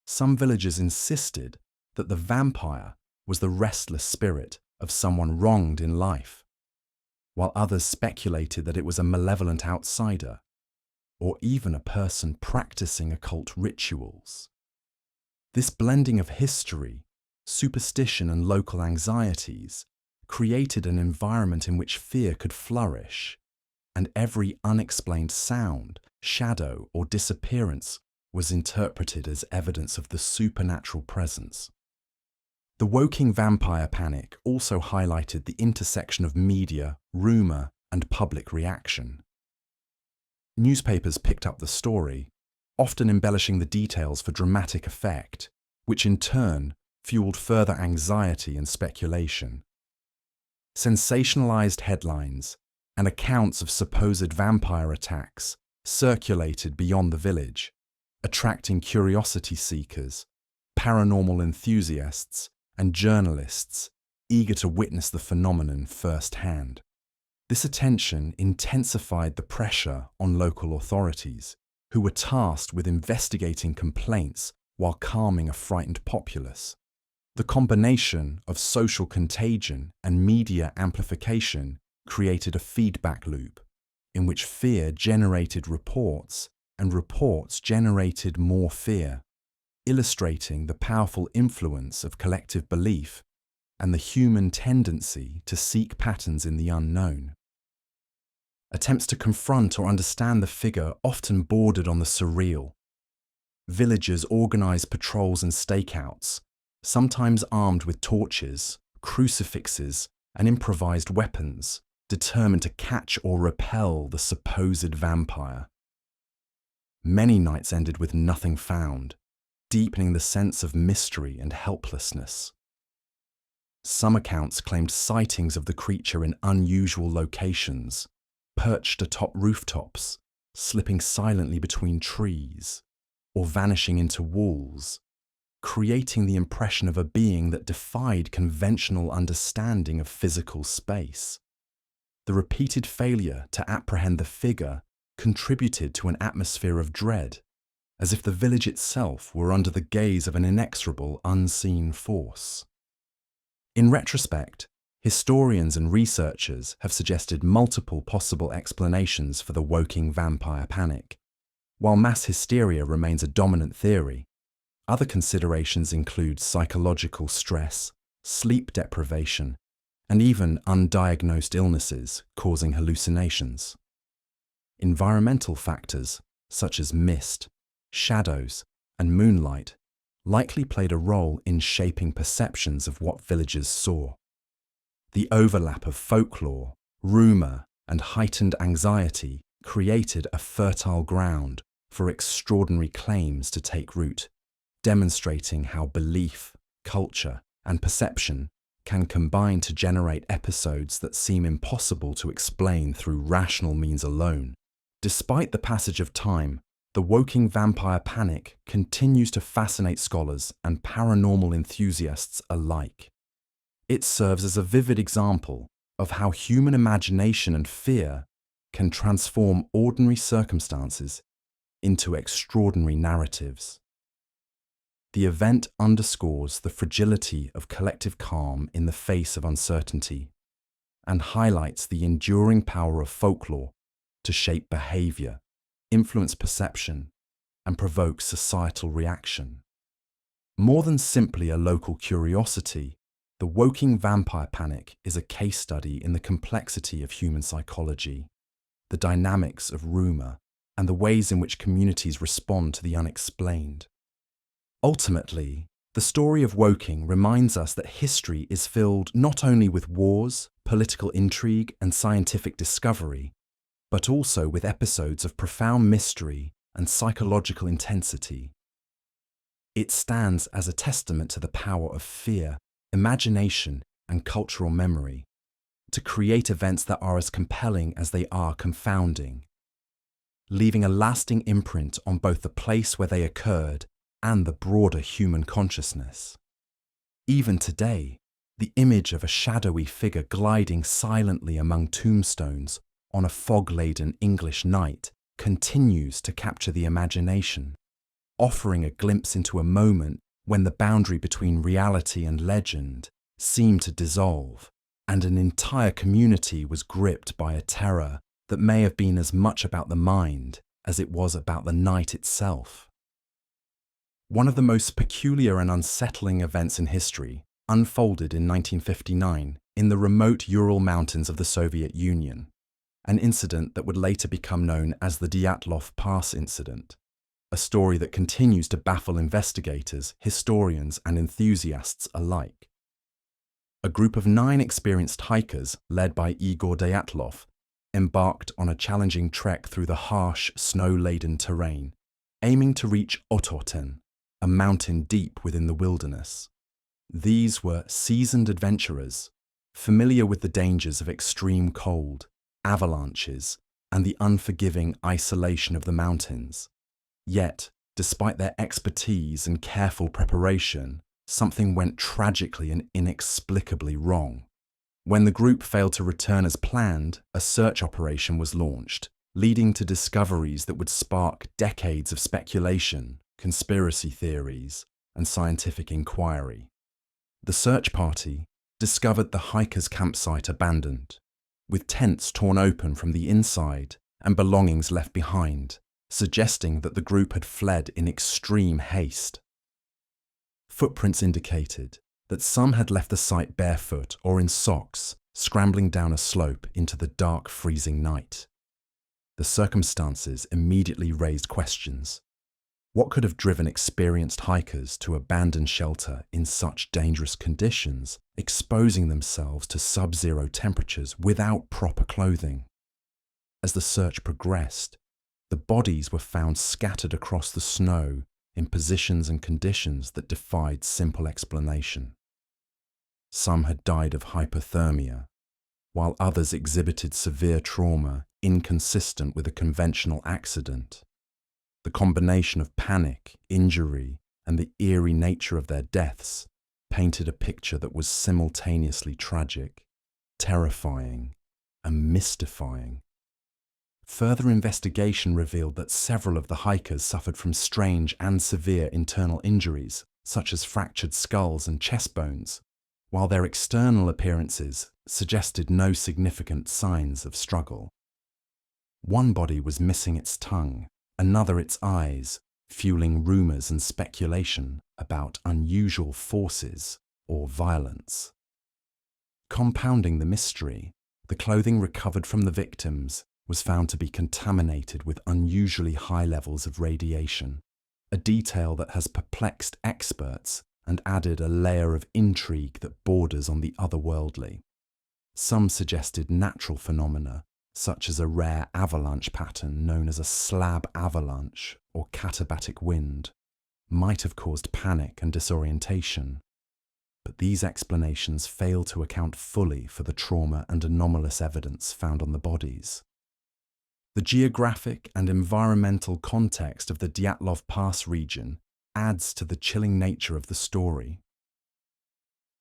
Some villagers insisted that the vampire was the restless spirit of someone wronged in life, while others speculated that it was a malevolent outsider, or even a person practicing occult rituals. This blending of history, superstition, and local anxieties created an environment in which fear could flourish, and every unexplained sound, shadow, or disappearance was interpreted as evidence of the supernatural presence. The Woking vampire panic also highlighted the intersection of media, rumour, and public reaction. Newspapers picked up the story, often embellishing the details for dramatic effect, which in turn fueled further anxiety and speculation. Sensationalized headlines and accounts of supposed vampire attacks circulated beyond the village, attracting curiosity seekers, paranormal enthusiasts, and journalists eager to witness the phenomenon firsthand. This attention intensified the pressure on local authorities, who were tasked with investigating complaints while calming a frightened populace. The combination of social contagion and media amplification created a feedback loop, in which fear generated reports and reports generated more fear. illustrating the powerful influence of collective belief and the human tendency to seek patterns in the unknown. Attempts to confront or understand the figure often bordered on the surreal. Villagers organized patrols and stakeouts, sometimes armed with torches, crucifixes, and improvised weapons, determined to catch or repel the supposed vampire. Many nights ended with nothing found, deepening the sense of mystery and helplessness. Some accounts claimed sightings of the creature in unusual locations, perched atop rooftops, slipping silently between trees, or vanishing into walls, creating the impression of a being that defied conventional understanding of physical space. The repeated failure to apprehend the figure contributed to an atmosphere of dread, as if the village itself were under the gaze of an inexorable, unseen force. In retrospect, historians and researchers have suggested multiple possible explanations for the Woking vampire panic. While mass hysteria remains a dominant theory, other considerations include psychological stress, sleep deprivation, and even undiagnosed illnesses causing hallucinations. Environmental factors, such as mist, shadows, and moonlight, likely played a role in shaping perceptions of what villagers saw. The overlap of folklore, rumour, and heightened anxiety created a fertile ground for extraordinary claims to take root, demonstrating how belief, culture, and perception can combine to generate episodes that seem impossible to explain through rational means alone. Despite the passage of time, the Woking vampire panic continues to fascinate scholars and paranormal enthusiasts alike. It serves as a vivid example of how human imagination and fear can transform ordinary circumstances into extraordinary narratives. The event underscores the fragility of collective calm in the face of uncertainty and highlights the enduring power of folklore to shape behaviour, influence perception, and provoke societal reaction. More than simply a local curiosity, the Woking vampire panic is a case study in the complexity of human psychology, the dynamics of rumour, and the ways in which communities respond to the unexplained. Ultimately, the story of Woking reminds us that history is filled not only with wars, political intrigue, and scientific discovery, but also with episodes of profound mystery and psychological intensity. It stands as a testament to the power of fear, imagination, and cultural memory to create events that are as compelling as they are confounding, leaving a lasting imprint on both the place where they occurred and the broader human consciousness. Even today, the image of a shadowy figure gliding silently among tombstones on a fog-laden English night continues to capture the imagination, offering a glimpse into a moment when the boundary between reality and legend seemed to dissolve, and an entire community was gripped by a terror that may have been as much about the mind as it was about the night itself. One of the most peculiar and unsettling events in history unfolded in 1959 in the remote Ural Mountains of the Soviet Union, an incident that would later become known as the Dyatlov Pass incident, a story that continues to baffle investigators, historians, and enthusiasts alike. A group of 9 experienced hikers, led by Igor Dyatlov, embarked on a challenging trek through the harsh, snow-laden terrain, aiming to reach Otorten, a mountain deep within the wilderness. These were seasoned adventurers, familiar with the dangers of extreme cold, avalanches, and the unforgiving isolation of the mountains. Yet, despite their expertise and careful preparation, something went tragically and inexplicably wrong. When the group failed to return as planned, a search operation was launched, leading to discoveries that would spark decades of speculation, conspiracy theories, and scientific inquiry. The search party discovered the hikers' campsite abandoned, with tents torn open from the inside and belongings left behind, suggesting that the group had fled in extreme haste. Footprints indicated that some had left the site barefoot or in socks, scrambling down a slope into the dark, freezing night. The circumstances immediately raised questions. What could have driven experienced hikers to abandon shelter in such dangerous conditions, exposing themselves to sub-zero temperatures without proper clothing? As the search progressed, the bodies were found scattered across the snow in positions and conditions that defied simple explanation. Some had died of hypothermia, while others exhibited severe trauma inconsistent with a conventional accident. The combination of panic, injury, and the eerie nature of their deaths painted a picture that was simultaneously tragic, terrifying, and mystifying. Further investigation revealed that several of the hikers suffered from strange and severe internal injuries, such as fractured skulls and chest bones, while their external appearances suggested no significant signs of struggle. One body was missing its tongue, another its eyes, fueling rumours and speculation about unusual forces or violence. Compounding the mystery, the clothing recovered from the victims was found to be contaminated with unusually high levels of radiation, a detail that has perplexed experts and added a layer of intrigue that borders on the otherworldly. Some suggested natural phenomena, such as a rare avalanche pattern known as a slab avalanche or katabatic wind, might have caused panic and disorientation. But these explanations fail to account fully for the trauma and anomalous evidence found on the bodies. The geographic and environmental context of the Dyatlov Pass region adds to the chilling nature of the story.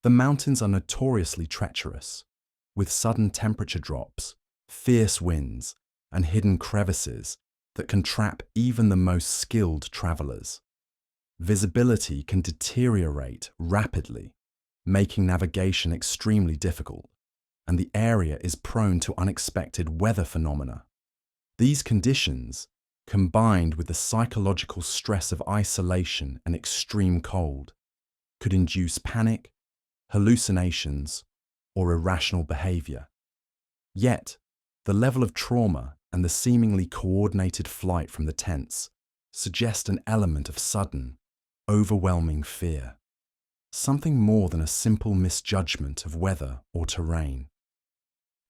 The mountains are notoriously treacherous, with sudden temperature drops, fierce winds, and hidden crevices that can trap even the most skilled travelers. Visibility can deteriorate rapidly, making navigation extremely difficult, and the area is prone to unexpected weather phenomena. These conditions, combined with the psychological stress of isolation and extreme cold, could induce panic, hallucinations, or irrational behavior. Yet, the level of trauma and the seemingly coordinated flight from the tents suggest an element of sudden, overwhelming fear, something more than a simple misjudgment of weather or terrain.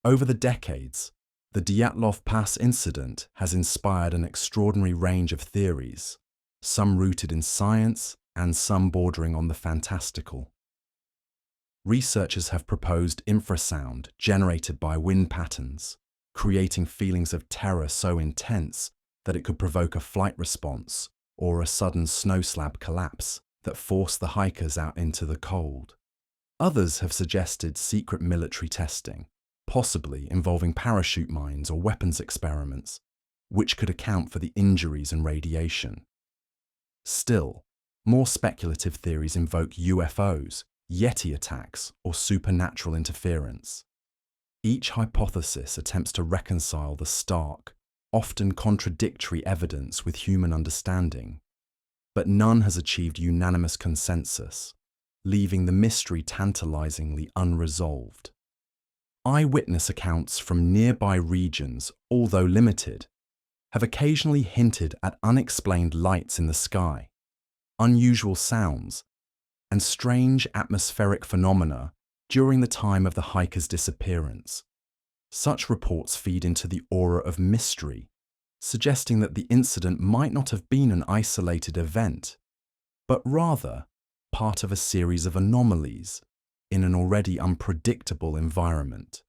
Over the decades, the Dyatlov Pass incident has inspired an extraordinary range of theories, some rooted in science and some bordering on the fantastical. Researchers have proposed infrasound generated by wind patterns, creating feelings of terror so intense that it could provoke a flight response or a sudden snow slab collapse that forced the hikers out into the cold. Others have suggested secret military testing, possibly involving parachute mines or weapons experiments, which could account for the injuries and radiation. Still, more speculative theories invoke UFOs, Yeti attacks, or supernatural interference. Each hypothesis attempts to reconcile the stark, often contradictory evidence with human understanding, but none has achieved unanimous consensus, leaving the mystery tantalizingly unresolved. Eyewitness accounts from nearby regions, although limited, have occasionally hinted at unexplained lights in the sky, unusual sounds, and strange atmospheric phenomena during the time of the hiker's disappearance. Such reports feed into the aura of mystery, suggesting that the incident might not have been an isolated event, but rather part of a series of anomalies in an already unpredictable environment.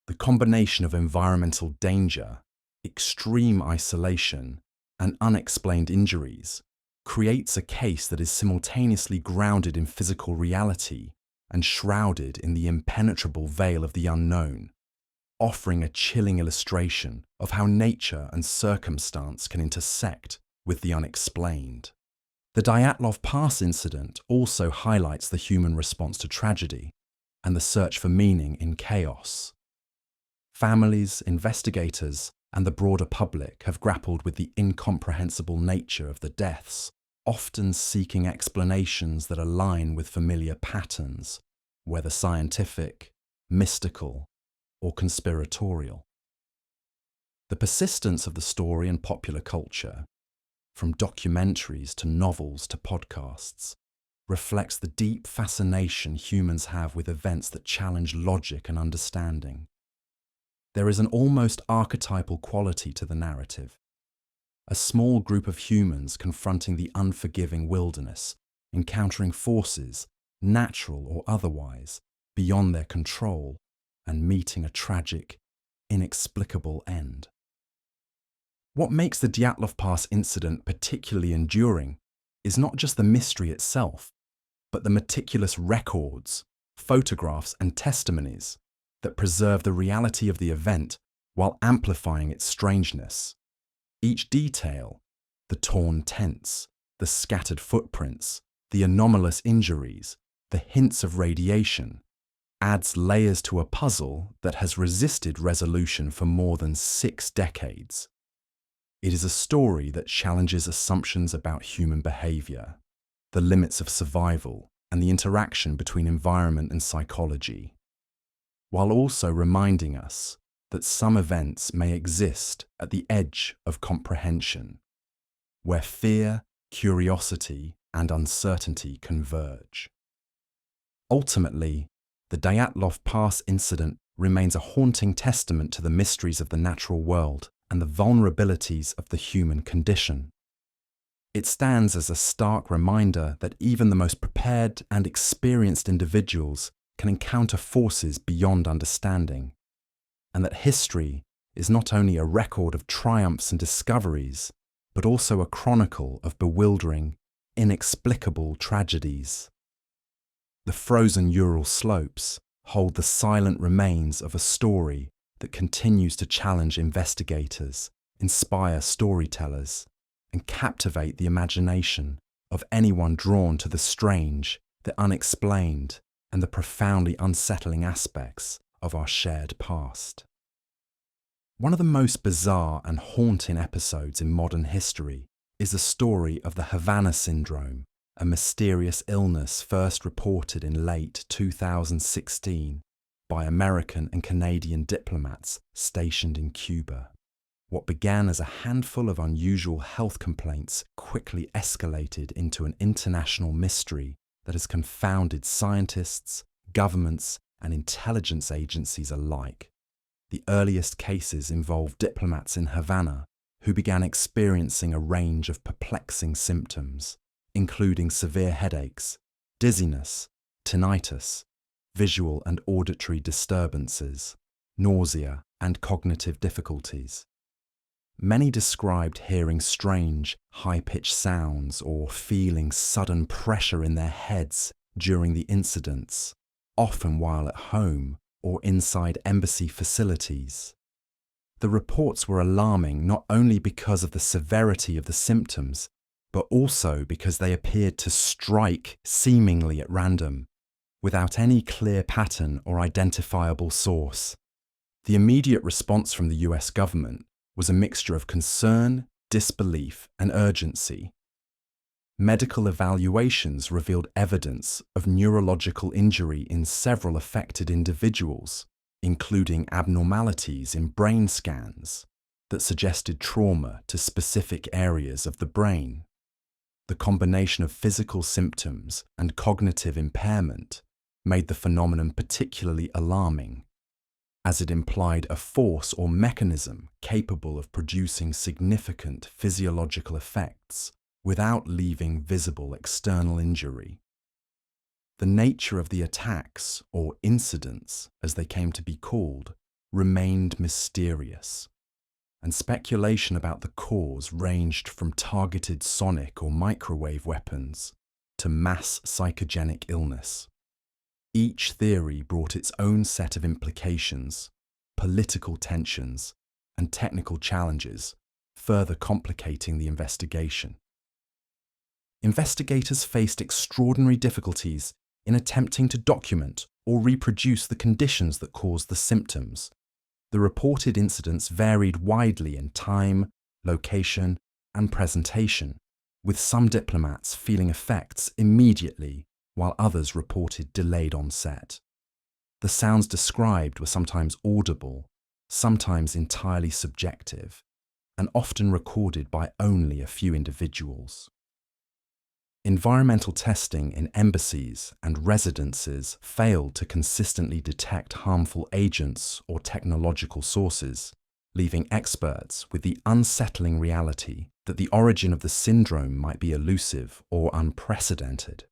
The combination of environmental danger, extreme isolation, and unexplained injuries creates a case that is simultaneously grounded in physical reality and shrouded in the impenetrable veil of the unknown, offering a chilling illustration of how nature and circumstance can intersect with the unexplained. The Dyatlov Pass incident also highlights the human response to tragedy and the search for meaning in chaos. Families, investigators, and the broader public have grappled with the incomprehensible nature of the deaths, often seeking explanations that align with familiar patterns, whether scientific, mystical, or conspiratorial. The persistence of the story in popular culture, from documentaries to novels to podcasts, reflects the deep fascination humans have with events that challenge logic and understanding. There is an almost archetypal quality to the narrative. A small group of humans confronting the unforgiving wilderness, encountering forces, natural or otherwise, beyond their control, and meeting a tragic, inexplicable end. What makes the Dyatlov Pass incident particularly enduring is not just the mystery itself, but the meticulous records, photographs, and testimonies that preserve the reality of the event while amplifying its strangeness. Each detail, the torn tents, the scattered footprints, the anomalous injuries, the hints of radiation, adds layers to a puzzle that has resisted resolution for more than 6 decades. It is a story that challenges assumptions about human behavior, the limits of survival, and the interaction between environment and psychology, while also reminding us that some events may exist at the edge of comprehension, where fear, curiosity, and uncertainty converge. Ultimately, the Dyatlov Pass incident remains a haunting testament to the mysteries of the natural world and the vulnerabilities of the human condition. It stands as a stark reminder that even the most prepared and experienced individuals can encounter forces beyond understanding, and that history is not only a record of triumphs and discoveries, but also a chronicle of bewildering, inexplicable tragedies. The frozen Ural slopes hold the silent remains of a story that continues to challenge investigators, inspire storytellers, and captivate the imagination of anyone drawn to the strange, the unexplained, and the profoundly unsettling aspects of our shared past. One of the most bizarre and haunting episodes in modern history is the story of the Havana Syndrome, a mysterious illness first reported in late 2016 by American and Canadian diplomats stationed in Cuba. What began as a handful of unusual health complaints quickly escalated into an international mystery that has confounded scientists, governments, and intelligence agencies alike. The earliest cases involved diplomats in Havana who began experiencing a range of perplexing symptoms, including severe headaches, dizziness, tinnitus, visual and auditory disturbances, nausea, and cognitive difficulties. Many described hearing strange, high-pitched sounds or feeling sudden pressure in their heads during the incidents, often while at home or inside embassy facilities. The reports were alarming not only because of the severity of the symptoms, but also because they appeared to strike seemingly at random, without any clear pattern or identifiable source. The immediate response from the US government was a mixture of concern, disbelief, and urgency. Medical evaluations revealed evidence of neurological injury in several affected individuals, including abnormalities in brain scans that suggested trauma to specific areas of the brain. The combination of physical symptoms and cognitive impairment made the phenomenon particularly alarming, as it implied a force or mechanism capable of producing significant physiological effects without leaving visible external injury. The nature of the attacks, or incidents as they came to be called, remained mysterious, and speculation about the cause ranged from targeted sonic or microwave weapons to mass psychogenic illness. Each theory brought its own set of implications, political tensions, and technical challenges, further complicating the investigation. Investigators faced extraordinary difficulties in attempting to document or reproduce the conditions that caused the symptoms. The reported incidents varied widely in time, location, and presentation, with some diplomats feeling effects immediately while others reported delayed onset. The sounds described were sometimes audible, sometimes entirely subjective, and often recorded by only a few individuals. Environmental testing in embassies and residences failed to consistently detect harmful agents or technological sources, leaving experts with the unsettling reality that the origin of the syndrome might be elusive or unprecedented.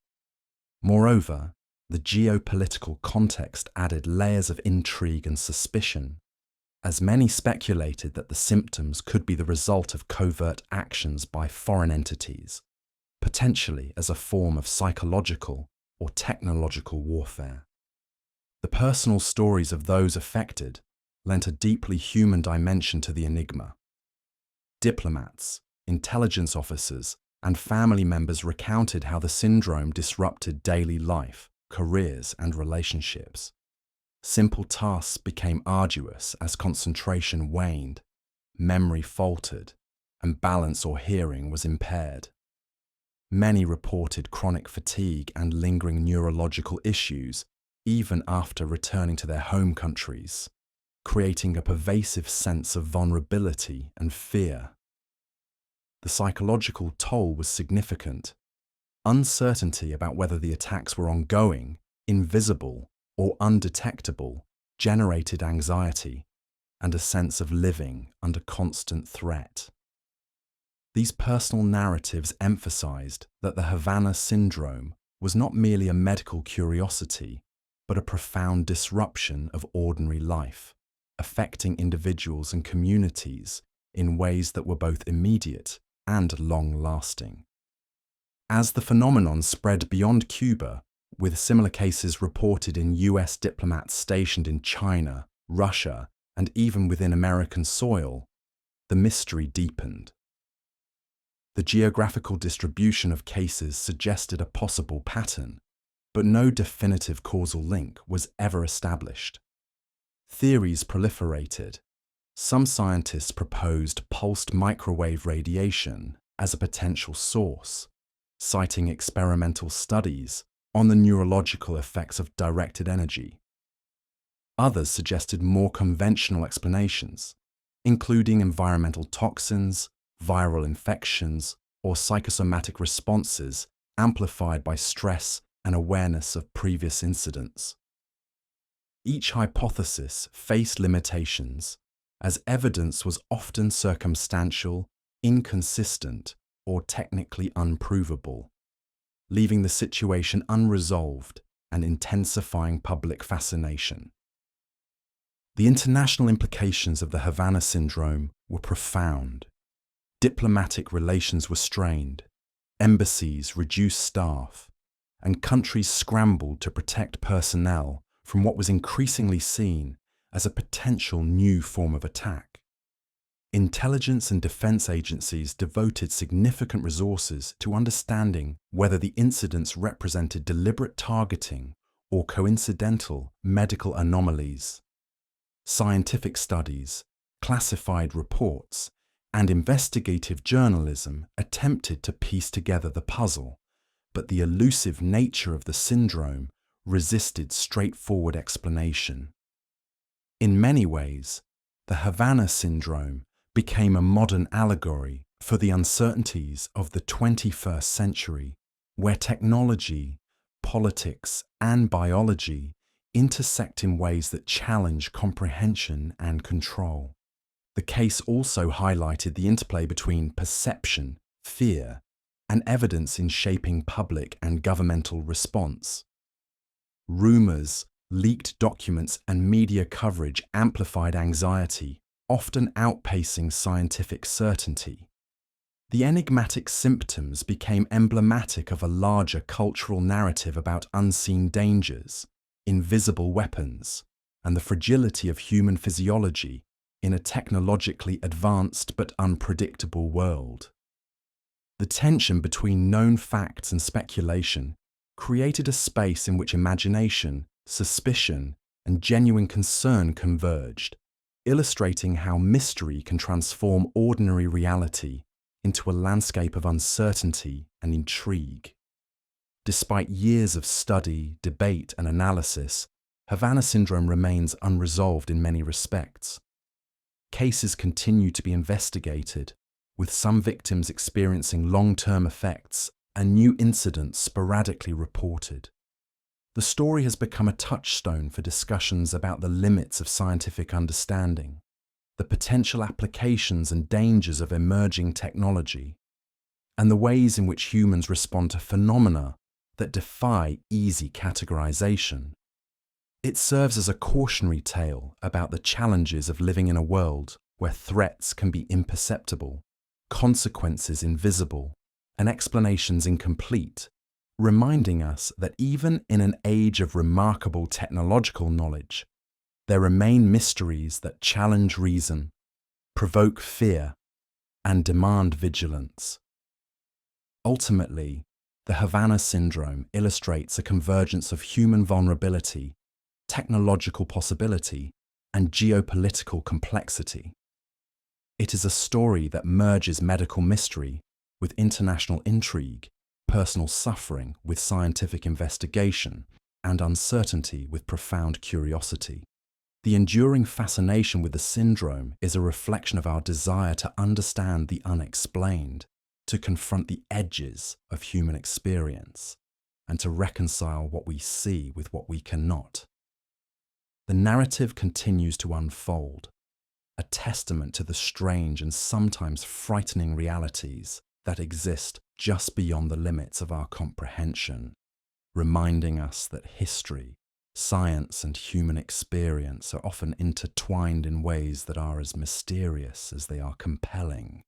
Moreover, the geopolitical context added layers of intrigue and suspicion, as many speculated that the symptoms could be the result of covert actions by foreign entities, potentially as a form of psychological or technological warfare. The personal stories of those affected lent a deeply human dimension to the enigma. Diplomats, intelligence officers, and family members recounted how the syndrome disrupted daily life, careers, and relationships. Simple tasks became arduous as concentration waned, memory faltered, and balance or hearing was impaired. Many reported chronic fatigue and lingering neurological issues even after returning to their home countries, creating a pervasive sense of vulnerability and fear. The psychological toll was significant. Uncertainty about whether the attacks were ongoing, invisible, or undetectable generated anxiety and a sense of living under constant threat. These personal narratives emphasized that the Havana syndrome was not merely a medical curiosity, but a profound disruption of ordinary life, affecting individuals and communities in ways that were both immediate and long-lasting. As the phenomenon spread beyond Cuba, with similar cases reported in US diplomats stationed in China, Russia, and even within American soil, the mystery deepened. The geographical distribution of cases suggested a possible pattern, but no definitive causal link was ever established. Theories proliferated. Some scientists proposed pulsed microwave radiation as a potential source, citing experimental studies on the neurological effects of directed energy. Others suggested more conventional explanations, including environmental toxins, viral infections, or psychosomatic responses amplified by stress and awareness of previous incidents. Each hypothesis faced limitations, as evidence was often circumstantial, inconsistent, or technically unprovable, leaving the situation unresolved and intensifying public fascination. The international implications of the Havana syndrome were profound. Diplomatic relations were strained, embassies reduced staff, and countries scrambled to protect personnel from what was increasingly seen as a potential new form of attack. Intelligence and defense agencies devoted significant resources to understanding whether the incidents represented deliberate targeting or coincidental medical anomalies. Scientific studies, classified reports, and investigative journalism attempted to piece together the puzzle, but the elusive nature of the syndrome resisted straightforward explanation. In many ways, the Havana syndrome became a modern allegory for the uncertainties of the 21st century, where technology, politics, and biology intersect in ways that challenge comprehension and control. The case also highlighted the interplay between perception, fear, and evidence in shaping public and governmental response. Rumors, leaked documents, and media coverage amplified anxiety, often outpacing scientific certainty. The enigmatic symptoms became emblematic of a larger cultural narrative about unseen dangers, invisible weapons, and the fragility of human physiology in a technologically advanced but unpredictable world. The tension between known facts and speculation created a space in which imagination, suspicion, and genuine concern converged, illustrating how mystery can transform ordinary reality into a landscape of uncertainty and intrigue. Despite years of study, debate, and analysis, Havana syndrome remains unresolved in many respects. Cases continue to be investigated, with some victims experiencing long-term effects and new incidents sporadically reported. The story has become a touchstone for discussions about the limits of scientific understanding, the potential applications and dangers of emerging technology, and the ways in which humans respond to phenomena that defy easy categorization. It serves as a cautionary tale about the challenges of living in a world where threats can be imperceptible, consequences invisible, and explanations incomplete, reminding us that even in an age of remarkable technological knowledge, there remain mysteries that challenge reason, provoke fear, and demand vigilance. Ultimately, the Havana syndrome illustrates a convergence of human vulnerability, technological possibility, and geopolitical complexity. It is a story that merges medical mystery with international intrigue, personal suffering with scientific investigation, and uncertainty with profound curiosity. The enduring fascination with the syndrome is a reflection of our desire to understand the unexplained, to confront the edges of human experience, and to reconcile what we see with what we cannot. The narrative continues to unfold, a testament to the strange and sometimes frightening realities that exist just beyond the limits of our comprehension, reminding us that history, science, and human experience are often intertwined in ways that are as mysterious as they are compelling.